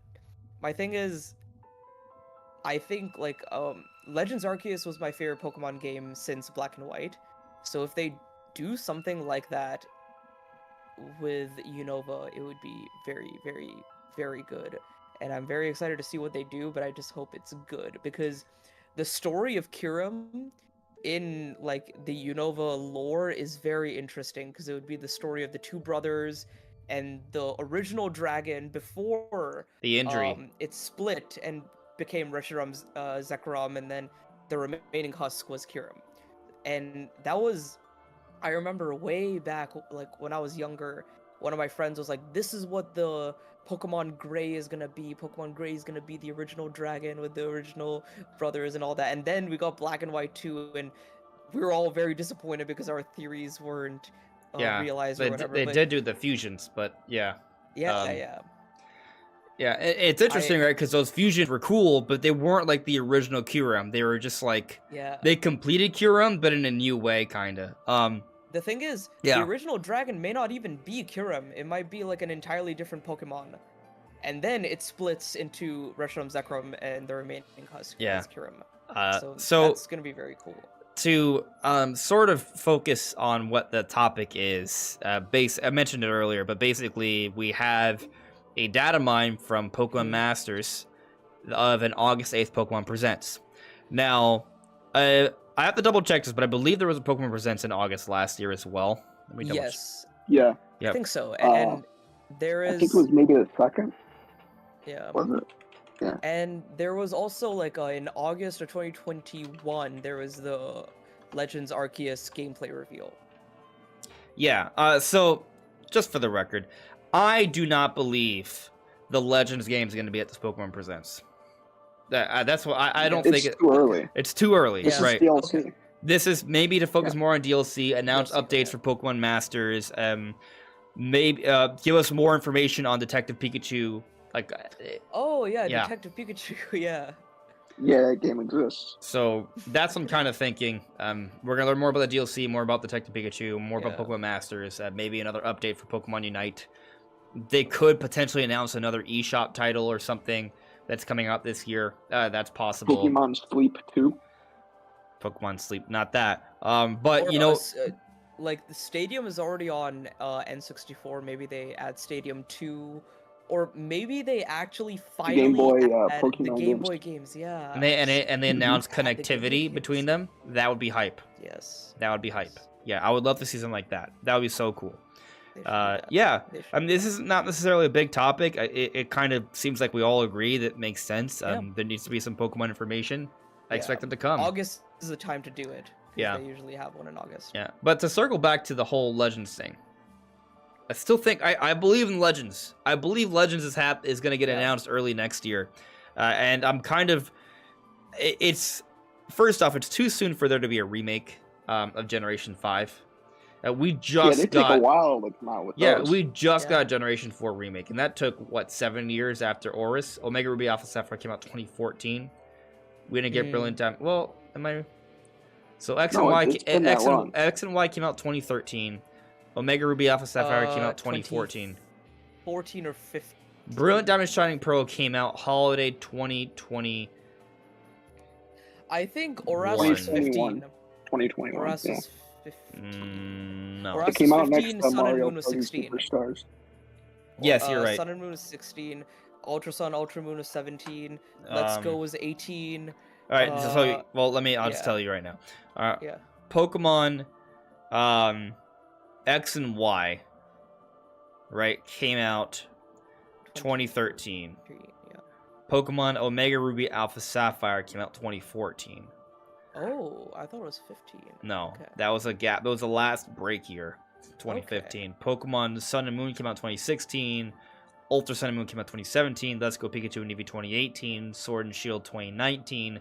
my thing is, I think like Legends Arceus was my favorite Pokemon game since Black and White. So if they do something like that with Unova, it would be very, very, very good. And I'm very excited to see what they do, but I just hope it's good, because the story of Kyurem in like the Unova lore is very interesting, because it would be the story of the two brothers and the original dragon before The injury. it split and became Reshiram Zekrom, and then the remaining husk was Kyurem. And that was, I remember way back, like when I was younger, one of my friends was like, this is what the Pokemon Gray is gonna be. Pokemon Gray is gonna be the original dragon with the original brothers and all that. And then we got Black and White 2, and we were all very disappointed because our theories weren't Yeah. realized or They, whatever. they but did do the fusions, but yeah. yeah, um, yeah. Yeah, it's interesting, right? Because those fusions were cool, but they weren't like the original Kyurem. They were just like, Yeah. they completed Kyurem, but in a new way, kind of. The thing is, Yeah. the original dragon may not even be Kyurem. It might be like an entirely different Pokemon. And then it splits into Reshiram Zekrom and the remaining husk Yeah. as Kyurem. So that's gonna be very cool. to sort of focus on what the topic is, I mentioned it earlier, but basically we have a data mine from Pokemon Masters of an August 8th Pokemon Presents. Now, I have to double check this, but I believe there was a Pokemon Presents in August last year as well. Let me double check. Yes, Yeah, Yep. I think so. And there I is, think it was maybe the second, yeah. was it? Yeah. And there was also like in August of 2021, there was the Legends Arceus gameplay reveal. Yeah, so just for the record, I do not believe the Legends game is going to be at this Pokemon Presents. That's what I don't think It's too early. it's too early, This right? is DLC. Okay. This is maybe to focus more on DLC, announce DLC, updates yeah. for Pokemon Masters, maybe give us more information on Detective Pikachu. Like, Oh yeah, Yeah. Detective Pikachu. Yeah. Yeah, that game exists. so that's what I'm kind of thinking. We're gonna learn more about the DLC, more about Detective Pikachu, more about Yeah. Pokemon Masters, maybe another update for Pokemon Unite. They could potentially announce another eShop title or something. that's coming out this year. That's possible. Pokemon Sleep 2. Pokemon Sleep, not that. But Or, you know, like the Stadium is already on N64. Maybe they add Stadium 2, or maybe they actually finally Game Boy, add the Pokemon Game games. Boy games. Yeah. and they announce Add the Game Boy connectivity games. between them. That would be hype. Yes. That would be hype. Yeah, I would love to see something like that. That would be so cool. They should do that. Yeah, They should I mean, this is not necessarily a big topic. It kind of seems like we all agree that makes sense. Yeah. There needs to be some Pokemon information. I Yeah. expect them to come. August is the time to do it. 'Cause Yeah. They usually have one in August. Yeah, but to circle back to the whole Legends thing, I still think I believe in Legends. I believe Legends is going to get Yeah. announced early next year, and I'm kind of. It's first off, it's too soon for there to be a remake of Generation 5. We just they got take a while to come out with those. we just Yeah. got Generation 4 remake, and that took what 7 years after Oris. Omega Ruby Alpha Sapphire came out 2014. We didn't get Brilliant Diamond. Well, am I? So X and No, Y, it's been that long. X and Y came out 2013. Omega Ruby Alpha Sapphire came out 20 2014. 14 or 15. Brilliant Diamond Shining Pearl came out holiday 2020. I think Oras One. was 15. 2021. Oras Yeah. was 15. No. Oras It came out next 15, to Sun and Mario Moon was Party 16. Superstars. Yes, you're right. Sun and Moon was 16. Ultra Sun, Ultra Moon was 17. Let's Go was 18. All right. So, well, I'll just yeah. tell you right now. Yeah. Pokemon, X and Y, right, came out 2013. Yeah. Pokemon Omega Ruby Alpha Sapphire came out 2014. Oh, I thought it was 15. No, Okay. that was a gap. That was the last break year, 2015. Pokemon Sun and Moon came out 2016. Ultra Sun and Moon came out 2017. Let's Go Pikachu and Eevee 2018. Sword and Shield 2019.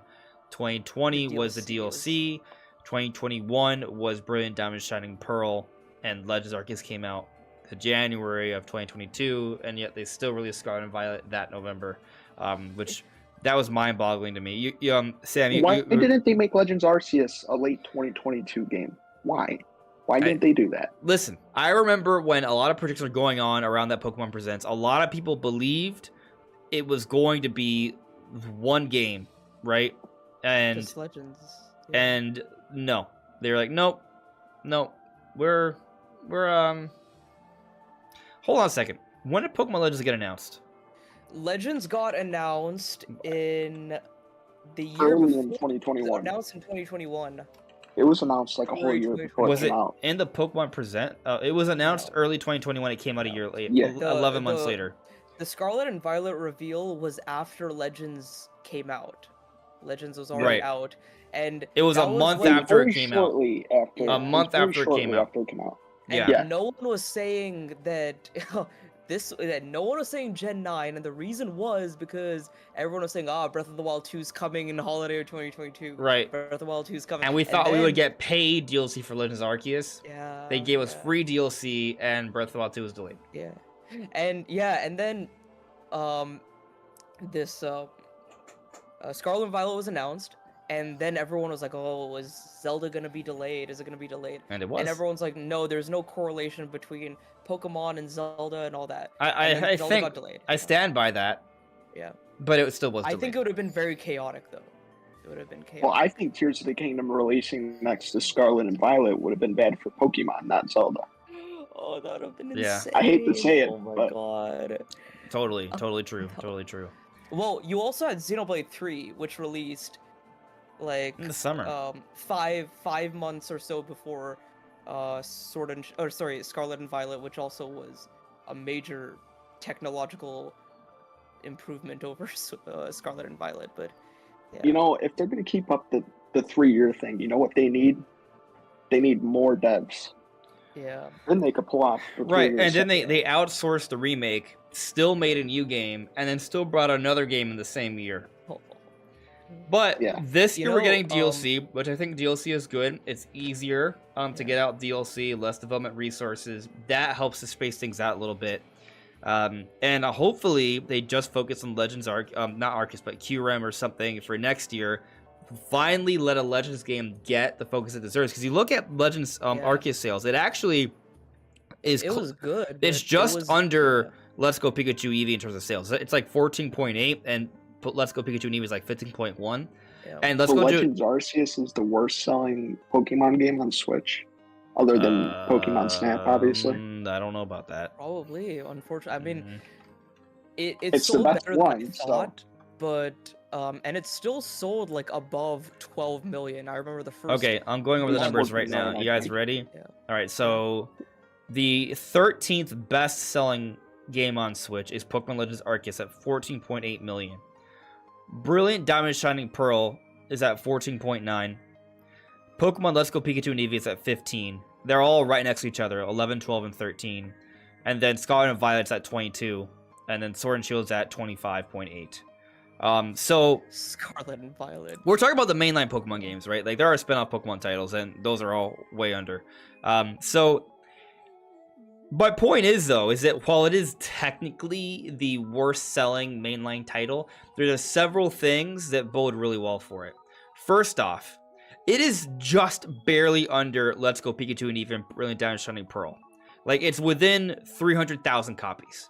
2020 was the DLC. 2021 was Brilliant Diamond Shining Pearl, and Legends Arceus came out in January of 2022, and yet they still released Scarlet and Violet that November, which that was mind-boggling to me. Sam, Why didn't they make Legends Arceus a late 2022 game? Why? Why didn't they do that? Listen, I remember when a lot of predictions were going on around that Pokemon Presents, a lot of people believed it was going to be one game, right? And Just Legends. and no, they were like, nope, we're hold on a second. When did Pokemon Legends get announced? Legends got announced in the year Early before. in It was 2021. announced in 2021. It was announced like a whole year before Was it it came out. in the Pokemon Present? It was announced No. early 2021. It came out a year later, Yeah. 11 months later. The Scarlet and Violet reveal was after Legends came out. Legends was already Right. out, and It was that a month when- after it Very came out. shortly after. A month very after it shortly came out. After it came out. Yeah. And no one was saying that no one was saying Gen 9, and the reason was because everyone was saying, Breath of the Wild 2 is coming in holiday of 2022. Right. Breath of the Wild 2 is coming. And we thought we then- would get paid DLC for Legends Arceus. Yeah. They gave us yeah. free DLC, and Breath of the Wild 2 was delayed. Yeah, and then, this Scarlet and Violet was announced, and then everyone was like, "Oh, is Zelda gonna be delayed? Is it gonna be delayed?" And it was. And everyone's like, "No, there's no correlation between Pokemon and Zelda and all that." I And then Zelda think got delayed. I stand by that, Yeah, but it still was I delayed. think it would have been very chaotic though. It would have been chaotic. Well, I think Tears of the Kingdom releasing next to Scarlet and Violet would have been bad for Pokemon, not Zelda. Oh, that would have been Yeah. insane. I hate to say it, Oh my but- god. Totally true. no. Totally true. Well, you also had Xenoblade 3, which released like In the summer. 5 months or so before Scarlet and Violet, which also was a major technological improvement over Scarlet and Violet. But yeah. You know, if they're going to keep up the 3-year thing, you know what they need? They need more devs. Yeah. Then they could pull off the 3 Right, years and then separate. they outsourced the remake, still made a new game, and then still brought another game in the same year. But Yeah. this You year we're know, getting DLC, which I think DLC is good. It's easier to get out DLC, less development resources. That helps to space things out a little bit. And hopefully they just focus on Legends not Arceus, but QREM or something for next year. Finally let a Legends game get the focus it deserves. Because you look at Legends Arceus sales, it actually is... It was good. It's but just it was, under Let's Go Pikachu Eevee in terms of sales. It's like 14.8, and Let's Go Pikachu and Eevee is like 15.1. Yeah. And Let's So Go Legends Arceus is the worst selling Pokemon game on Switch, other than Pokemon Snap, obviously. I don't know about that. Probably, unfortunately. I mean, Mhm. it It's the sold best better than I one, so- thought, but and it still sold like above 12 million. I remember the first. Okay, I'm going over the It's numbers right 14 now. million, You I guys think. ready? Yeah. All right, so the 13th best-selling game on Switch is Pokemon Legends Arceus at 14.8 million. Brilliant Diamond Shining Pearl is at 14.9. Pokemon Let's Go Pikachu and Eevee is at 15. They're all right next to each other, 11, 12, and 13. And then Scarlet and Violet's at 22. And then Sword and Shield's at 25.8. So Scarlet and Violet. we're talking about the mainline Pokemon games, right? Like, there are spin-off Pokemon titles, and those are all way under. So my point is, though, is that while it is technically the worst-selling mainline title, there are several things that bode really well for it. First off, it is just barely under Let's Go Pikachu and Eevee and Brilliant Diamond Shining Pearl. Like, it's within 300,000 copies.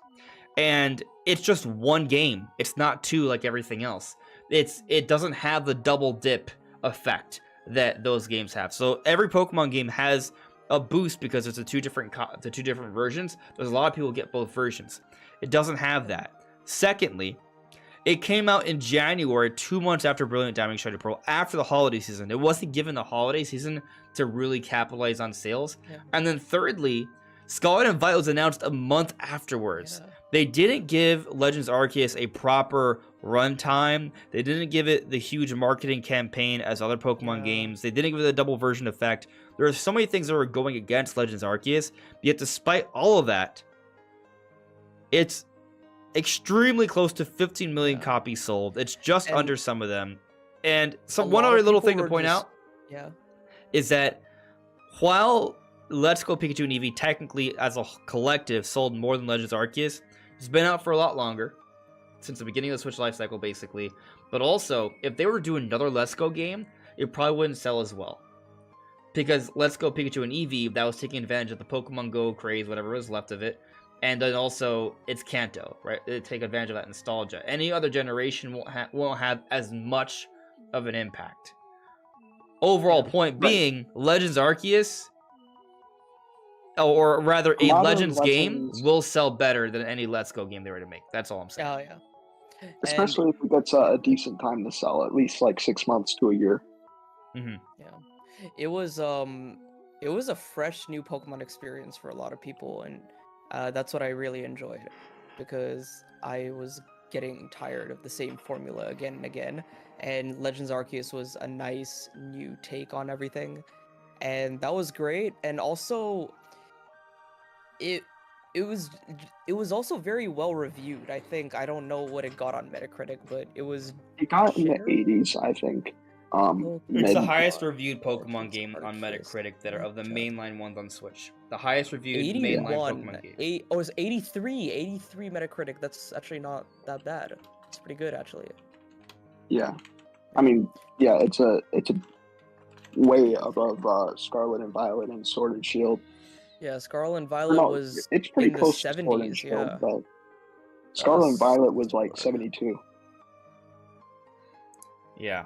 And it's just one game. It's not two like everything else. It doesn't have the double dip effect that those games have. So every Pokemon game has a boost because it's the two different versions. There's a lot of people who get both versions. It doesn't have that. Secondly, it came out in January, 2 months after Brilliant Diamond Shining Pearl, after the holiday season. It wasn't given the holiday season to really capitalize on sales. Yeah. And then thirdly, Scarlet and Violet was announced a month afterwards. Yeah. They didn't give Legends Arceus a proper runtime. They didn't give it the huge marketing campaign as other Pokemon games. They didn't give it a double version effect. There are so many things that were going against Legends Arceus, yet despite all of that, it's extremely close to 15 million copies sold. It's just And under some of them. And a one lot other of little people thing to were point just- out Yeah. is that while Let's Go Pikachu and Eevee technically as a collective sold more than Legends Arceus, it's been out for a lot longer, since the beginning of the Switch lifecycle basically, but also if they were to do another Let's Go game, it probably wouldn't sell as well. Because Let's Go Pikachu and Eevee, that was taking advantage of the Pokemon Go craze, whatever was left of it, and then also it's Kanto, right? They take advantage of that nostalgia. Any other generation won't have as much of an impact. Overall point being, Legends Arceus, or rather a Modern Legends game, Legends- will sell better than any Let's Go game they were to make. That's all I'm saying. Oh yeah. Especially if it gets a decent time to sell, at least like 6 months to a year. Mm-hmm. Yeah. It was a fresh new Pokemon experience for a lot of people, and that's what I really enjoyed, because I was getting tired of the same formula again and again, and Legends Arceus was a nice new take on everything, and that was great. And also it was also very well reviewed. I think, I don't know what it got on Metacritic, but it was It got in the Sure. 80s, I think. It's the mid- highest reviewed Pokemon Legends game on Arceus. Metacritic that are of the Gotcha. mainline ones on Switch. The highest reviewed mainline 81. Pokemon game. It was 83 Metacritic. That's actually not that bad. It's pretty good, actually. Yeah, I mean, yeah, it's a way above Scarlet and Violet and Sword and Shield. Yeah, Scarlet and Or Violet no, was it's pretty in the close to Sword and 70s, Shield, yeah. but Scarlet and was- Violet was like 72. Yeah.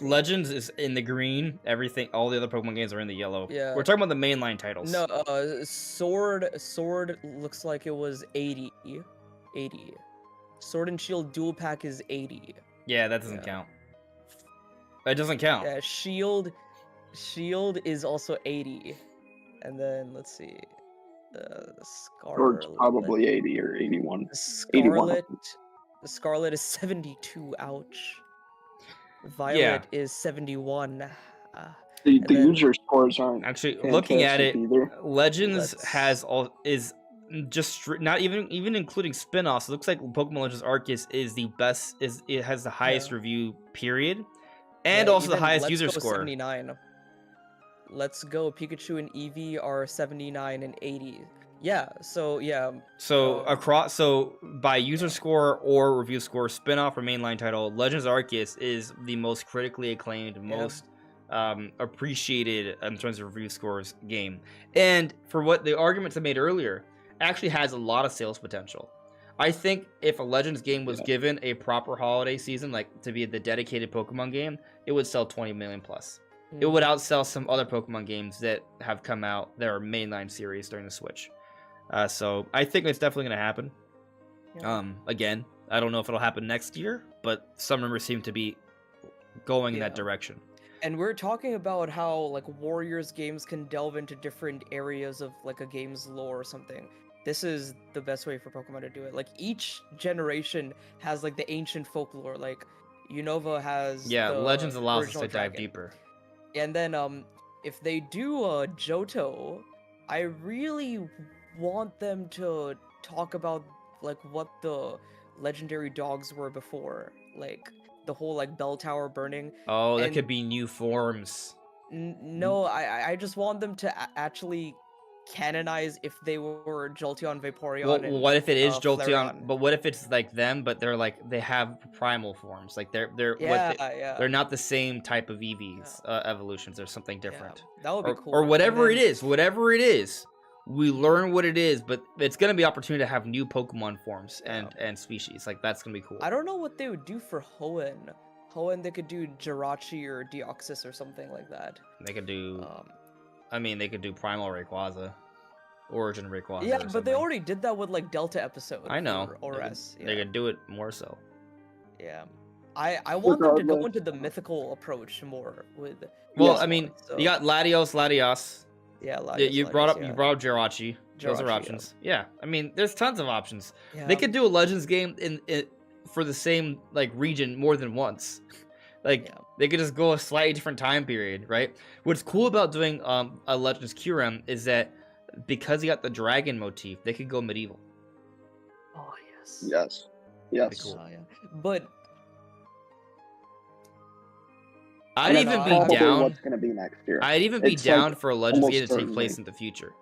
Legends is in the green. Everything, all the other Pokemon games are in the yellow. Yeah. We're talking about the mainline titles. No, Sword looks like it was 80. Sword and Shield dual pack is 80. Yeah, that doesn't Yeah. count. That doesn't count. Yeah, Shield is also 80. And then let's see. Or Scarlet. it's probably 80 or 81. Scarlet is 72. Ouch. Violet is 71. The And then- user scores aren't Actually, looking at it, fantastic either. Legends Let's- is just not even including spin-offs. It looks like Pokemon Legends Arceus is the best. It has the highest review period, and Yeah, also the even highest Let's user Go score. 79. Let's Go Pikachu and Eevee are 79 and 80. Yeah, so yeah. So by user score or review score, spin-off or mainline title, Legends Arceus is the most critically acclaimed, most appreciated in terms of review scores game. And for what the arguments I made earlier, actually has a lot of sales potential. I think if a Legends game was given a proper holiday season, like to be the dedicated Pokemon game, it would sell 20 million plus. It would outsell some other Pokemon games that have come out that are mainline series during the Switch. So I think it's definitely going to happen. Yeah. Again, I don't know if it'll happen next year, but some members seem to be going in that direction. And we're talking about how like Warriors games can delve into different areas of like a game's lore or something. This is the best way for Pokemon to do it. Like each generation has like the ancient folklore. Like Unova has the Legends allows us to original dive dragon. deeper. And then if they do Johto, I really want them to talk about like what the legendary dogs were before, like the whole like bell tower burning. Oh, that could be new forms. No, I just want them to actually canonize if they were Jolteon, Vaporeon. Well, and, what if it is Jolteon? Flareon. But what if it's like them, but they're like they have primal forms? Like they're they're not the same type of EVs evolutions. There's something different. Yeah, that would be cool. Or whatever it is, we learn what it is, but it's gonna be opportunity to have new Pokemon forms and species. Like that's gonna be cool. I don't know what they would do for Hoenn. Hoenn, they could do Jirachi or Deoxys or something like that. They could do. I mean, they could do Primal Rayquaza, Origin Rayquaza. Yeah, but they already did that with like Delta episode. I know. Or ORS. They could do it more so. Yeah. I want them to go into the mythical approach more with. Well, I mean, you got Latios. Yeah, Latios. You brought up Jirachi. Those are options. Yeah, I mean, there's tons of options. Yeah. They could do a Legends game in for the same like region more than once. Like they could just go a slightly different time period, right? What's cool about doing a Legends QRM is that because you got the dragon motif, they could go medieval. Oh yes. Yes. Yes. Cool. Oh, yeah. But I'd even be Probably down. What's gonna be next year? I'd even be It's down like for a Legends game to almost take place certainly. in the future.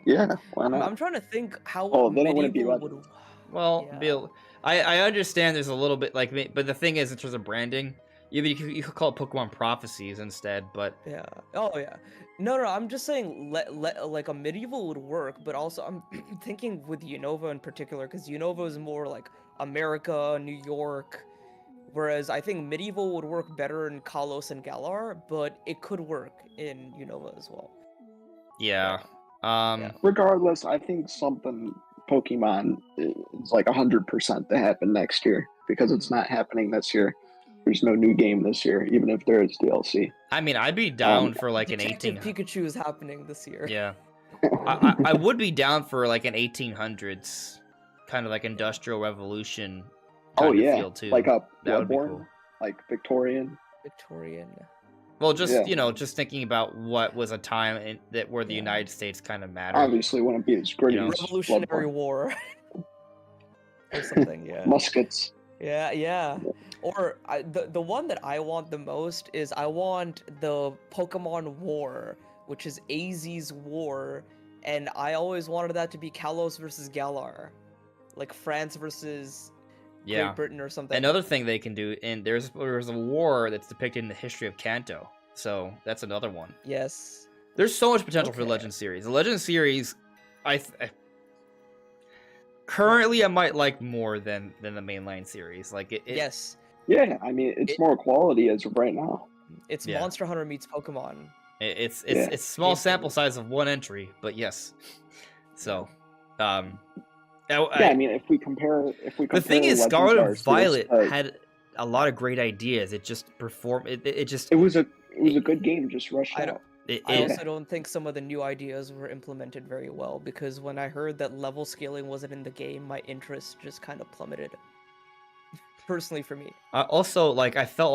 Yeah. Why not? I'm trying to think how Oh, then it wouldn't be medieval Legends. Well, Yeah. Bill, I understand there's a little bit like, but the thing is, in terms of branding, you could call it Pokemon Prophecies instead. But Yeah. Oh yeah. No, I'm just saying like a medieval would work, but also I'm thinking with Unova in particular, because Unova is more like America, New York, whereas I think medieval would work better in Kalos and Galar, but it could work in Unova as well. yeah, Regardless, I think something Pokemon is like 100% to happen next year because it's not happening this year. There's no new game this year, even if there is DLC. I mean, I'd be down for like an Detective 18. Pikachu is happening this year. Yeah, I would be down for like an 1800s kind of like industrial revolution. Oh kind of yeah, feel too. like a That would be Bloodborne, cool. like Victorian. Victorian. Well, just Yeah. just thinking about what was a time where the United States kind of mattered. Obviously, wouldn't be as gritty You know, as Revolutionary Bloodborne. War. Or something, yeah. Muskets. Yeah. Or the one that I want the most is I want the Pokemon War, which is AZ's War, and I always wanted that to be Kalos versus Galar, like France versus Great Britain or something. Another thing they can do, and there's a war that's depicted in the history of Kanto, so that's another one. Yes. There's so much potential for the Okay. Legend series. The Legend series, currently I might like more than the mainline series. Like it Yes. Yeah, I mean, it's more quality as of right now. It's Yeah. Monster Hunter meets Pokemon. It's Yeah. small sample size of one entry, but yes. So, Yeah, I mean, if we compare, the thing is, Legends Scarlet and Arceus, Violet like, had a lot of great ideas. It just performed. It just it was a good game, just rushed I out. don't- it, I it- also don't think some of the new ideas were implemented very well, because when I heard that level scaling wasn't in the game, my interest just kind of plummeted. Personally, for me. also, like I felt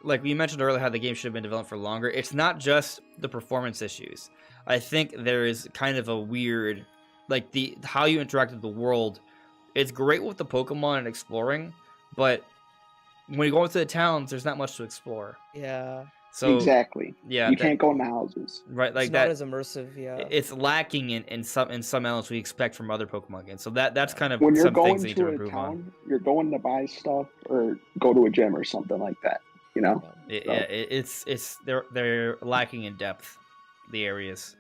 like we mentioned earlier how the game should have been developed for longer. It's not just the performance issues. I think there is kind of a weird, like how you interact with the world. It's great with the Pokemon and exploring, but when you go into the towns, there's not much to explore. Yeah. So Exactly. yeah, You can't go in the houses. right like It's that. not as immersive, yeah. It's lacking in some elements we expect from other Pokemon games. So that's kind of When you're some going things they need to to a improve on. town, you're going to buy stuff or go to a gym or something like that. You know. It's they're lacking in depth, the areas.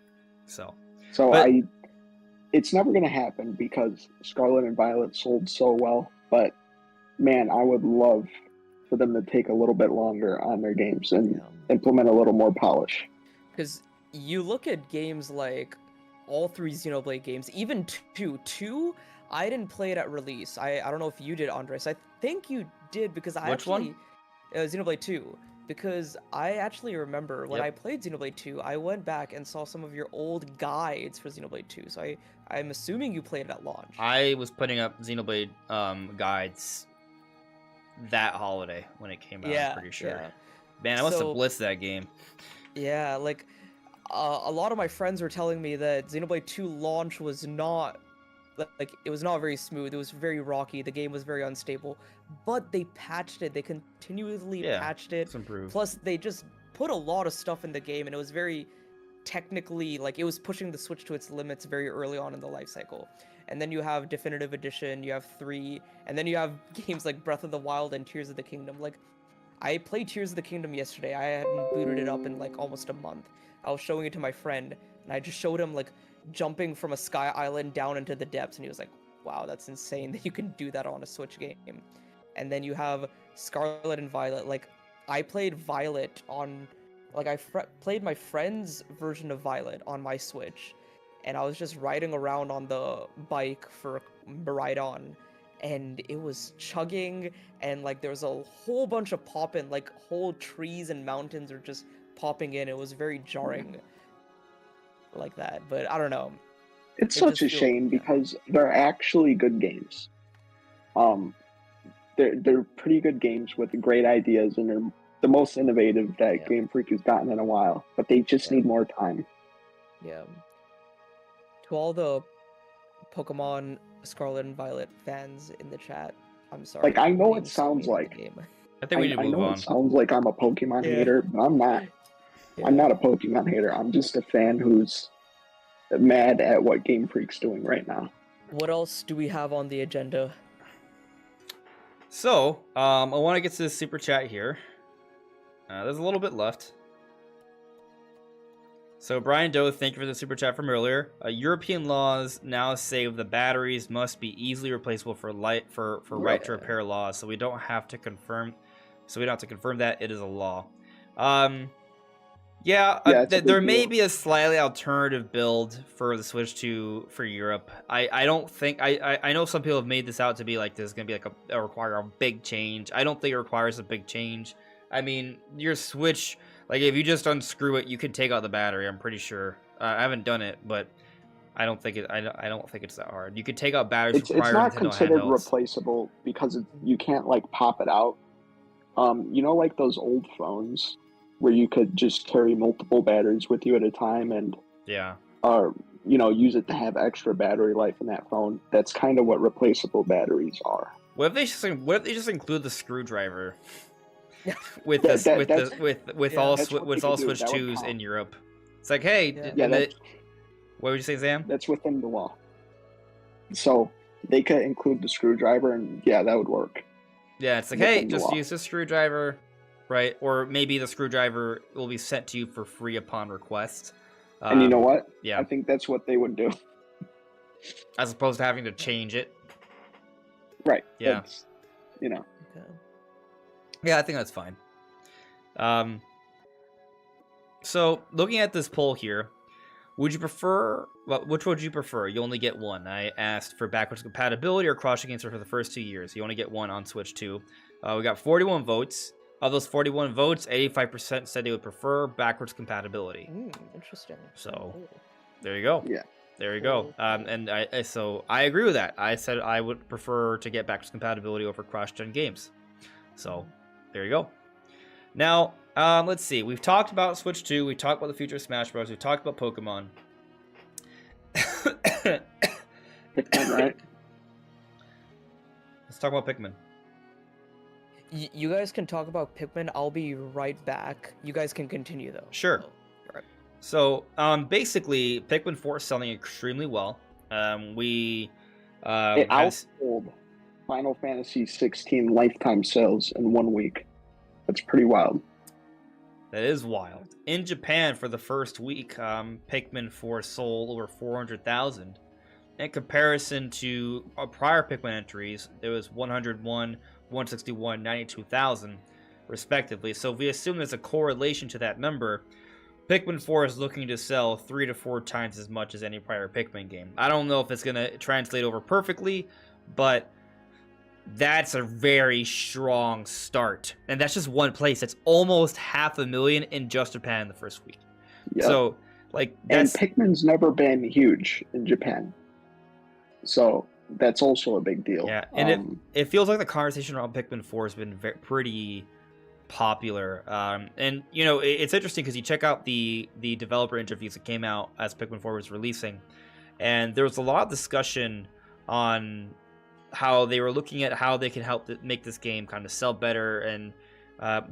So So But- it's never going to happen because Scarlet and Violet sold so well. But man, I would love for them to take a little bit longer on their games and implement a little more polish. Because you look at games like all 3 Xenoblade games, even 2, I didn't play it at release. I don't know if you did, Andres. I think you did because I Which one? Xenoblade 2. Because I actually remember when I played Xenoblade 2, I went back and saw some of your old guides for Xenoblade 2. So I'm assuming you played it at launch. I was putting up Xenoblade guides that holiday when it came out, I'm pretty sure. Yeah. Man, I must have blitzed that game. Yeah, like, a lot of my friends were telling me that Xenoblade 2 launch was not, like, it was not very smooth, it was very rocky, the game was very unstable, but they patched it, they continuously patched it, it's improved. Plus they just put a lot of stuff in the game, and it was very technically, like, it was pushing the Switch to its limits very early on in the life cycle. And then you have Definitive Edition, you have 3, and then you have games like Breath of the Wild and Tears of the Kingdom. Like, I played Tears of the Kingdom yesterday. I hadn't booted it up in like almost a month. I was showing it to my friend, and I just showed him like jumping from a sky island down into the depths, and he was like, wow, that's insane that you can do that on a Switch game. And then you have Scarlet and Violet. Like, I played Violet on, like, I played my friend's version of Violet on my Switch, and I was just riding around on the bike for a ride on, and it was chugging, and like there was a whole bunch of popping, like whole trees and mountains are just popping in. It was very jarring like that, but I don't know. It's such a shame because they're actually good games. They're pretty good games with great ideas, and they're the most innovative that Game Freak has gotten in a while, but they just need more time. Yeah. To all the Pokemon Scarlet and Violet fans in the chat, I'm sorry. Like, I know it sounds like I think we need to move on. It sounds like I'm a Pokemon hater, but I'm not. I'm not a Pokemon hater. I'm just a fan who's mad at what Game Freak's doing right now. What else do we have on the agenda? So, I want to get to the super chat here. There's a little bit left. So, Brian Doe, thank you for the super chat from earlier. European laws now say the batteries must be easily replaceable for right to repair laws, so we don't have to confirm. So we don't have to confirm that it is a law. There may be a slightly alternative build for the Switch 2 for Europe. I don't think I know some people have made this out to be like this is gonna be like require a big change. I don't think it requires a big change. I mean, your Switch, like if you just unscrew it, you can take out the battery. I'm pretty sure. I haven't done it, but I don't think it's that hard. You could take out batteries. It's not considered replaceable because you can't like pop it out. You know, like those old phones where you could just carry multiple batteries with you at a time and use it to have extra battery life in that phone. That's kind of what replaceable batteries are. What if they just include the screwdriver with all Switch 2s in Europe? It's like, hey, what would you say, Sam? That's within the law. So they could include the screwdriver, and that would work. Yeah, it's like, hey, just use the screwdriver, right? Or maybe the screwdriver will be sent to you for free upon request. And you know what? Yeah, I think that's what they would do. As opposed to having to change it. Right. Yeah. Okay. Yeah, I think that's fine. So looking at this poll here, which would you prefer? You only get one. I asked for backwards compatibility or cross games for the first 2 years. You only get one on Switch 2. We got 41 votes. Of those 41 votes, 85% said they would prefer backwards compatibility. Interesting. So, there you go. Yeah. There you go. And I agree with that. I said I would prefer to get backwards compatibility over cross-gen games. So, there you go. Now, let's see. We've talked about Switch 2. We talked about the future of Smash Bros. We've talked about Pokemon. Pikmin, right? Let's talk about Pikmin. You guys can talk about Pikmin. I'll be right back. You guys can continue, though. Sure. So, basically, Pikmin 4 is selling extremely well. It outsold Final Fantasy 16 lifetime sales in 1 week. That's pretty wild. That is wild. In Japan, for the first week, Pikmin 4 sold over 400,000. in comparison to prior Pikmin entries, there was 101, 161, 92,000, respectively. So if we assume there's a correlation to that number, Pikmin 4 is looking to sell 3 to 4 times as much as any prior Pikmin game. I don't know if it's going to translate over perfectly, but that's a very strong start. And that's just one place. That's almost 500,000 in just Japan in the first week. Yep. So, like, that's... And Pikmin's never been huge in Japan. So that's also a big deal. Yeah, and it feels like the conversation around Pikmin 4 has been pretty popular. And, you know, it's interesting because you check out the developer interviews that came out as Pikmin 4 was releasing, and there was a lot of discussion on how they were looking at how they can help make this game kind of sell better, and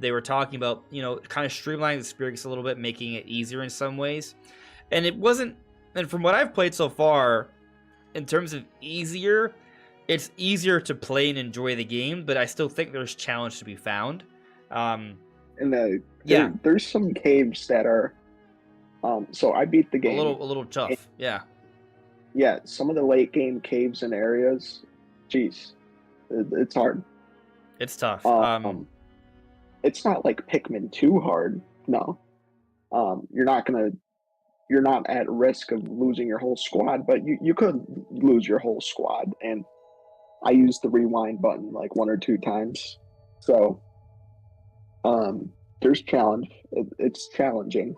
they were talking about, you know, kind of streamlining the experience a little bit, making it easier in some ways. And it wasn't, and from what I've played so far, in terms of easier, it's easier to play and enjoy the game, but I still think there's challenge to be found. There's some caves that are, so I beat the game. A little tough, yeah. Yeah, some of the late game caves and areas, geez, it's hard. It's tough. It's not like Pikmin 2 hard, no. You're not at risk of losing your whole squad, but you could lose your whole squad, and I used the rewind button like 1 or 2 times. So there's challenge. It's challenging.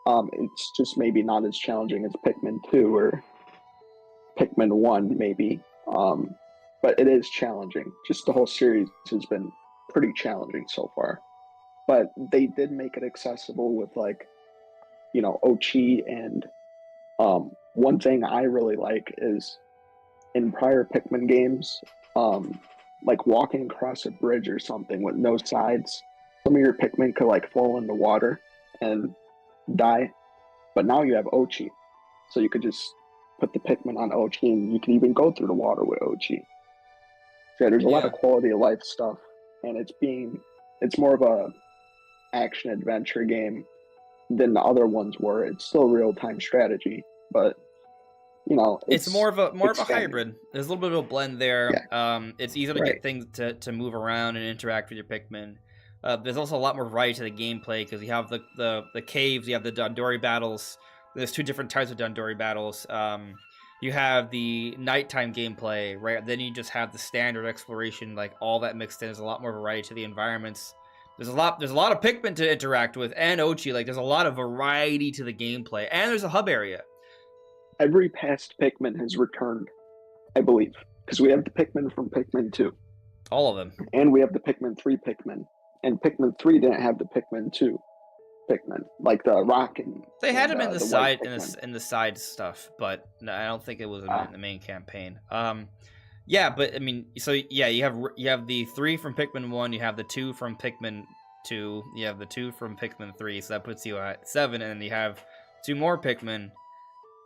It's just maybe not as challenging as Pikmin 2 or Pikmin 1 maybe. But it is challenging. Just the whole series has been pretty challenging so far. But they did make it accessible with, like, you know, Ochi, and one thing I really like is in prior Pikmin games, like walking across a bridge or something with no sides, some of your Pikmin could like fall in the water and die, but now you have Ochi, so you could just put the Pikmin on Ochi, and you can even go through the water with Ochi. So there's a lot of quality of life stuff, and it's more of a action adventure game than the other ones were. It's still real-time strategy, but you know, it's more of a hybrid. There's a little bit of a blend there. Yeah. It's easier to get things to move around and interact with your Pikmin. There's also a lot more variety to the gameplay because you have the caves, you have the Dandori battles. There's 2 different types of Dandori battles. You have the nighttime gameplay, right? Then you just have the standard exploration, like all that mixed in. There's a lot more variety to the environments. There's a lot of Pikmin to interact with, and Ochi. Like, there's a lot of variety to the gameplay, and there's a hub area. Every past Pikmin has returned, I believe, because we have the Pikmin from Pikmin 2. All of them. And we have the Pikmin 3 Pikmin. And Pikmin 3 didn't have the Pikmin 2 Pikmin, like the rock and... They had them in the side, in the side stuff, but no, I don't think it was in the main campaign. Yeah, but I mean, so yeah, you have the 3 from Pikmin 1, you have the 2 from Pikmin 2, you have the 2 from Pikmin 3, so that puts you at 7, and then you have 2 more Pikmin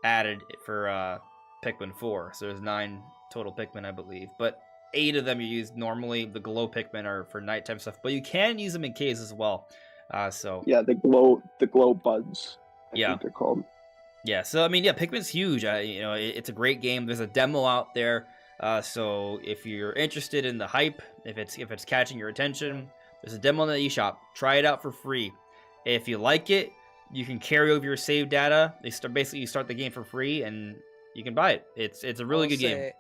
added for Pikmin 4, so there's 9 total Pikmin, I believe. But 8 of them you use normally. The glow Pikmin are for nighttime stuff, but you can use them in caves as well. So yeah, the glow buds. I think they're called. Yeah, so I mean, yeah, Pikmin's huge. You know, it's a great game. There's a demo out there. So if you're interested in the hype, if it's catching your attention, there's a demo in the eShop. Try it out for free. If you like it, you can carry over your save data. You start the game for free, and you can buy it. It's a really good game.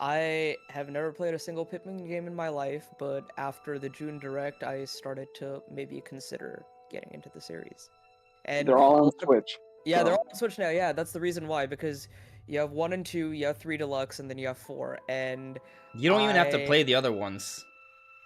I have never played a single Pikmin game in my life, but after the June Direct, I started to maybe consider getting into the series. And they're all on Switch. Yeah, they're all on Switch now. Yeah, that's the reason why, because you have 1 and 2, you have 3 Deluxe, and then you have 4. And you don't even have to play the other ones,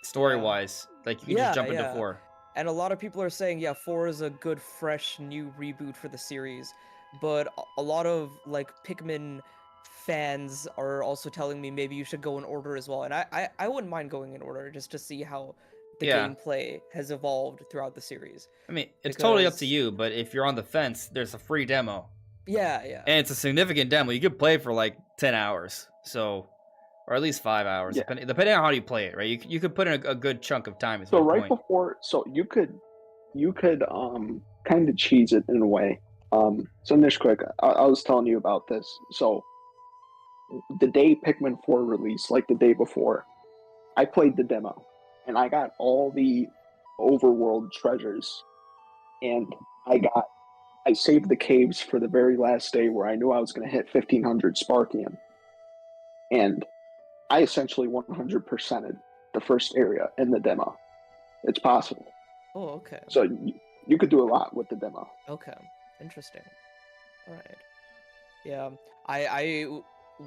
story-wise. Like, you can just jump into 4. And a lot of people are saying, yeah, 4 is a good, fresh, new reboot for the series. But a lot of, like, Pikmin fans are also telling me maybe you should go in order as well. And I wouldn't mind going in order just to see how the gameplay has evolved throughout the series. I mean, it's totally up to you, but if you're on the fence, there's a free demo. Yeah. And it's a significant demo. You could play for like 10 hours, or at least 5 hours, depending on how you play it, right? You could put in a good chunk of time. So right before, so you could kind of cheese it in a way. So Nishquick, I was telling you about this. So the day Pikmin 4 released, like the day before, I played the demo, and I got all the overworld treasures, and I saved the caves for the very last day where I knew I was going to hit 1500 Sparkium, and I essentially 100%ed the first area in the demo. It's possible. Oh, okay. So you could do a lot with the demo. Okay, interesting. All right. Yeah, I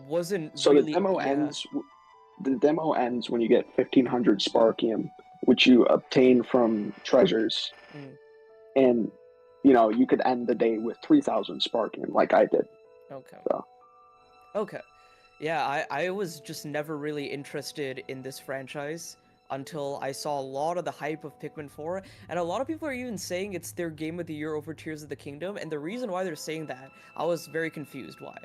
wasn't So really. the demo yeah. ends. The demo ends when you get 1500 Sparkium, which you obtain from treasures, and you could end the day with 3000 Sparkium, like I did. Okay. So. Okay. Yeah, I was just never really interested in this franchise until I saw a lot of the hype of Pikmin 4, and a lot of people are even saying it's their game of the year over Tears of the Kingdom, and the reason why they're saying that, I was very confused why.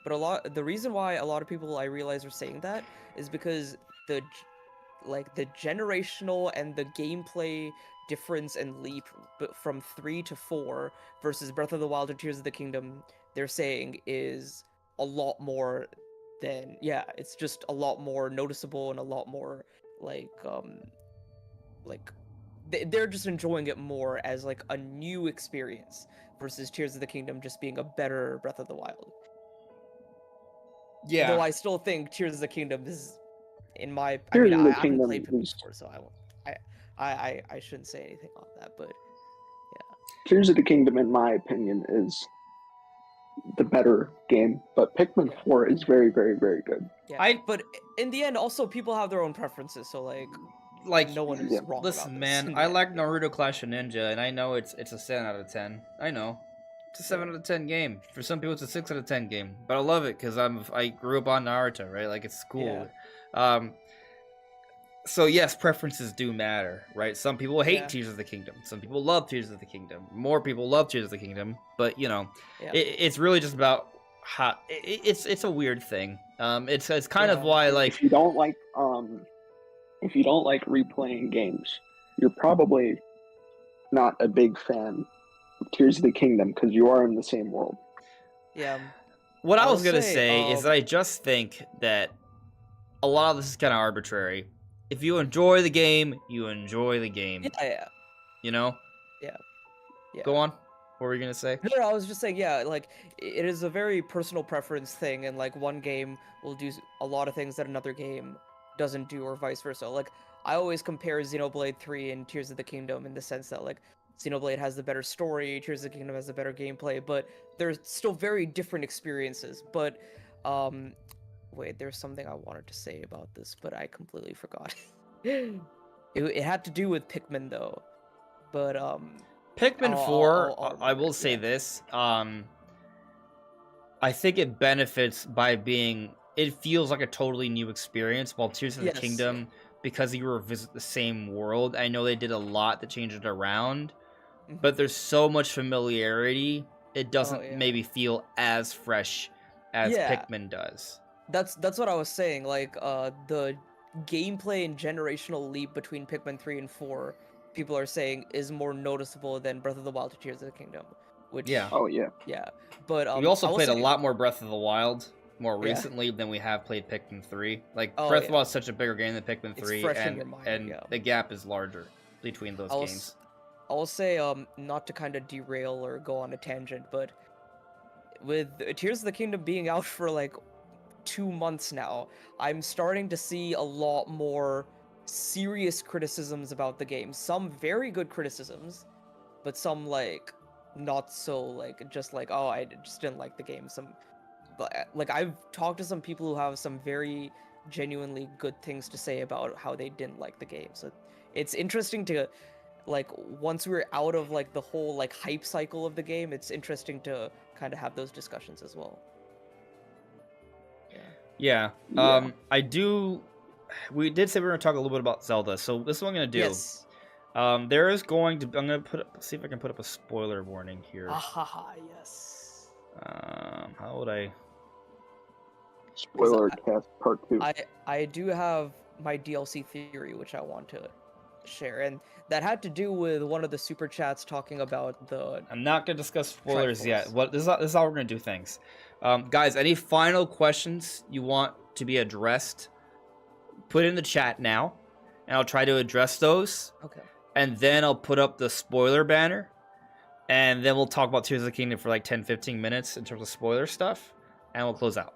But the reason why a lot of people I realize are saying that is because the generational and the gameplay difference and leap from 3 to 4 versus Breath of the Wild or Tears of the Kingdom, they're saying is a lot more than, it's just a lot more noticeable and a lot more they're just enjoying it more as like a new experience versus Tears of the Kingdom just being a better Breath of the Wild. Yeah. Though I still think Tears of the Kingdom is, I Tears mean, of the I haven't Kingdom played Pikmin is- before, so I shouldn't say anything on that, but yeah. Tears of the Kingdom, in my opinion, is the better game, but Pikmin 4 is very, very, very good. Yeah, but in the end, also people have their own preferences, so like no one is Yeah. wrong. Listen, about man, this I like Naruto Clash of Ninja, and I know it's a 7 out of 10. I know. It's a 7 out of 10 game. For some people, it's a 6 out of 10 game. But I love it because I grew up on Naruto, right? Like, it's cool. So yes, preferences do matter, right? Some people hate Tears of the Kingdom. Some people love Tears of the Kingdom. More people love Tears of the Kingdom. But it's really just about how it's a weird thing. It's kind of why if you don't like replaying games, you're probably not a big fan of Tears of the Kingdom because you are in the same world. Yeah. What I was gonna say is that I just think that a lot of this is kind of arbitrary. If you enjoy the game, you enjoy the game. Yeah. You know? Yeah. Go on. What were you gonna say? No, I was just saying, like, it is a very personal preference thing, and like one game will do a lot of things that another game doesn't do, or vice versa. Like, I always compare Xenoblade 3 and Tears of the Kingdom in the sense that, like, Xenoblade has the better story, Tears of the Kingdom has the better gameplay, but they're still very different experiences. But, wait, there's something I wanted to say about this, but I completely forgot. It had to do with Pikmin, though. But, Pikmin 4, I will say this. I think it benefits by it feels like a totally new experience, while Tears of the Kingdom, because you revisit the same world, I know they did a lot to change it around, but there's so much familiarity, it doesn't maybe feel as fresh as Pikmin does. That's what I was saying, like, the gameplay and generational leap between Pikmin 3 and 4, people are saying, is more noticeable than Breath of the Wild to Tears of the Kingdom. Which, Oh, yeah. Yeah, but, we also played a lot more Breath of the Wild more recently than we have played Pikmin 3. Like, Breath of the Wild is such a bigger game than Pikmin 3, and the gap is larger between those games. I'll say, not to kind of derail or go on a tangent, but with Tears of the Kingdom being out for, like, 2 months now, I'm starting to see a lot more serious criticisms about the game. Some very good criticisms, but some, like, not so, like, just like, oh, I just didn't like the game. Like, I've talked to some people who have some very genuinely good things to say about how they didn't like the game. So it's interesting to, like, once we're out of, like, the whole, like, hype cycle of the game, it's interesting to kind of have those discussions as well. Yeah. We did say we were going to talk a little bit about Zelda, so this is what I'm going to do. Yes. There is going to... I'm going to see if I can put up a spoiler warning here. Yes. How would I... Spoiler cast part 2. I do have my DLC theory, which I want to share, and that had to do with one of the super chats talking about the. I'm not gonna discuss spoilers yet. Triforce. What this is how we're gonna do things. Guys, any final questions you want to be addressed, put in the chat now, and I'll try to address those. Okay. And then I'll put up the spoiler banner, and then we'll talk about Tears of the Kingdom for like 10-15 minutes in terms of spoiler stuff, and we'll close out.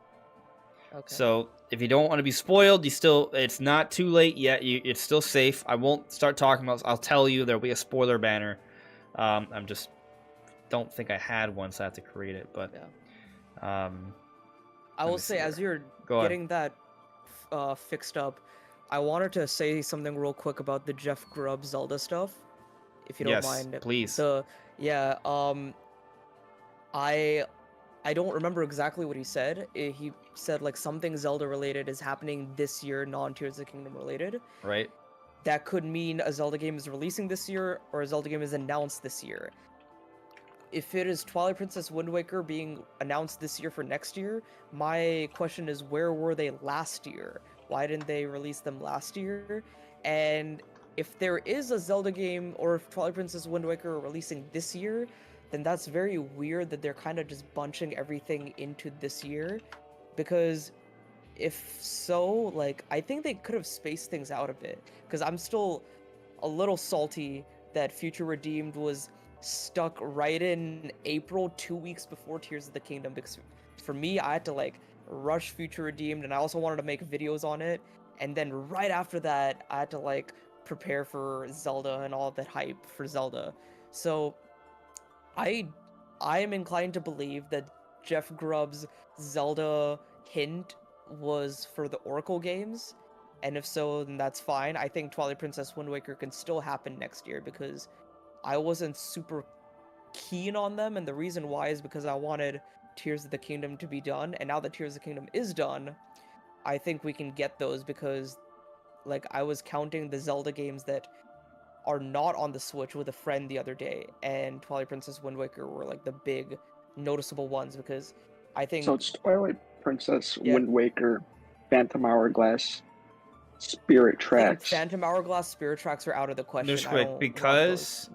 Okay. So if you don't want to be spoiled, it's not too late yet. It's still safe. I won't start talking about. I'll tell you there'll be a spoiler banner. I'm just don't think I had one, so I have to create it. But yeah. I will say, as you're getting that fixed up, I wanted to say something real quick about the Jeff Grubb Zelda stuff, if you don't mind. Please. I don't remember exactly what he said. He said like something Zelda related is happening this year, non-Tears of the Kingdom related. Right. That could mean a Zelda game is releasing this year, or a Zelda game is announced this year. If it is Twilight Princess Wind Waker being announced this year for next year, my question is, where were they last year? Why didn't they release them last year? And if there is a Zelda game, or if Twilight Princess Wind Waker are releasing this year, then that's very weird that they're kind of just bunching everything into this year. Because if so, like, I think they could have spaced things out a bit. Because I'm still a little salty that Future Redeemed was stuck right in April, 2 weeks before Tears of the Kingdom. Because for me, I had to, like, rush Future Redeemed, and I also wanted to make videos on it. And then right after that, I had to, like, prepare for Zelda and all that hype for Zelda. So I am inclined to believe that Jeff Grubb's Zelda hint was for the Oracle games, and if so, then that's fine. I think Twilight Princess Wind Waker can still happen next year, because I wasn't super keen on them, and the reason why is because I wanted Tears of the Kingdom to be done, and now that Tears of the Kingdom is done, I think we can get those, because, like, I was counting the Zelda games that are not on the Switch with a friend the other day, and Twilight Princess Wind Waker were, like, the big noticeable ones, because I think... So it's Twilight Princess, Wind Waker, Phantom Hourglass, Spirit Tracks. Phantom Hourglass, Spirit Tracks are out of the question. Just quick, because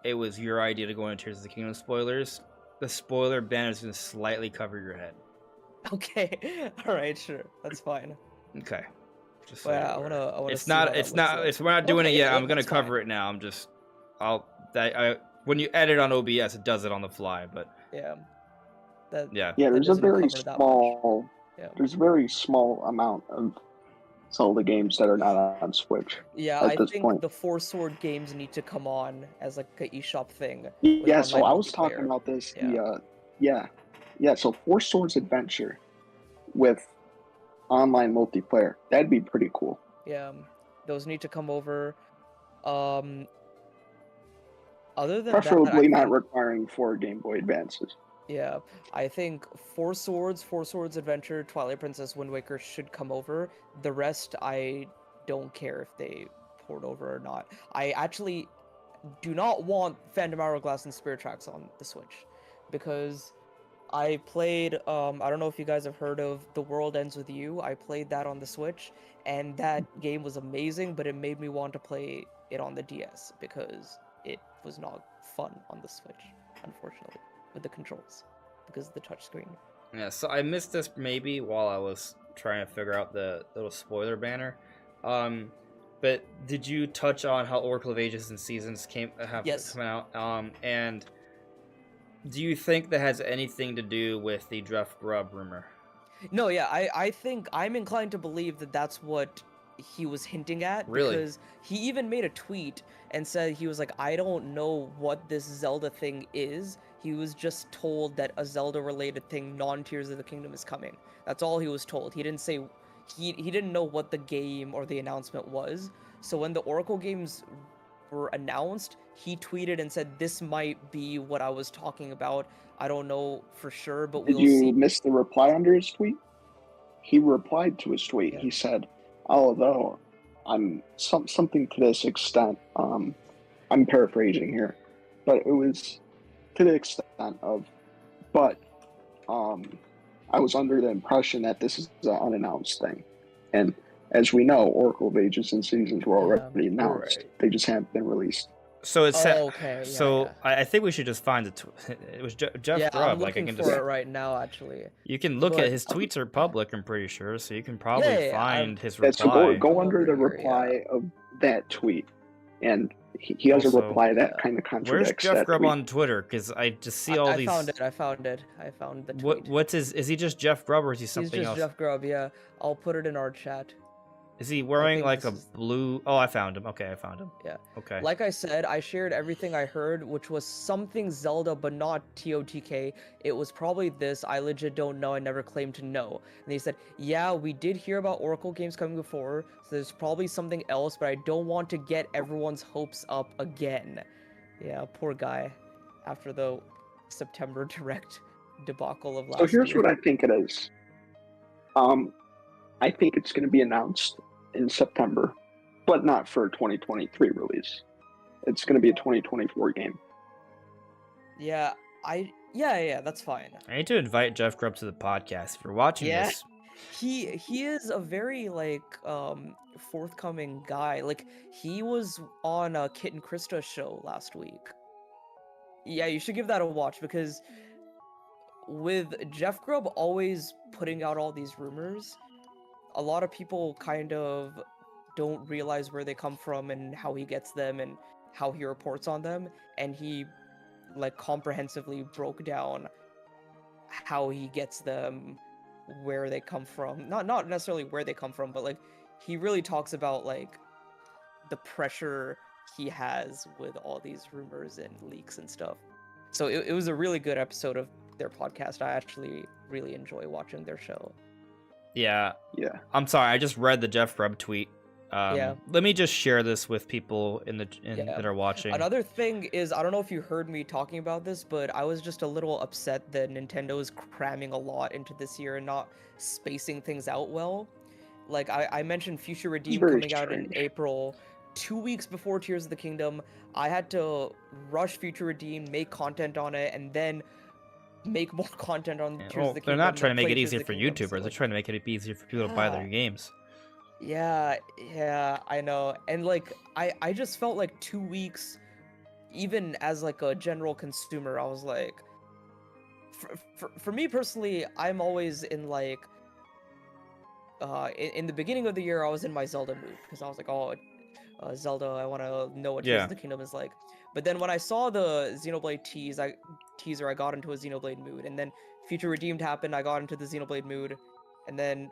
it was your idea to go into Tears of the Kingdom spoilers, the spoiler banner is going to slightly cover your head. Okay, all right, sure, that's fine. Okay. Just so I want to. We're not doing it yet. I'm gonna cover it now. When you edit on OBS, it does it on the fly. But there's a very small. There's a very small amount of Zelda games that are not on Switch. Yeah, I think the Four Sword games need to come on as like a eShop thing. Yeah, so I was talking about this. So Four Swords Adventure with online multiplayer, that'd be pretty cool. Yeah, those need to come over. Other than preferably not requiring 4 Game Boy Advances. Yeah, I think Four Swords Adventure, Twilight Princess Wind Waker should come over. The rest, I don't care if they port over or not. I actually do not want Phantom Hourglass and Spirit Tracks on the Switch, because I played, I don't know if you guys have heard of The World Ends With You. I played that on the Switch, and that game was amazing, but it made me want to play it on the DS, because it was not fun on the Switch, unfortunately, with the controls, because of the touchscreen. Yeah, so I missed this maybe while I was trying to figure out the little spoiler banner. But did you touch on how Oracle of Ages and Seasons come out? And do you think that has anything to do with the Jeff Grubb rumor? No, yeah, I think I'm inclined to believe that that's what he was hinting at. Really? Because he even made a tweet and said he was like, I don't know what this Zelda thing is. He was just told that a Zelda-related thing, non-Tears of the Kingdom, is coming. That's all he was told. He didn't say... He didn't know what the game or the announcement was. So when the Oracle games were announced, he tweeted and said, this might be what I was talking about. I don't know for sure, but we'll see. Did you miss the reply under his tweet? He replied to his tweet. Yeah. He said, although I'm something to this extent, I'm paraphrasing here, but it was to the extent of, but I was under the impression that this is an unannounced thing. And as we know, Oracle of Ages and Seasons were already announced. right. They just haven't been released. So it's okay. so I think we should just find the it was Jeff Yeah, Grubb. I'm Like I looking can for just it right now, actually. you can look But- at his tweets are public. I'm pretty sure, so you can probably Yeah, find his Yeah, so reply. go under the Over here, reply of that tweet, and he has Also, a reply that yeah. kind of Where's contradicts Jeff that Grubb tweet. on Twitter? Because I just see all I these. found it. I found the tweet. What's his? Is he just Jeff Grubb or is he He's something just else? Jeff Grubb. Yeah, I'll put it in our chat. Is he wearing think like a this is- blue? Oh, I found him. Okay, I found him. Yeah. Okay. Like I said, I shared everything I heard, which was something Zelda, but not TOTK. It was probably this. I legit don't know. I never claimed to know. And they said, yeah, we did hear about Oracle games coming before, so there's probably something else, but I don't want to get everyone's hopes up again. Yeah, poor guy. After the September Direct debacle of last year. So here's what I think it is. I think it's going to be announced in September, but not for a 2023 release. It's going to be a 2024 game. Yeah, yeah, that's fine. I need to invite Jeff Grubb to the podcast. If you're watching Yeah. this, He is a very forthcoming guy. Like he was on Kit and Krista's show last week. Yeah, you should give that a watch because with Jeff Grubb always putting out all these rumors, a lot of people kind of don't realize where they come from and how he gets them and how he reports on them, and he like comprehensively broke down how he gets them, where they come from. Not necessarily where they come from, but like he really talks about like the pressure he has with all these rumors and leaks and stuff. So it was a really good episode of their podcast. I actually really enjoy watching their show. yeah. Yeah. I'm sorry. I just read the Jeff Grubb tweet. Yeah. Let me just share this with people Yeah. that are watching. Another thing is, I don't know if you heard me talking about this, but I was just a little upset that Nintendo is cramming a lot into this year and not spacing things out well. Like, I mentioned Future Redeem very coming out in strange. April, 2 weeks before Tears of the Kingdom. I had to rush Future Redeem, make content on it, and then make more content on Tears Well, of the they're Kingdom. not trying to and make play it Tears easier of for the Kingdom, YouTubers. so, They're like, trying to make it easier for people to buy their Yeah. games. Yeah, I know. And like I just felt like 2 weeks, even as like a general consumer, I was like, for me personally, I'm always in like in the beginning of the year I was in my Zelda mood because I was like, oh, Zelda, I want to know what Tears Yeah. of the Kingdom is like. But then when I saw the Xenoblade teaser, I got into a Xenoblade mood, and then Future Redeemed happened, I got into the Xenoblade mood, and then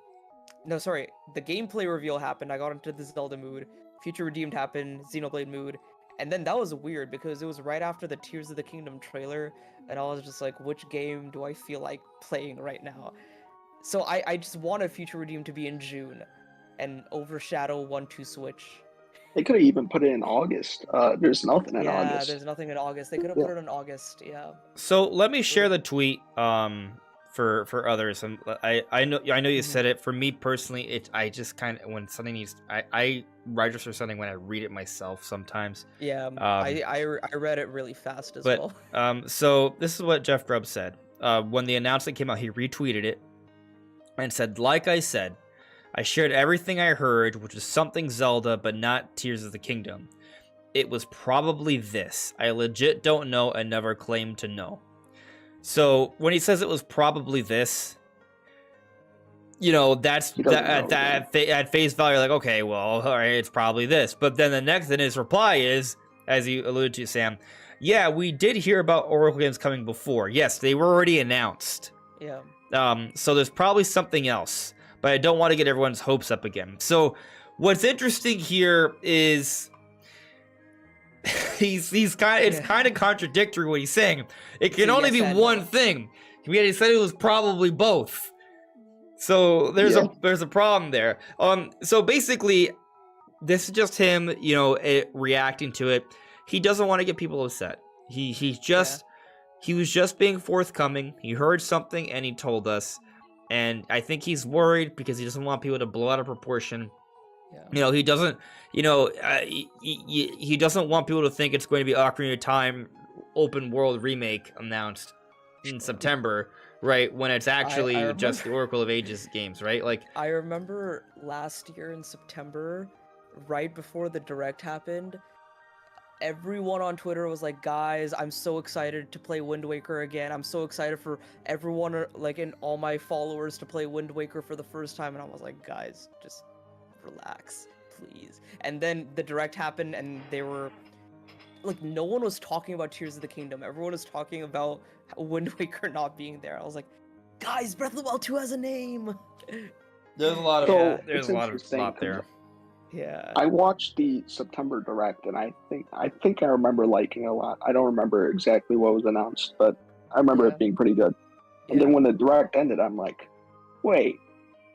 no, sorry, the gameplay reveal happened, I got into the Zelda mood, Future Redeemed happened, Xenoblade mood, and then that was weird because it was right after the Tears of the Kingdom trailer, and I was just like, which game do I feel like playing right now? So I just wanted Future Redeemed to be in June and overshadow 1-2 Switch. They could have even put it in August. There's nothing in August. There's nothing in August. They could have Yeah. put it in August, yeah. So let me share the tweet for others. And I know you Mhm. said it. For me personally, I just kind of when something needs I register something when I read it myself sometimes. Yeah, I read it really fast as But well. so this is what Jeff Grubb said. When the announcement came out, he retweeted it and said, "Like I said, I shared everything I heard, which was something Zelda, but not Tears of the Kingdom. It was probably this. I legit don't know and never claimed to know." So when he says it was probably this, you know, that's He doesn't know, at face value, like, okay, well, all right, it's probably this. But then the next in his reply is, as you alluded to, Sam, yeah, we did hear about Oracle games coming before. Yes, they were already announced. Yeah. So there's probably something else, but I don't want to get everyone's hopes up again. So what's interesting here is it's kind of contradictory what he's saying. It can So only yes be and one no. thing. Yet he said it was probably both. So there's a problem there. So basically, this is just him, you know, reacting to it. He doesn't want to get people upset. He was just being forthcoming. He heard something and he told us. And I think he's worried because he doesn't want people to blow out of proportion. Yeah. You know, he doesn't, you know, he doesn't want people to think it's going to be Ocarina of Time open world remake announced in September, right? When it's actually I just the remember- Oracle of Ages games, right? Like, I remember last year in September, right before the direct happened, everyone on Twitter was like, guys, I'm so excited to play Wind Waker again. I'm so excited for everyone, like, and all my followers to play Wind Waker for the first time. And I was like, guys, just relax, please. And then the direct happened, and they were like, no one was talking about Tears of the Kingdom. Everyone was talking about Wind Waker not being there. I was like, guys, Breath of the Wild 2 has a name. there's a lot of So, there's it's a lot interesting, 'cause there. Yeah. I watched the September direct, and I think I remember liking it a lot. I don't remember exactly what was announced, but I remember Yeah. it being pretty good. And then when the direct ended, I'm like, wait,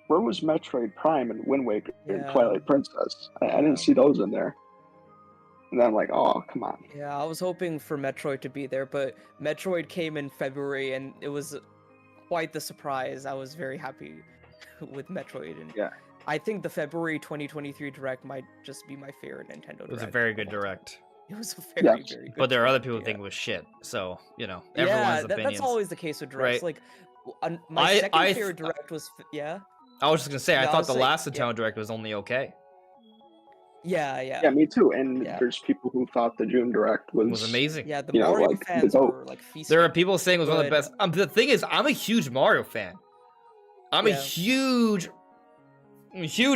where was Metroid Prime and Wind Waker and Yeah. Twilight Princess? I Yeah. didn't see those in there. And then I'm like, oh, come on. Yeah, I was hoping for Metroid to be there, but Metroid came in February, and it was quite the surprise. I was very happy with Metroid, and Yeah. I think the February 2023 Direct might just be my favorite Nintendo Direct. It was a very good direct. It was a very, Yes. very good. But there are other direct, people who yeah. think it was shit. So, everyone's Yeah, opinions. that's always the case with directs. Right. Like, my second I favorite direct was yeah, I was just gonna say, I No, I thought was the saying- last yeah. Nintendo Direct was only okay. yeah. Yeah, me too. And Yeah. there's people who thought the June direct It was amazing. Yeah, the You know, Mario like, the fans GOAT. were like feasting. There are people saying it was one of the But- best. The thing is, I'm a huge Mario fan. I'm a Yeah. huge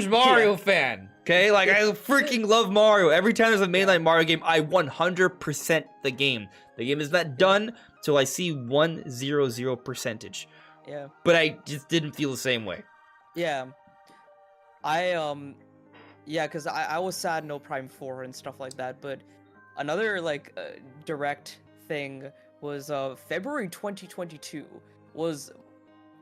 Mario fan. Okay, like I freaking love Mario. Every time there's a mainline Mario game, I 100% the game. The game is not done till I see 100 percentage. Yeah. But I just didn't feel the same way. Yeah. Yeah, because I was sad no Prime 4 and stuff like that, but another, like, direct thing was, February 2022 was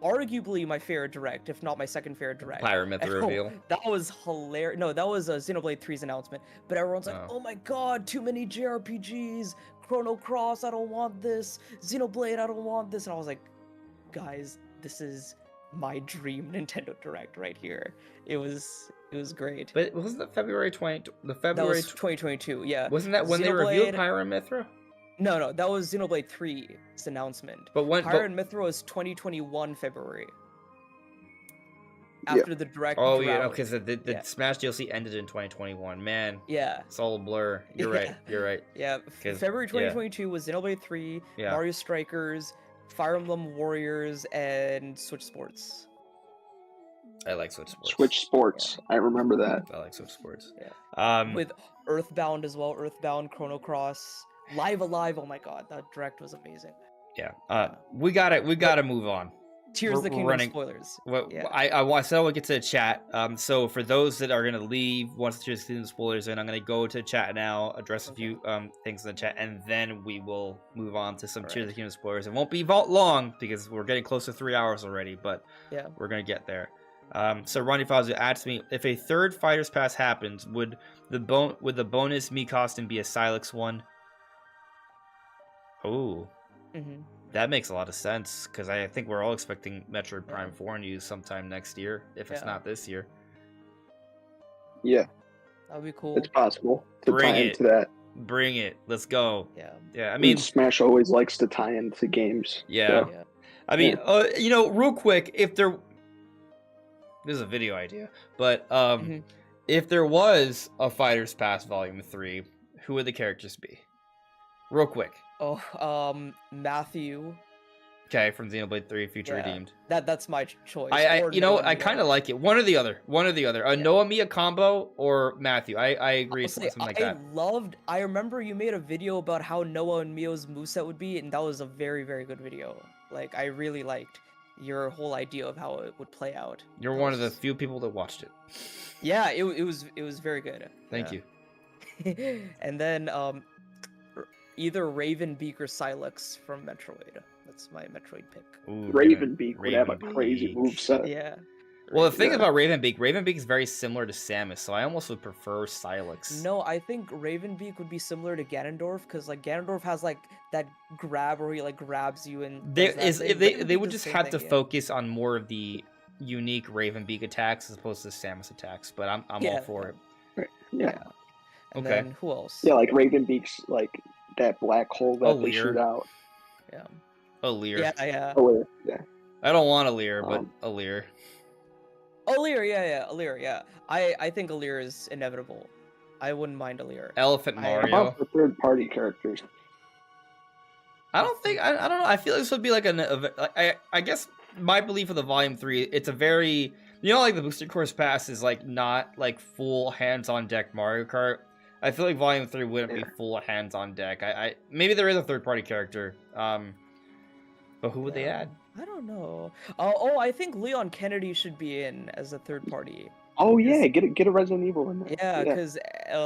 arguably my favorite direct, if not my second favorite direct. Pyramid reveal. That was hilarious. No, that was Xenoblade 3's announcement, but everyone's like, Oh. oh my god, too many JRPGs, Chrono Cross, I don't want this, Xenoblade, I don't want this, and I was like, guys, this is my dream Nintendo Direct right here. It was great. But wasn't that February 20? The That February. was 2022, yeah. Wasn't that when they revealed Xenoblade- Pyra and Mithra? No, that was Xenoblade 3's announcement. But when? Pyre and Mithra was 2021 February. Yeah. After the direct. Oh yeah, drought. okay. So the Yeah. Smash DLC ended in 2021. Man, Yeah, it's all a blur. You're right. Yeah. You're right. yeah. 'Cause- February yeah. 2022 was Xenoblade 3, Yeah. Mario Strikers, Fire Emblem Warriors, and Switch Sports. I like Switch Sports. Switch Sports. I remember that. I like Switch Sports. Yeah. With Earthbound as well, Earthbound, Chrono Cross, Live Alive. Oh my god, that direct was amazing. Yeah. We gotta move on. Tears of the We're Kingdom running- spoilers. Well, Yeah. I said we'll get to the chat. So for those that are gonna leave once the Tears of the Kingdom spoilers in, I'm gonna go to chat now, address a few things in the chat, and then we will move on to some Tears of the Kingdom spoilers. It won't be long because we're getting close to 3 hours already, but Yeah. we're gonna get there. So Ronnie Fazio asked me if a third Fighters Pass happens, would the bonus me costume be a Silex one? Oh, hmm that makes a lot of sense because I think we're all expecting Metroid Prime 4 news sometime next year, if it's Yeah. not this year. Yeah, That would be cool. it's possible to Bring tie it. into that. Bring it. Let's go. Yeah. Yeah, I I mean, mean, Smash always likes to tie into games. yeah. so- Yeah. I mean, real quick, if there, this is a video idea, but Mhm. if there was a Fighters Pass Volume 3, who would the characters be? Real quick. Oh, Matthew. Okay, from Xenoblade 3 Future Yeah. Redeemed. That's my choice. I or Noah I Mia. kind of like it. One or the other. A Noah Mia combo or Matthew. I agree. Honestly, Something like that. I remember you made a video about how Noah and Mio's moveset would be, and that was a very, very good video. Like, I really liked your whole idea of how it would play out. You're That one of the was- few people that watched it. Yeah, it was very good. Thank Yeah. you. And then either Ravenbeak or Silex from Metroid. That's my Metroid pick. Ooh, Ravenbeak would have a crazy Ravenbeak. moveset. Yeah. Well, the thing Yeah. about Ravenbeak is very similar to Samus, so I almost would prefer Silex. No, I think Ravenbeak would be similar to Ganondorf because like Ganondorf has like that grab where he like grabs you and There does that is thing. they Ravenbeak would does just the have same to thing, yeah. focus on more of the unique Ravenbeak attacks as opposed to Samus attacks, but I'm all Yeah. for it. Yeah, And Okay. then who else? yeah, like Ravenbeak's like that black hole that they Alear. shoot out. Yeah. Alear. Yeah, yeah. Oh, yeah. I don't want Alear, but Um, Alear. Alear, yeah, Alear, yeah. I think Alear is inevitable. I wouldn't mind Alear. Elephant I- How Mario. about for third-party characters? I don't think I don't know. I feel like this would be like I guess my belief of the Volume 3, it's a very, like the Booster Course Pass is like not like full hands-on deck Mario Kart. I feel like Volume 3 wouldn't be full hands-on deck. I maybe there is a third-party character. But who would they add? I don't know. Oh, I think Leon Kennedy should be in as a third party. Oh yeah, get a Resident Evil in there. Yeah, because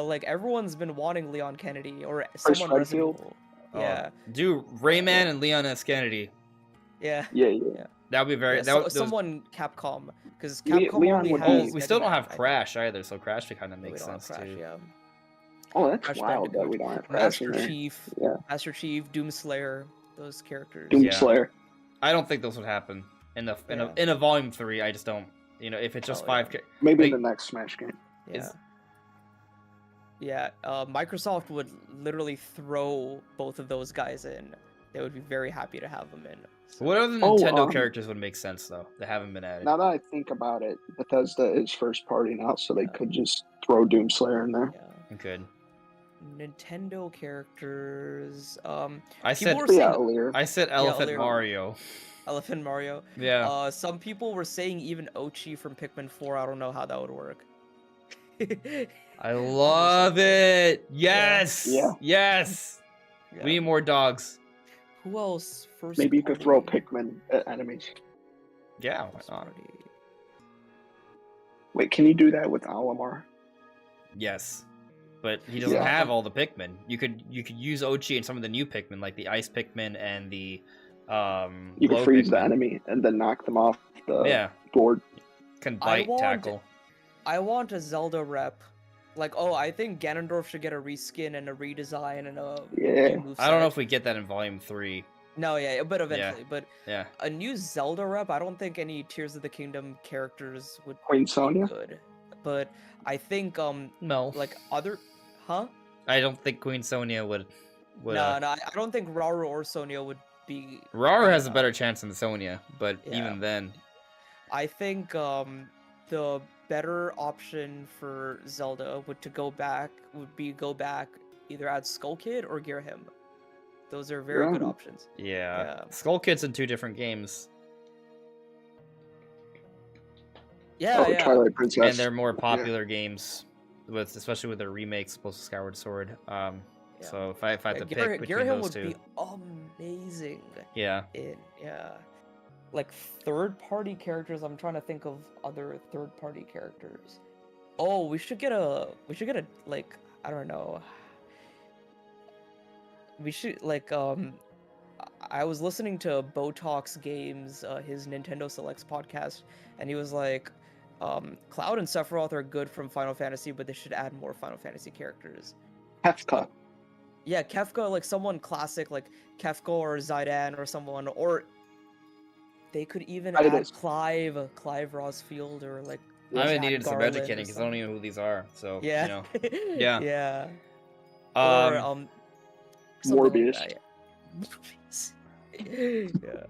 like everyone's been wanting Leon Kennedy or Chris someone Resident Redfield? Evil. Yeah, Do Rayman and Leon S. Kennedy. yeah. Yeah. That would be very. Yeah, someone Capcom, because Le- Capcom Leon only would has. be- Oh, we still don't Mega have Man, Crash either, so Crash kind of We makes don't have sense Crash, too. yeah. Oh, that's Crash wild that Bandicoot, we don't have Crash in Master there. Chief, Yeah. Master Chief, Doomslayer, those characters. Doom Yeah. Slayer. I don't think those would happen in Yeah. a Volume 3. I just don't. If it's just Oh, five. yeah. Maybe Like- in the next Smash game. Yeah. Is- Yeah, Microsoft would literally throw both of those guys in. They would be very happy to have them in. So- What other Oh, Nintendo characters would make sense though that haven't been added? Now that I think about it, Bethesda is first party now, so they Yeah. could just throw Doom Slayer in there. Yeah. Good. Nintendo characters. I said. People were saying Yeah, Alear. I said Elephant Alear. Mario. Elephant Mario. Yeah. Some people were saying even Ochi from Pikmin 4. I don't know how that would work. I love it. Yes. Yeah. Yes. Yeah. We need more dogs. Who else? First. Maybe you could throw party? Pikmin at enemies. Yeah. Why First not? party. Wait, can you do that with Alamar? Yes. But he doesn't Yeah. have all the Pikmin. You could use Ochi and some of the new Pikmin, like the Ice Pikmin and the You Glow could freeze the Pikmin. enemy and then knock them off the Yeah. board. Can I bite, want- tackle. I want a Zelda rep. Like, I think Ganondorf should get a reskin and a redesign and a Yeah. new I don't know moveset. if we get that in Volume 3. No, yeah, but eventually. But Yeah. a new Zelda rep, I don't think any Tears of the Kingdom characters would Queen be Sonia? good. But I think No. like other, huh? I don't think Queen Sonia would. No, I don't think Rauru or Sonia would be. Rauru has a uh, better chance than Sonia, but Yeah. even then. I think the better option for Zelda would be go back either add Skull Kid or Gear Him. Those are very good Yeah. options. Yeah. Yeah. Skull Kid's in 2 different games. Yeah, Oh, yeah. Twilight Princess. And they're more popular games, especially with their remakes, post Skyward Sword. Yeah. So if I had to Gear pick between Him those would two, be amazing. yeah, Like third-party characters. I'm trying to think of other third-party characters. Oh, we should get a like, I don't know. We should like I was listening to Botox Games, his Nintendo Selects podcast, and he was like, Cloud and Sephiroth are good from Final Fantasy, but they should add more Final Fantasy characters. Kefka. Yeah, Kefka, like someone classic, like Kefka or Zidane or someone, or they could even How did add it- Clive Rossfield, or like. I haven't Jack needed some Garland or educating because I don't something. even know who these are. So Yeah. Yeah. Yeah. Or, Or something like Morbius. that, yeah. Yeah.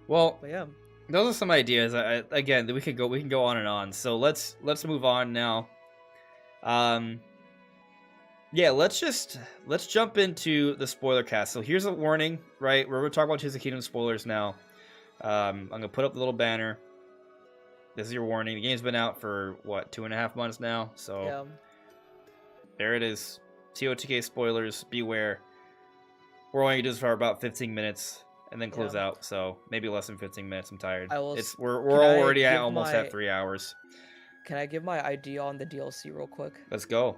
well, But yeah. those are some ideas. Again, we can go on and on. So let's move on now. Yeah, let's jump into the spoiler cast. So here's a warning, right? We're gonna talk about Tears of the Kingdom spoilers now. I'm gonna put up the little banner. This is your warning. The game's been out for what, 2.5 months now. So Yeah. there it is. TOTK spoilers. Beware. We're only gonna do this for about 15 minutes and then close Yeah. out. So maybe less than 15 minutes. I'm tired. I will We're can I already at give almost my- at 3 hours. Can I give my idea on the DLC real quick? Let's go.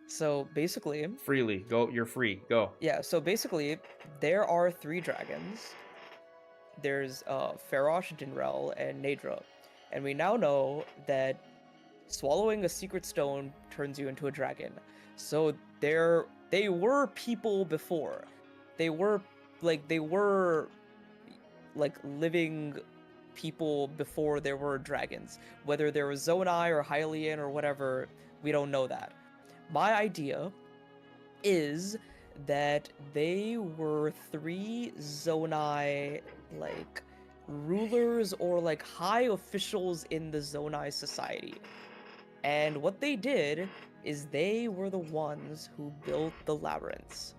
So basically, Freely. Go. You're free. Go. yeah, so basically, there are 3 dragons. There's Farosh, Dinrel, and Nadra. And we now know that swallowing a secret stone turns you into a dragon. So they were people before. They were living people before there were dragons. Whether there was Zonai or Hylian or whatever, we don't know that. My idea is that they were 3 Zonai, like, rulers or like high officials in the Zonai society. And what they did is they were the ones who built the labyrinths.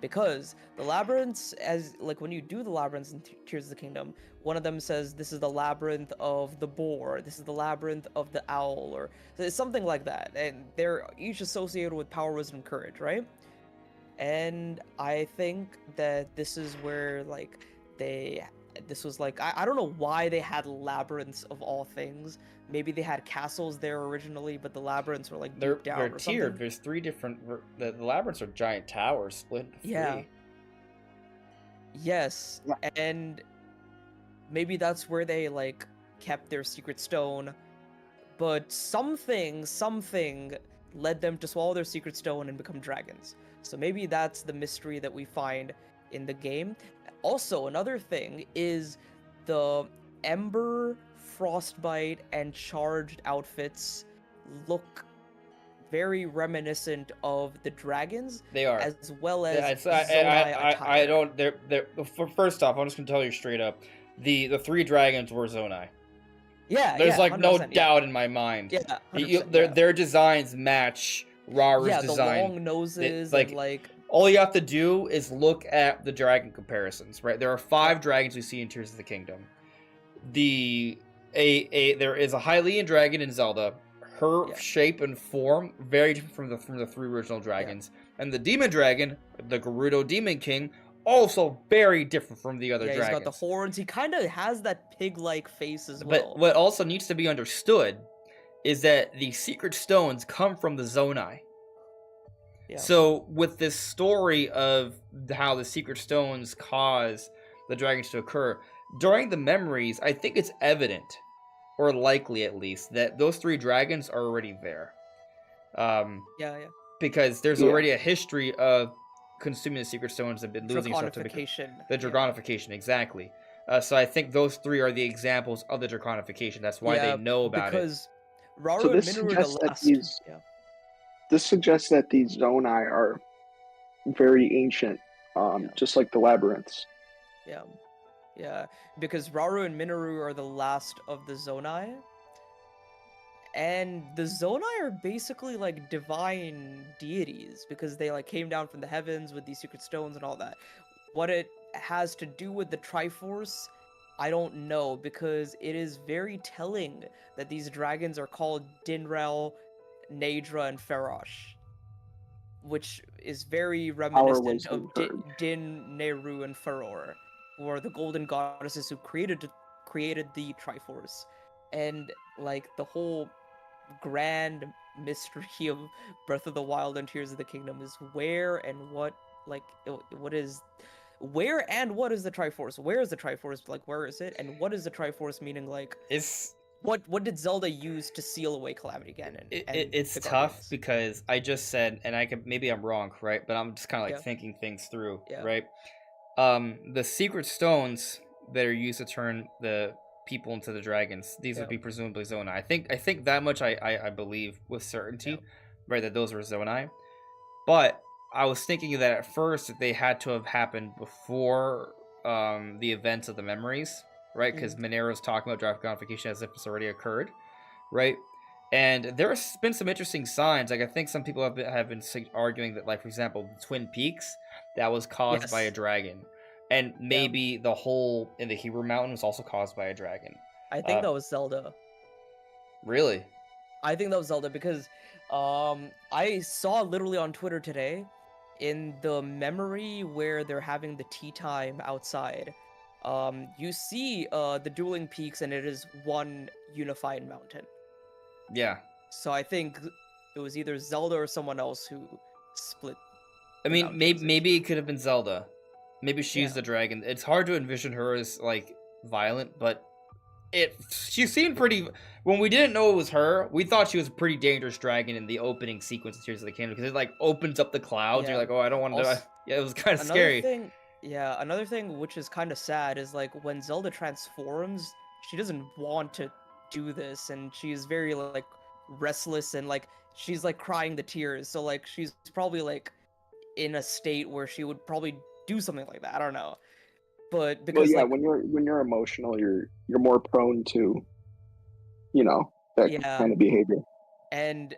Because the labyrinths, as like when you do the labyrinths in Tears of the Kingdom, one of them says this is the labyrinth of the boar, this is the labyrinth of the owl, or it's something like that. And they're each associated with power, wisdom, courage, right? And I think that this is where like this was like I don't know why they had labyrinths of all things. Maybe they had castles there originally, but the labyrinths were like deep down. They're or tiered. something. There's 3 different. The labyrinths are giant towers split into 3. Yeah. Yes, Yeah. and maybe that's where they like kept their secret stone, but something led them to swallow their secret stone and become dragons. So maybe that's the mystery that we find in the game. Also, another thing is the Ember, Frostbite, and Charged outfits look very reminiscent of the dragons, They are. as well as I don't. They're. First off, I'm just gonna tell you straight up. The 3 dragons were Zonai. Yeah, There's like no 100%, doubt in my mind. Yeah, 100%, Their designs match Raru's the design. long noses like- and like All you have to do is look at the dragon comparisons, right? There are 5 dragons we see in Tears of the Kingdom. There is a Hylian dragon in Zelda. Her shape and form very different from the 3 original dragons, and the demon dragon, the Gerudo Demon King, also very different from the other dragons. He's got the horns. He kind of has that pig-like face as But well. what also needs to be understood is that the secret stones come from the Zonai. Yeah. So with this story of how the secret stones cause the dragons to occur, during the memories, I think it's evident, or likely at least, that those 3 dragons are already there. Yeah. Because there's already a history of consuming the secret stones and been losing stuff to become the dragonification, exactly. So I think those 3 are the examples of the dragonification. That's why they know about because it. Raru So and this Minoru are the suggests last. this suggests that these Zonai are very ancient, just like the labyrinths. Yeah, because Raru and Minoru are the last of the Zonai. And the Zonai are basically like divine deities because they like came down from the heavens with these secret stones and all that. What it has to do with the Triforce, I don't know, because it is very telling that these dragons are called Dinrel, Nadra, and Farash, which is very reminiscent of Din, Neru, and Faror, who are the golden goddesses who created the Triforce. And like the whole grand mystery of Breath of the Wild and Tears of the Kingdom is where and what is the Triforce? Where is the Triforce? Like, where is it? And what is the Triforce meaning? Like, what did Zelda use to seal away Calamity Ganon? It's tough because I just said, and maybe I'm wrong, right? But I'm just kind of like thinking things through, right? The secret stones that are used to turn the people into the dragons, these would be presumably Zonai. I think that much I believe with certainty, right? That those were Zonai. But I was thinking that at first they had to have happened before the events of the memories, right? Because Minero's talking about dragonification as if it's already occurred, right? And there's been some interesting signs. Like I think some people have been arguing that, like for example, the Twin Peaks, that was caused by a dragon, and maybe the hole in the Hebrew Mountain was also caused by a dragon. I think that was Zelda. Really? I think that was Zelda because I saw literally on Twitter today in the memory where they're having the tea time outside. You see the dueling peaks and it is one unified mountain. Yeah. So I think it was either Zelda or someone else who split. I mean, maybe it could have been Zelda. Maybe she's the dragon. It's hard to envision her as like violent, but she seemed pretty. When we didn't know it was her, we thought she was a pretty dangerous dragon in the opening sequence of Tears of the Kingdom because it like opens up the clouds. And you're like, oh, I don't want to. Yeah, it was kind of scary. Another thing which is kind of sad is like when Zelda transforms, she doesn't want to do this, and she's very like restless and like she's like crying the tears. So like she's probably like in a state where she would probably do something like that. I don't know. But Well, because yeah, like when you're emotional, you're more prone to, that yeah, kind of behavior. and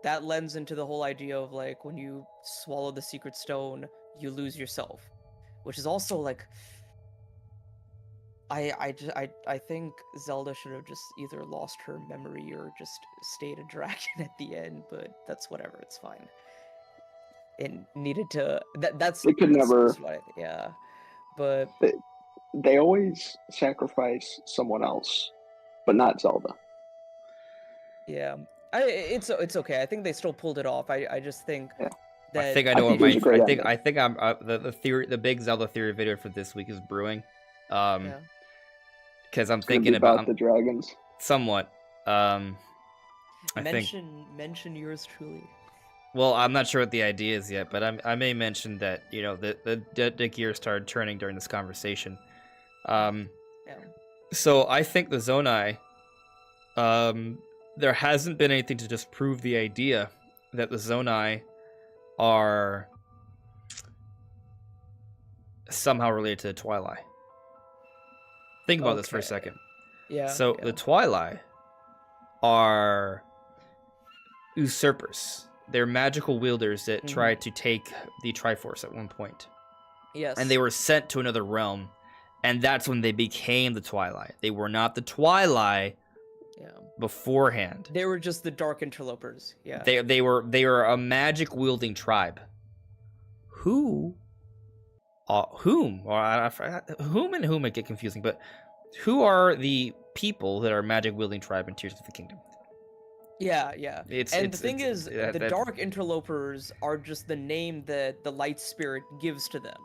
that lends into the whole idea of like when you swallow the secret stone, you lose yourself, which is also like I think Zelda should have just either lost her memory or just stayed a dragon at the end, but that's whatever, it's fine. It needed to that's They could that's never. just what yeah. But They always sacrifice someone else, but not Zelda. yeah. It's okay. I think they still pulled it off. I just think Yeah. I that think I I know what think it was my a great I think ending. I think I'm the theory, the big Zelda theory video for this week is brewing. yeah. Because I'm It's gonna thinking be about the dragons. somewhat. I think. Mention yours truly. Well, I'm not sure what the idea is yet, but I may mention that the gears started turning during this conversation. Yeah. So I think the Zonai, there hasn't been anything to disprove the idea that the Zonai are somehow related to the Twilight. Think about this for a second. Yeah. So yeah. the Twilight are usurpers. They're magical wielders that tried to take the Triforce at one point. Yes. And they were sent to another realm, and that's when they became the Twilight. They were not the Twilight beforehand. They were just the Dark Interlopers. Yeah. They were a magic wielding tribe. Whom and whom I get confusing, but who are the people that are magic wielding tribe in Tears of the Kingdom? Yeah. The thing is, the Dark Interlopers are just the name that the Light Spirit gives to them,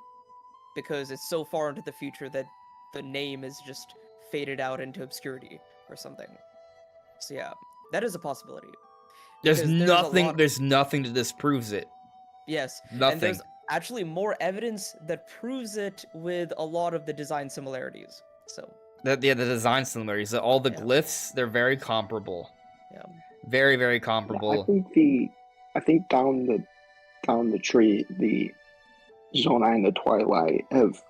because it's so far into the future that the name is just faded out into obscurity or something. So yeah, that is a possibility. There's nothing that disproves it. Yes. Nothing. And there's actually more evidence that proves it with a lot of the design similarities. So the design similarities, all the glyphs, they're very comparable. Yeah. Very, very comparable. I think down the tree, the Zonai and the Twilight have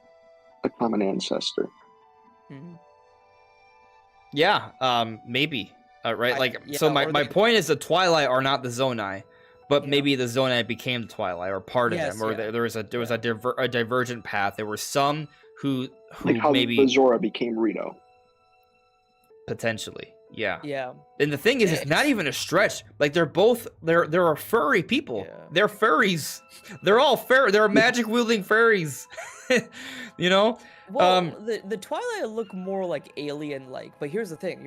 a common ancestor. Mm-hmm. Yeah, maybe. Right, my point is the Twilight are not the Zonai, but maybe the Zonai became the Twilight or part of them, or there was a divergent path. There were some who like how maybe the Zora became Rito. Potentially, yeah. Yeah. And the thing is, it's not even a stretch. Like they're furry people. Yeah. They're furries. They're all fur. They're magic wielding furries. Well, the Twilight look more like alien-like, but here's the thing.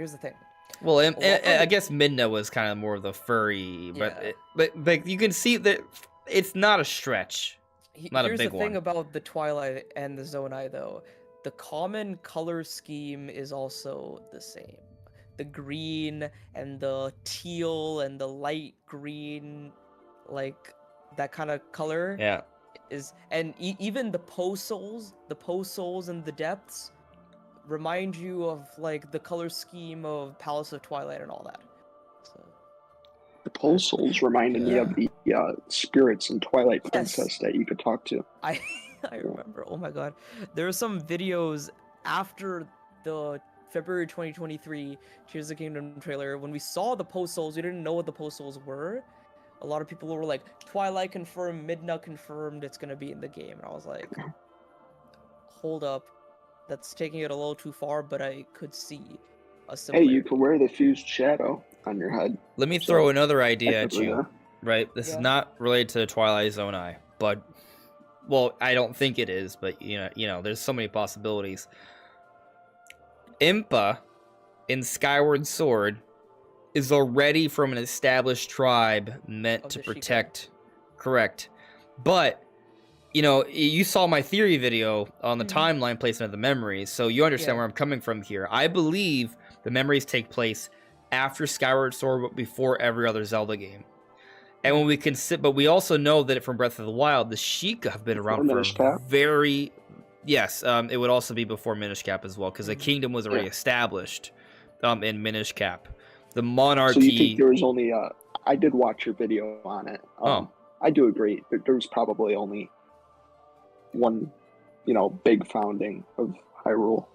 Well, I guess Midna was kind of more of the furry, but you can see that it's not a stretch. Not here's a big the one. thing about the Twilight and the Zonai, though. The common color scheme is also the same. The green and the teal and the light green, like that kind of color. Yeah. Even the Poe souls in the depths remind you of like the color scheme of Palace of Twilight and all that. So the Poe souls reminded me of the spirits in Twilight Princess that you could talk to. I remember. Oh my god, there were some videos after the February 2023 Tears of the Kingdom trailer when we saw the Poe souls. We didn't know what the Poe souls were. A lot of people were like, Twilight confirmed, Midna confirmed, it's gonna be in the game. And I was like, hold up. That's taking it a little too far, but I could see a similarity. Hey, you could wear the fused shadow on your head. Let me throw another idea at you. Yeah. Right? This is not related to the Twilight Zonai, but, well, I don't think it is, but, there's so many possibilities. Impa in Skyward Sword is already from an established tribe meant to protect. Correct. But, you saw my theory video on the timeline placement of the memories, so you understand where I'm coming from here. I believe the memories take place after Skyward Sword, but before every other Zelda game. And when we but we also know that from Breath of the Wild, the Sheikah have been around for very... Yes, it would also be before Minish Cap as well, because the kingdom was already established in Minish Cap. The monarchy... So you think there was only... I did watch your video on it. I do agree. There was probably only one big founding of Hyrule.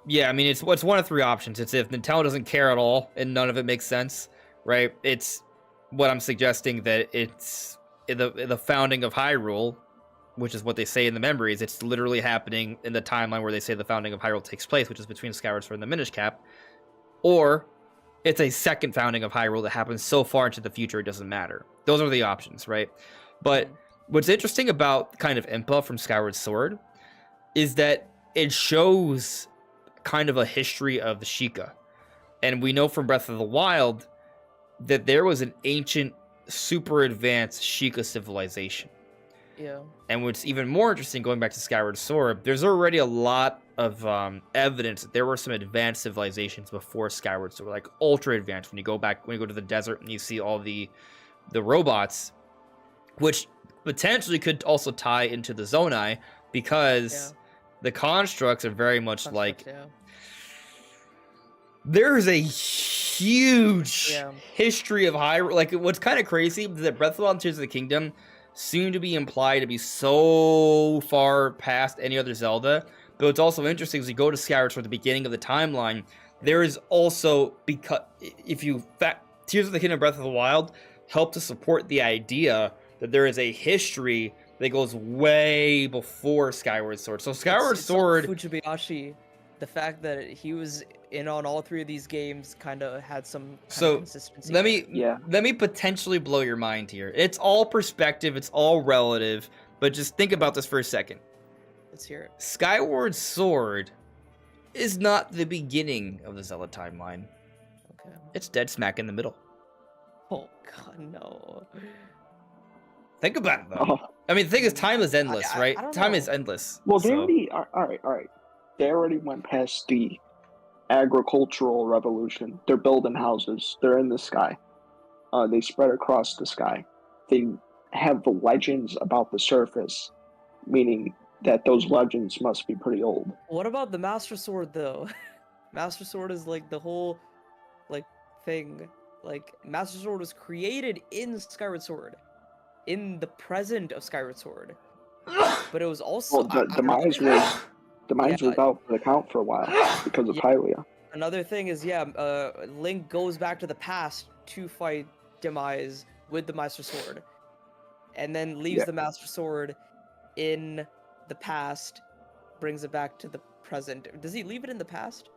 Yeah, I mean, it's one of three options. It's if Nintendo doesn't care at all and none of it makes sense, right? It's what I'm suggesting that it's the founding of Hyrule, which is what they say in the memories. It's literally happening in the timeline where they say the founding of Hyrule takes place, which is between Skyward Sword and the Minish Cap. Or it's a second founding of Hyrule that happens so far into the future it doesn't matter. Those are the options, right? But what's interesting about kind of Impa from Skyward Sword is that it shows kind of a history of the Sheikah. And we know from Breath of the Wild that there was an ancient, super advanced Sheikah civilization. Yeah. And what's even more interesting, going back to Skyward Sword, there's already a lot of evidence that there were some advanced civilizations before Skyward Sword, like ultra advanced. When you go to the desert and you see all the robots, which potentially could also tie into the Zonai, because the constructs are very much like... There's a huge history of Hyrule. Like, what's kind of crazy is that Breath of the Wild and Tears of the Kingdom seem to be implied to be so far past any other Zelda. But what's also interesting is you go to Skyward Sword at the beginning of the timeline, there is also, because Tears of the Kingdom and Breath of the Wild help to support the idea that there is a history that goes way before Skyward Sword. So Skyward Sword... Fujibayashi, the fact that he was in on all three of these games kind of had some consistency. Let me potentially blow your mind here. It's all perspective, it's all relative, but just think about this for a second. Let's hear it. Skyward Sword is not the beginning of the Zelda timeline. Okay. It's dead smack in the middle. Oh god, no. Think about it though. I mean, the thing is, time is endless, right? Time is endless. Well, they already all right. They already went past the agricultural revolution. They're building houses. They're in the sky. They spread across the sky. They have the legends about the surface, meaning that those legends must be pretty old. What about the Master Sword though? Master Sword is like the whole thing. Like, Master Sword was created in Skyward Sword, in the present of Skyward Sword. But it was also Demise was out for the count for a while because of Hylia. Another thing is, Link goes back to the past to fight Demise with the Master Sword, and then leaves the Master Sword in the past, brings it back to the present. Does he leave it in the past?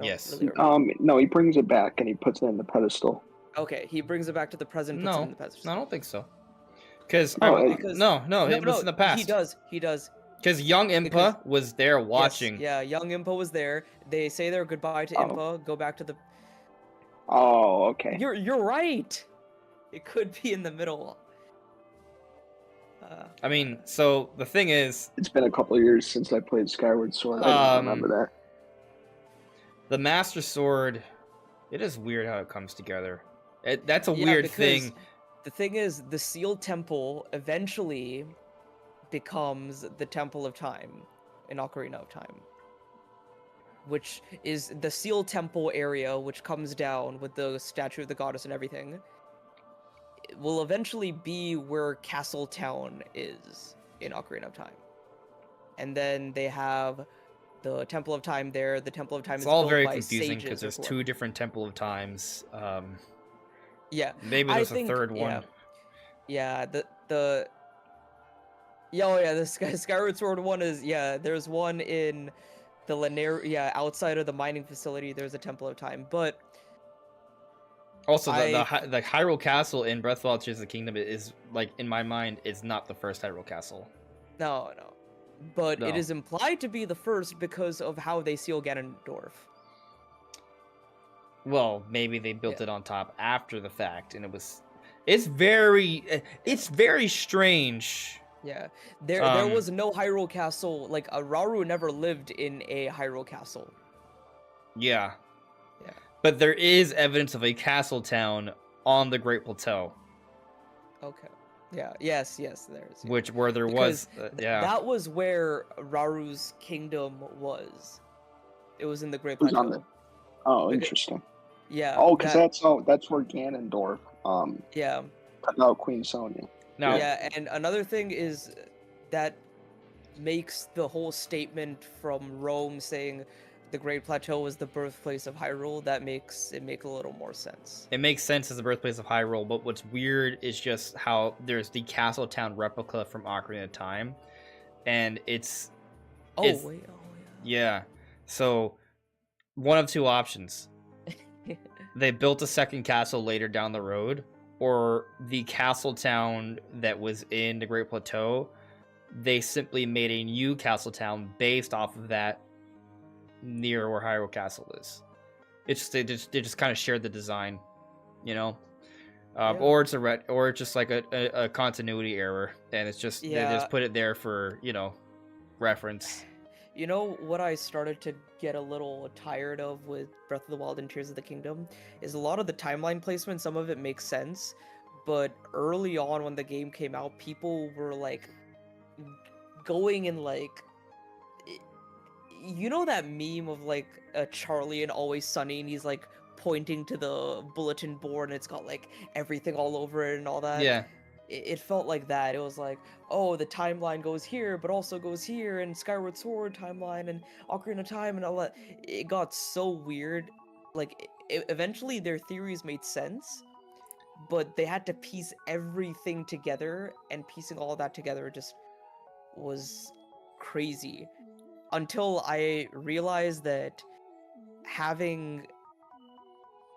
Yes. Really no, he brings it back and he puts it in the pedestal. Okay, he brings it back to the present. Puts it in the pedestal. No, I don't think so. Because no, it was in the past. He does. Because young Impa was there watching. Yes, young Impa was there. They say their goodbye to Impa, go back to the... Oh, okay. You're right! It could be in the middle. I mean, so the thing is... It's been a couple of years since I played Skyward Sword. I don't remember that. The Master Sword, it is weird how it comes together. That's a weird thing. The thing is, the Seal Temple eventually becomes the Temple of Time in Ocarina of Time, which is the Seal Temple area, which comes down with the statue of the goddess and everything. It will eventually be where Castle Town is in Ocarina of Time. And then they have the Temple of Time there. The Temple of Time is all built very by confusing because sages there's two different Temple of Times. Maybe there's a third one. The Skyward Sword one is, there's one in the Linear, outside of the mining facility, there's a Temple of Time, but... Also, the Hyrule Castle in Breath of the Wild Tears of the Kingdom is, like, in my mind, is not the first Hyrule Castle. No. But it is implied to be the first because of how they seal Ganondorf. Well, maybe they built it on top after the fact, and it's very strange. Yeah, there was no Hyrule Castle. Like, Rauru never lived in a Hyrule Castle. Yeah. But there is evidence of a castle town on the Great Plateau. Okay. Yeah. Yes. There is. Yeah. Where there was. That was where Rauru's kingdom was. It was in the Great Plateau. Interesting. Yeah. Oh, because that's where Ganondorf. Yeah. No, Queen Sonia. No. Yeah, and another thing is that makes the whole statement from Rome saying the Great Plateau is the birthplace of Hyrule, that makes it make a little more sense. It makes sense as the birthplace of Hyrule, but what's weird is just how there's the Castle Town replica from Ocarina of Time, and it's Oh, It's- wait, oh, yeah. So one of two options: yeah. they built a second castle later down the road, or the Castle Town that was in the Great Plateau, they simply made a new Castle Town based off of that near where Hyrule Castle is. It's just they just kind of shared the design, you know. Yeah. Or it's just like a continuity error, and it's just they Yeah. just put it there for reference. You know what I started to get a little tired of with Breath of the Wild and Tears of the Kingdom is a lot of the timeline placement, some of it makes sense, but early on when the game came out, people were like going in like you know that meme of like Charlie and Always Sunny, and he's like pointing to the bulletin board and it's got like everything all over it and all that. Yeah. It felt like that. It was like, oh, the timeline goes here, but also goes here, and Skyward Sword timeline, and Ocarina of Time, and all that. It got so weird. Like, eventually their theories made sense, but they had to piece everything together, and piecing all that together just was crazy. Until I realized that having,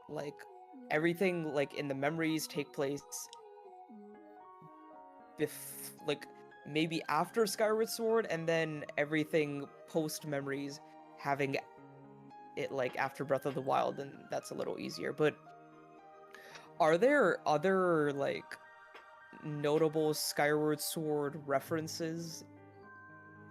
like, everything, like, in the memories take place like maybe after Skyward Sword, and then everything post memories having it like after Breath of the Wild, and that's a little easier. But are there other like notable Skyward Sword references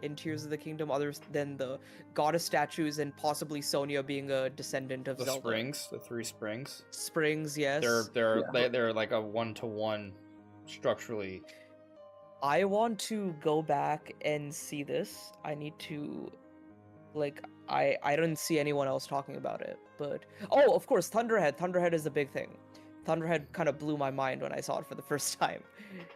in Tears of the Kingdom other than the goddess statues and possibly Sonia being a descendant of The Zelda? springs, the three springs. Springs, yes. They're like a 1-to-1 structurally. I want to go back and see this. I need to, like, I didn't see anyone else talking about it, but oh, of course, Thunderhead. Thunderhead is a big thing. Thunderhead kind of blew my mind when I saw it for the first time.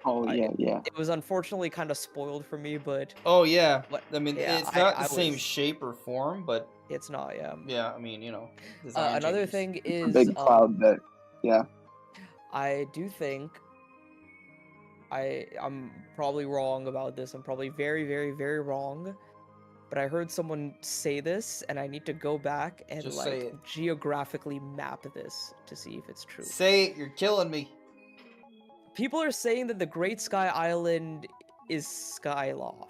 Oh yeah, yeah. It was unfortunately kind of spoiled for me, but Oh yeah. What- I mean, yeah, it's not I the same was- shape or form, but it's not. Yeah. yeah, I mean, design Another changes. thing A is, big cloud that, yeah. I do think I'm probably wrong about this. I'm probably very, very, very wrong. But I heard someone say this, and I need to go back and Just say like it. geographically map this to see if it's true. Say it, you're killing me. People are saying that the Great Sky Island is Skyloft.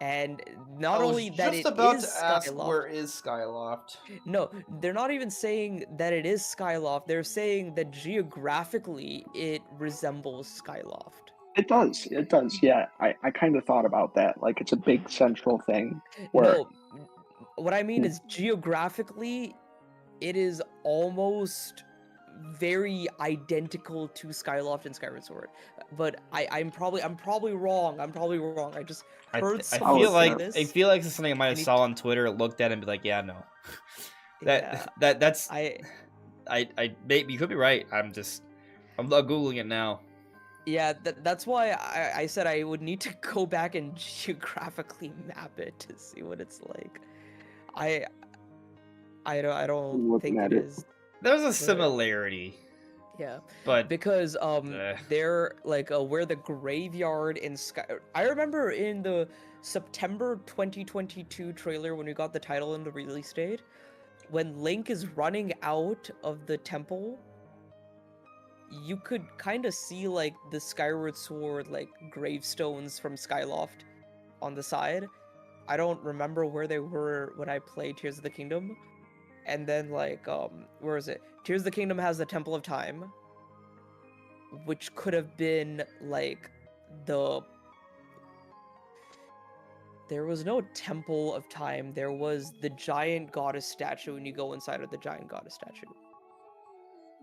And not I was only that just it about is to ask Skyloft. where is Skyloft. No, they're not even saying that it is Skyloft. They're saying that geographically it resembles Skyloft. It does. It does. Yeah. I kind of thought about that. Like it's a big central thing where No, what I mean is geographically it is almost very identical to Skyloft and Skyward Sword. But I'm probably wrong. I'm probably wrong. I just heard I someone feel say like this. I feel like it's something I might have and saw on Twitter, looked at, and be like, yeah, no. yeah, That's I you could be right. I'm not googling it now. yeah, that's why I said I would need to go back and geographically map it to see what it's like. I don't Looking think at it it. is. There's a similarity, Yeah, but because Ugh. they're like where the graveyard in Sky. I remember in the September 2022 trailer when we got the title and the release date, when Link is running out of the temple, you could kind of see like the Skyward Sword like gravestones from Skyloft on the side. I don't remember where they were when I played Tears of the Kingdom. And then like where is it? Tears of the Kingdom has the Temple of Time, which could have been like there was no Temple of Time. There was the giant goddess statue, and you go inside of the giant goddess statue.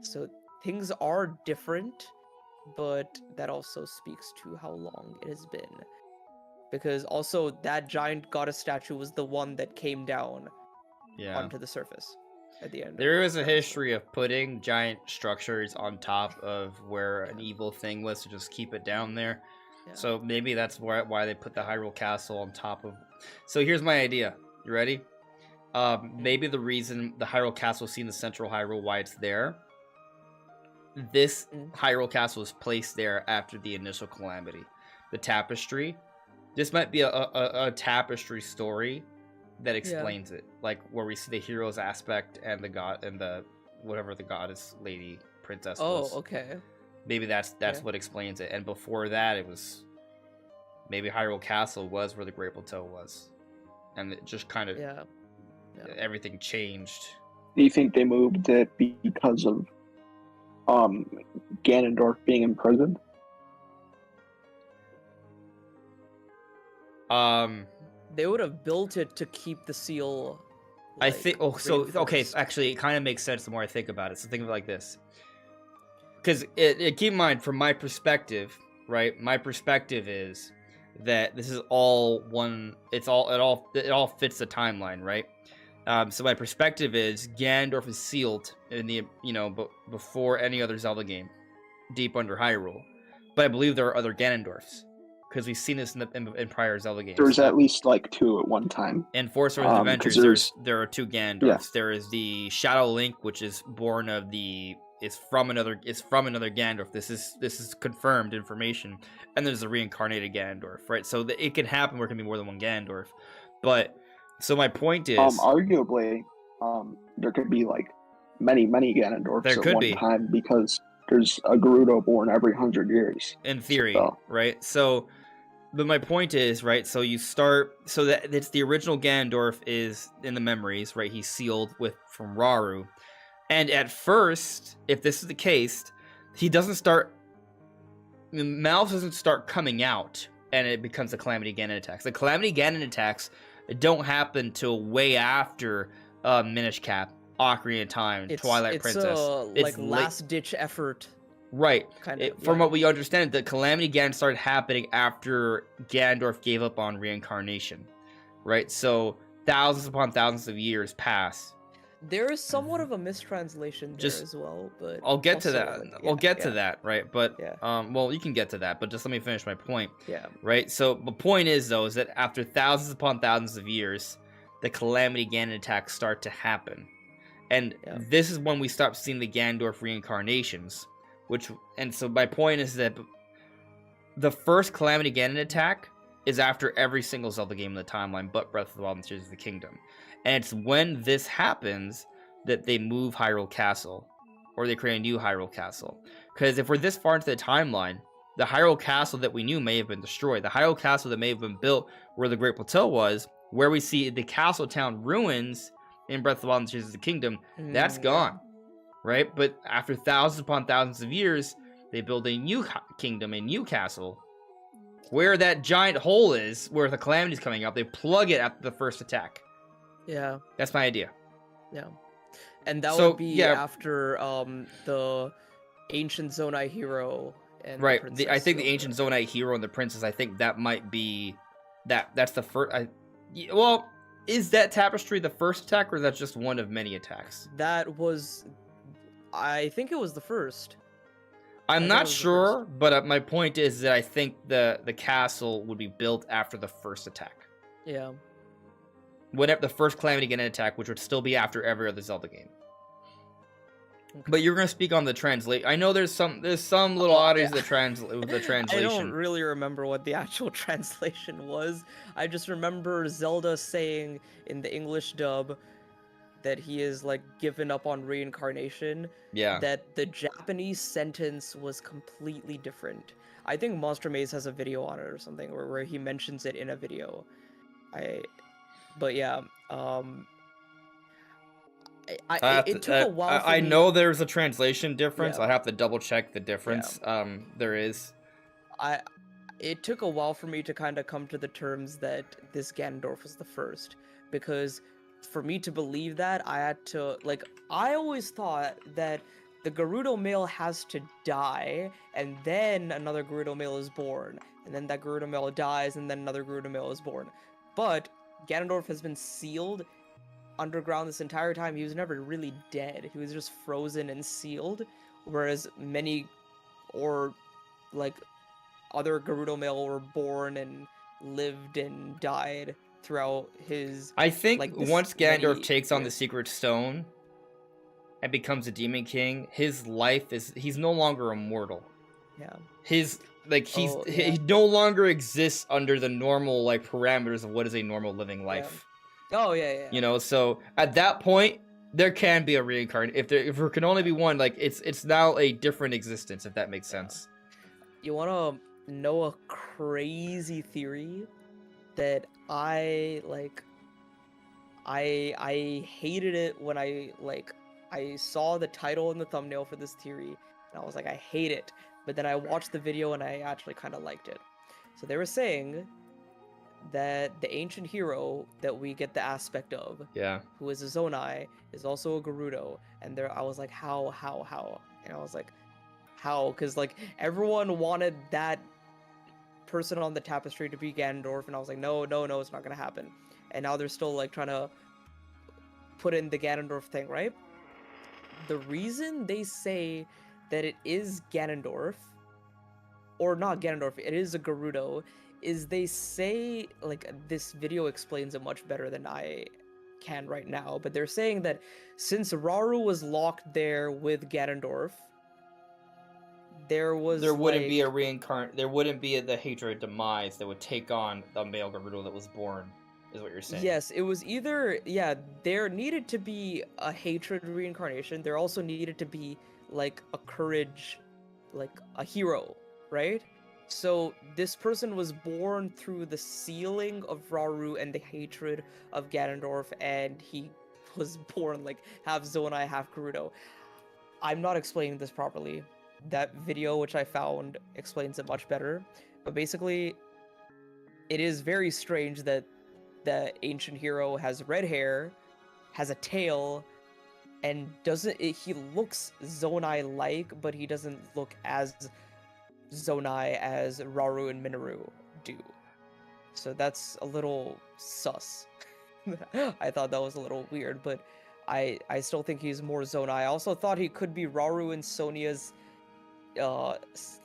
So things are different, but that also speaks to how long it has been. Because also that giant goddess statue was the one that came down onto the surface at the end. There is a history of putting giant structures on top of where an evil thing was to just keep it down there. Yeah. So maybe that's why they put the Hyrule Castle on top of. So here's my idea. You ready? Maybe the reason the Hyrule Castle is seen in the central Hyrule, why it's there. This Hyrule Castle is placed there after the initial calamity. The tapestry. This might be a tapestry story that explains it, like where we see the hero's aspect and the god and the whatever the goddess lady princess was. Oh, okay. Maybe that's what explains it. And before that, it was maybe Hyrule Castle was where the Great Plateau was, and it just kind of everything changed. Do you think they moved it because of Ganondorf being imprisoned? They would have built it to keep the seal. I think. Oh, so okay. Actually, it kind of makes sense the more I think about it. So think of it like this. Because keep in mind, from my perspective, right? My perspective is that this is all one. It all fits the timeline, right? So my perspective is Ganondorf is sealed in the before any other Zelda game, deep under Hyrule. But I believe there are other Ganondorfs because we've seen this in prior Zelda games. There's at least like 2 at one time. In Four Swords Adventures, there are 2 Ganondorfs. Yeah. There is the Shadow Link, which is born of the. It's from another Ganondorf. This is confirmed information, and there's a reincarnated Ganondorf, right? So it can happen where it can be more than one Ganondorf. But so my point is, arguably, there could be like many Ganondorfs at one time because there's a Gerudo born every 100 years. In theory, right? So, but my point is, right? So you start, so that it's the original Ganondorf is in the memories, right? He's sealed from Rauru. And at first, if this is the case, Mouth doesn't start coming out, and it becomes the Calamity Ganon attacks. The Calamity Ganon attacks don't happen till way after Minish Cap, Ocarina of Time, Twilight Princess. It's last-ditch effort. Right. From what we understand, the Calamity Ganon started happening after Ganondorf gave up on reincarnation. Right? So thousands upon thousands of years pass. There is somewhat of a mistranslation there as well, but I'll get to that. We'll get to that, right? But well, you can get to that, but just let me finish my point. Yeah. Right. So the point is, though, is that after thousands upon thousands of years, the Calamity Ganon attacks start to happen, and this is when we stop seeing the Ganondorf reincarnations. And so my point is that the first Calamity Ganon attack is after every single Zelda game in the timeline, but Breath of the Wild and Tears of the Kingdom. And it's when this happens that they move Hyrule Castle, or they create a new Hyrule Castle. Because if we're this far into the timeline, the Hyrule Castle that we knew may have been destroyed. The Hyrule Castle that may have been built where the Great Plateau was, where we see the Castle Town ruins in Breath of the Wild and Tears of the Kingdom, that's gone, right? But after thousands upon thousands of years, they build a new kingdom, a new castle, where that giant hole is, where the Calamity is coming up. They plug it after the first attack. Yeah. That's my idea. Yeah. And that would be after the ancient Zonai hero and right. the I think the ancient Zonai hero and the princess, I think that might be that's the first well, is that tapestry the first attack, or is that just one of many attacks? I think it was the first. I'm not sure, but my point is that I think the castle would be built after the first attack. Yeah. Whatever the first Calamity Ganon attack, which would still be after every other Zelda game. Okay. But you're gonna speak on the translate. I know there's some little oddities with the translation. I don't really remember what the actual translation was. I just remember Zelda saying in the English dub that he is like given up on reincarnation. Yeah. That the Japanese sentence was completely different. I think Monster Maze has a video on it or something where he mentions it in a video. But yeah, it took a while. I know there's a translation difference. I have to double check the difference. Yeah. There is. It took a while for me to kind of come to the terms that this Ganondorf was the first, because for me to believe that, I had to I always thought that the Gerudo male has to die, and then another Gerudo male is born, and then that Gerudo male dies, and then another Gerudo male is born. But Ganondorf has been sealed underground this entire time. He was never really dead. He was just frozen and sealed. Whereas many, or other Gerudo male were born and lived and died throughout his. I think like, this once Ganondorf many takes on the years. Secret Stone and becomes a Demon King, his life he's no longer immortal. Yeah. His Oh, he no longer exists under the normal like parameters of what is a normal living life. Oh yeah. You know, so at that point there can be a reincarnate. If there can only be one, like it's now a different existence, if that makes sense. You wanna know a crazy theory that I hated it when I saw the title and the thumbnail for this theory, and I was like, I hate it. But then I watched the video and I actually kind of liked it. So they were saying that the ancient hero that we get the aspect of, Yeah. who is a Zonai, is also a Gerudo. And I was like, how? And I was like, how? Because like everyone wanted that person on the tapestry to be Ganondorf, and I was like, no, it's not gonna happen. And now they're still like trying to put in the Ganondorf thing, right? The reason they say that it is Ganondorf, or not Ganondorf, it is a Gerudo, is they say, like, this video explains it much better than I can right now, but they're saying that since Rauru was locked there with Ganondorf, there wouldn't be a reincarnate. There wouldn't be the hatred demise that would take on the male Gerudo that was born. Is what you're saying? Yes, it was either there needed to be a hatred reincarnation. There also needed to be like a courage, like a hero, right? So this person was born through the sealing of Rauru and the hatred of Ganondorf, and he was born like half Zonai, half Gerudo. I'm not explaining this properly. That video which I found explains it much better. But basically, it is very strange that the ancient hero has red hair, has a tail, and he looks Zonai-like, but he doesn't look as Zonai as Rauru and Minoru do. So that's a little sus. I thought that was a little weird, but I still think he's more Zonai. I also thought he could be Rauru and Sonia's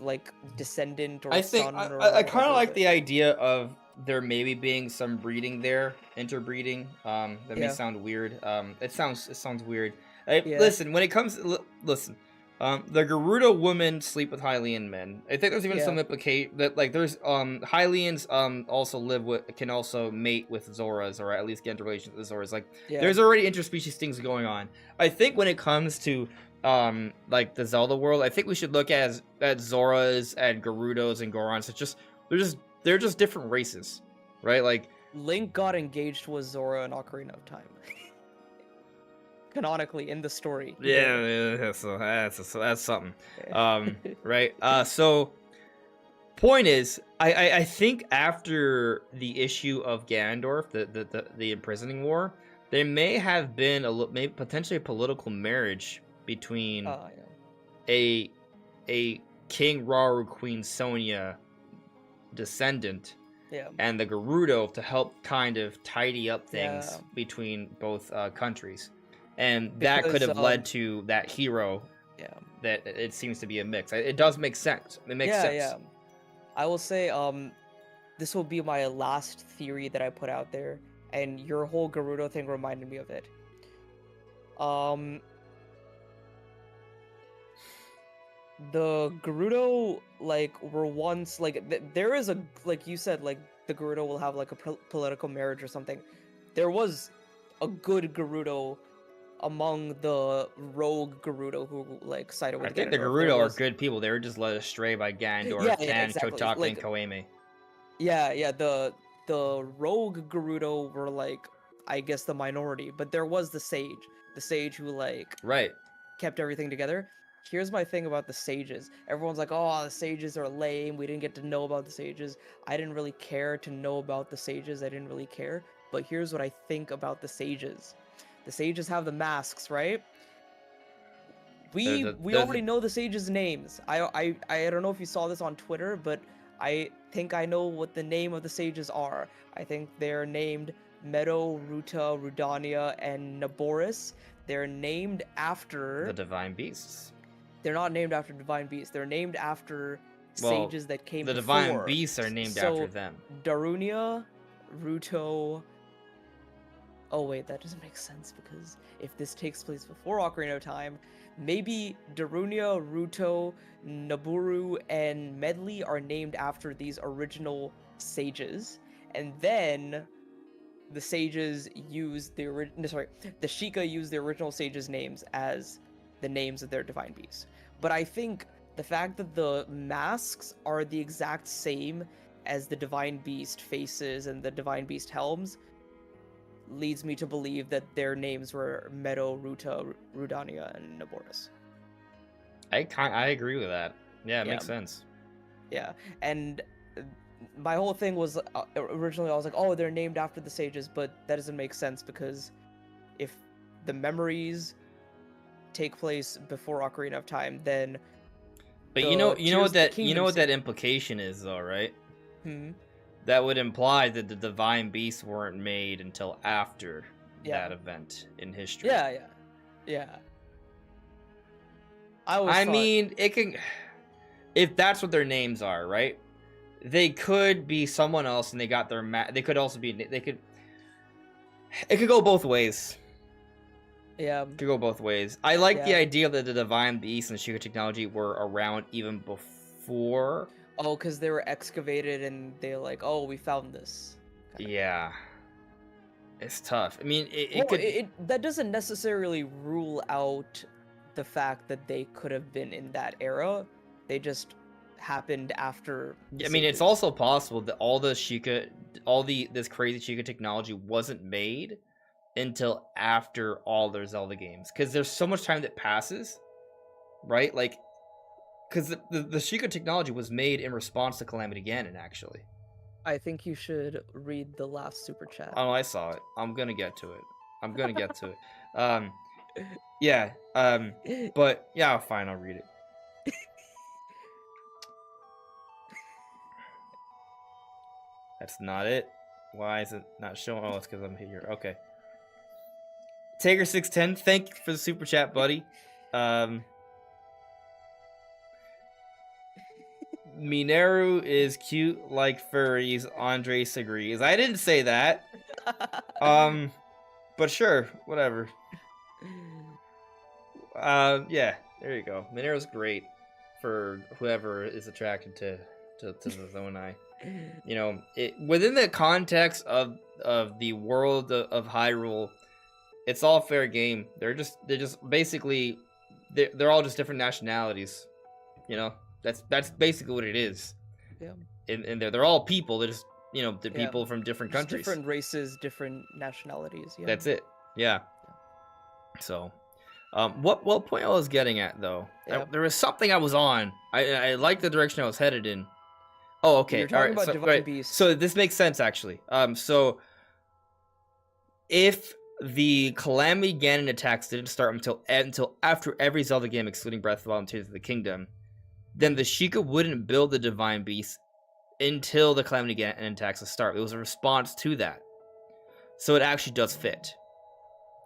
like descendant or I think son or I kind whatever, of like but- the idea of there maybe being some breeding there, interbreeding. That may sound weird. It sounds weird. Listen, when it comes, listen. The Gerudo women sleep with Hylian men. I think there's even some implicate that like there's Hylians also can also mate with Zoras, or at least get into relations with Zoras. Like there's already interspecies things going on. I think when it comes to like the Zelda world, I think we should look at Zoras and Gerudos and Gorons. They're just different races, right? Like Link got engaged with Zora in Ocarina of Time. Canonically in the story. So that's something. Right. So point is, I think after the issue of Ganondorf, the imprisoning war, there may have been maybe potentially a political marriage between a King Rauru, Queen Sonia descendant and the Gerudo to help kind of tidy up things between both countries. And that could have led to that hero. That it seems to be a mix. It does make sense. It makes sense. Yeah. I will say, this will be my last theory that I put out there, and your whole Gerudo thing reminded me of it. The Gerudo, like, were once, like, there is a, like you said, like, the Gerudo will have, like, a political marriage or something. There was a good Gerudo among the rogue Gerudo who like sided with Ganondorf. I think the Gerudo are good people. They were just led astray by Ganondorf and exactly. Kotaka and Koame. The rogue Gerudo were like, I guess, the minority, but there was the sage who like kept everything together. Here's my thing about the sages. Everyone's like, oh, the sages are lame. We didn't get to know about the sages. I didn't really care to know about the sages. I didn't really care. But here's what I think about the sages. The sages have the masks, right? We already know the sages' names. I don't know if you saw this on Twitter, but I think I know what the name of the sages are. I think they're named Meadow, Ruta, Rudania, and Naboris. They're named after the divine beasts. They're not named after divine beasts. They're named after Well, sages that came the before. divine beasts are named So, after them. Darunia, Ruto. Oh wait, that doesn't make sense because if this takes place before Ocarina of Time, maybe Darunia, Ruto, Naburu, and Medley are named after these original sages, and then the sages use the the Sheikah use the original sages' names as the names of their divine beasts. But I think the fact that the masks are the exact same as the divine beast faces and the divine beast helms leads me to believe that their names were Meadow, Ruta, Rudania, and Naboris. I agree with that. Yeah, it Yeah. makes sense. Yeah, and my whole thing was originally I was like, oh, they're named after the sages, but that doesn't make sense because if the memories take place before Ocarina of Time, then But the you know Tears of the what that Kingdom implication is, though, right? Hmm. That would imply that the divine beasts weren't made until after Yeah. that event in history. Yeah. I always I thought, mean, it can. If that's what their names are, right? They could be someone else, and they got their They could also be. They could. It could go both ways. yeah, It could go both ways. I like the Yeah. idea that the divine beasts and Sheikah technology were around even before. oh, because they were excavated and they're like, oh, we found this. Yeah. It's tough. I mean, it Well, could. that doesn't necessarily rule out the fact that they could have been in that era. They just happened after. I mean, it's sages. also possible that all the Sheikah, this crazy Sheikah technology wasn't made until after all their Zelda games, because there's so much time that passes, right? Like, because the Sheikah technology was made in response to Calamity Ganon, actually. I think you should read the last super chat. Oh, I saw it. I'm gonna get to it. Yeah. But yeah, fine. I'll read it. That's not it. Why is it not showing? Oh, it's because I'm here. Okay. Taker610, thank you for the super chat, buddy. Mineru is cute like furries. Andres agrees. I didn't say that. But sure, whatever. Yeah, there you go. Mineru's great for whoever is attracted to the Zonai. You know, within the context of the world of Hyrule, it's all fair game. They're just basically they're all just different nationalities. You know, that's basically what it is. Yeah. And they're all people. They're just they're people from different Just countries. different races, different nationalities. Yeah. That's it. Yeah. So, what point I was getting at though? Yeah. There was something I was on. I liked the direction I was headed in. Oh, okay. You're talking about Divine Beast. So this makes sense actually. So if the Calamity Ganon attacks didn't start until after every Zelda game, excluding Breath of the Wild and Tears of the Kingdom, then the Sheikah wouldn't build the Divine Beast until the Calamity Ganon attacks start. It was a response to that, so it actually does fit.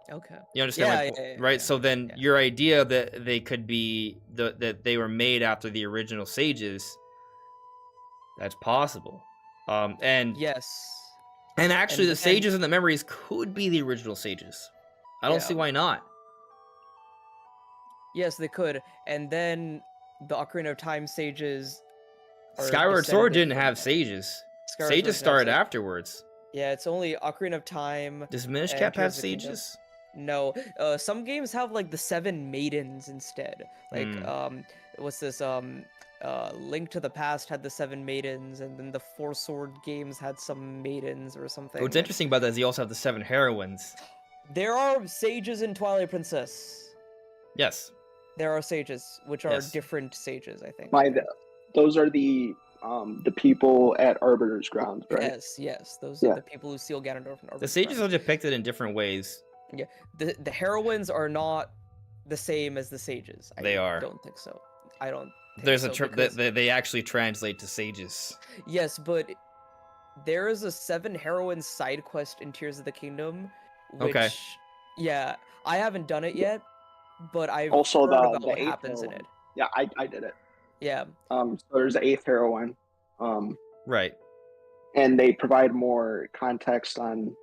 Okay. You understand my point, right? Yeah, so then your idea that they could be that they were made after the original sages, that's possible. And yes. And actually, the sages and the memories could be the original sages. I don't see why not. Yes, they could. And then the Ocarina of Time sages. Skyward Sword didn't have sages. Sages started afterwards. Yeah, it's only Ocarina of Time. Does Minish Cap have sages? No. Some games have like the 7 maidens instead. Like what's this? Link to the Past had the 7 maidens, and then the 4 Sword games had some maidens or something. What's interesting about that is you also have the 7 heroines. There are sages in Twilight Princess. Yes. There are sages, which are different sages, I think. Those are the people at Arbiter's Ground, right? Yes. Those are the people who steal Ganondorf and Arbiter's The sages Ground. are depicted in different ways. Yeah, the heroines are not the same as the sages. They are. I don't think so. I don't. There's they actually translate to sages. Yes, but there is a 7 heroine side quest in Tears of the Kingdom. Which, yeah, I haven't done it yet, but I've also heard about what happens in it. Yeah, I did it. Yeah. So there's the 8th heroine. Right. And they provide more context on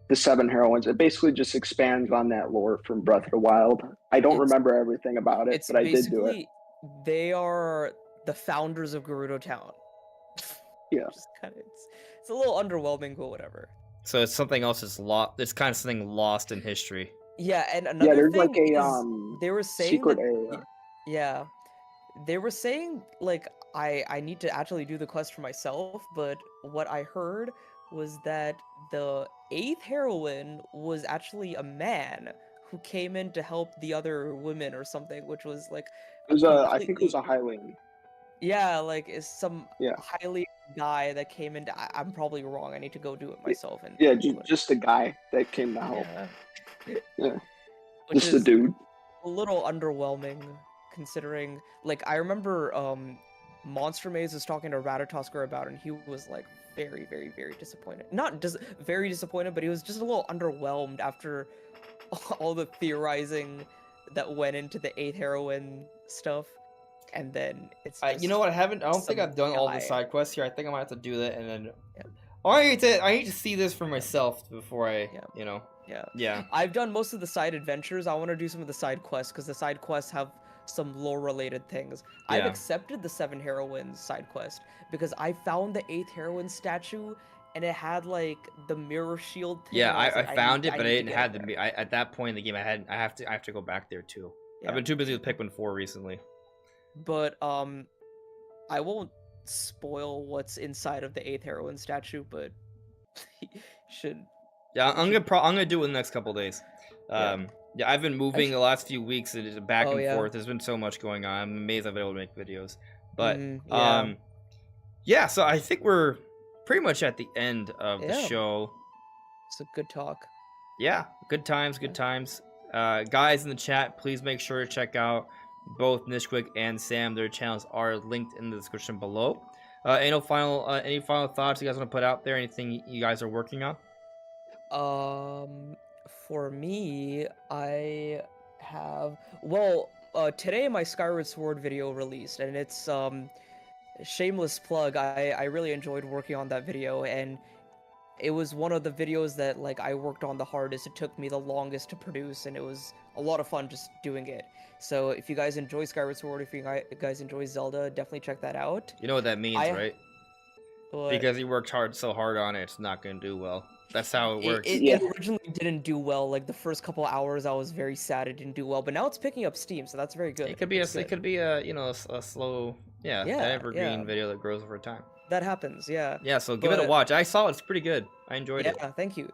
the 7 heroines. It basically just expands on that lore from Breath of the Wild. I don't remember everything about it, It's but I did do it. basically they are the founders of Gerudo Town. Yeah. Just kind of it's a little underwhelming, but whatever. So it's something else that's lost. It's kind of something lost in history. Yeah, and another there's thing like a is they were saying secret that area. yeah, they were saying like I need to actually do the quest for myself, but what I heard was that the 8th heroine was actually a man who came in to help the other women or something, which was like It was I think it was a Hylian. yeah, like is some Yeah. highly guy that came in. I'm probably wrong. I need to go do it myself. And Yeah, just a guy that came to help. Yeah. Which Just a is dude. a little underwhelming, considering like I remember Monster Maze was talking to Ratatoskr about it, and he was like very, very, very disappointed. Not just very disappointed, but he was just a little underwhelmed after all the theorizing that went into the 8th heroine stuff. And then it's just you know what? I don't think I've done all the side quests here. I think I might have to do that, and then I need to see this for myself before I, you know. Yeah. I've done most of the side adventures. I want to do some of the side quests because the side quests have some lore-related things. I've accepted the 7 heroines side quest because I found the 8th heroine statue and it had like the mirror shield thing. Yeah, I found it, but I didn't have the. At that point in the game, I have to go back there too. I've been too busy with Pikmin 4 recently. But I won't spoil what's inside of the 8th heroine statue, but should. Yeah, I'm gonna do it in the next couple of days. Yeah, I've been moving the last few weeks and back and forth. There's been so much going on. I'm amazed I've been able to make videos. But yeah, so I think we're pretty much at the end of the show. It's a good talk. Yeah, good times, good times. Guys in the chat, please make sure to check out both Nishquick and Sam. Their channels are linked in the description below. Any final thoughts you guys want to put out there? Anything you guys are working on? For me, I have today my Skyward Sword video released, and it's shameless plug. I really enjoyed working on that video, and it was one of the videos that like I worked on the hardest. It took me the longest to produce, and it was a lot of fun just doing it. So if you guys enjoy Skyward Sword, if you guys enjoy Zelda, definitely check that out. You know what that means, right? What? Because you worked so hard on it, it's not going to do well. That's how it works. It originally didn't do well. Like the first couple hours, I was very sad it didn't do well. But now it's picking up steam, so that's very good. It could be a slow, an evergreen video that grows over time. That happens, yeah. Yeah, so give it a watch. I saw it; it's pretty good. I enjoyed it. Yeah, thank you.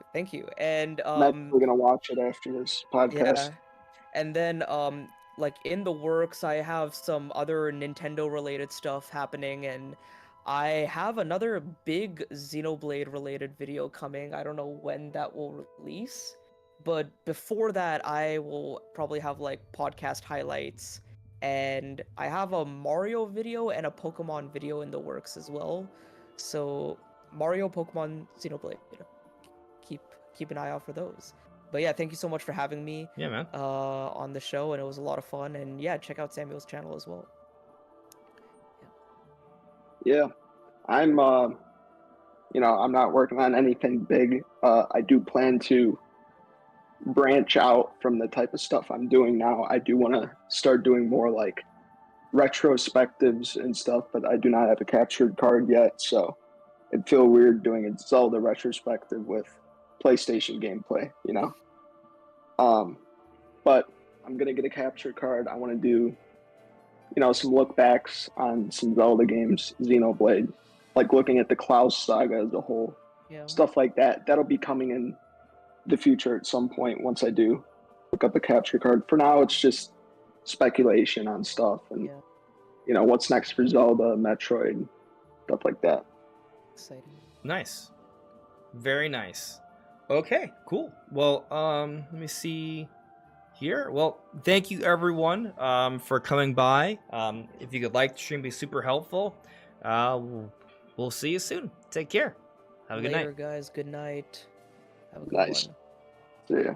And I'm gonna watch it after this podcast. Yeah. And then like in the works, I have some other Nintendo related stuff happening, and I have another big Xenoblade related video coming. I don't know when that will release, but before that I will probably have like podcast highlights, and I have a Mario video and a Pokemon video in the works as well. So Mario, Pokemon, Xenoblade, keep an eye out for those. But yeah, thank you so much for having me. Yeah, man. On the show, and it was a lot of fun. And yeah, check out Samuel's channel as well. Yeah, I'm I'm not working on anything big. I do plan to branch out from the type of stuff I'm doing now. I do want to start doing more like retrospectives and stuff, but I do not have a captured card yet, so it'd feel weird doing a Zelda retrospective with PlayStation gameplay, but I'm gonna get a capture card. I want to do some look backs on some Zelda games, Xenoblade, like looking at the Klaus saga as a whole, stuff like that. That'll be coming in the future at some point once I do look up a capture card. For now, it's just speculation on stuff and what's next for Zelda, Metroid, stuff like that. Exciting. Nice. Very nice. Okay, cool. Well, let me see here. Well, thank you everyone for coming by. If you could like the stream, it'd be super helpful. We'll see you soon. Take care. Have a good night. Later, guys. Good night. Have a good Nice. one. See ya.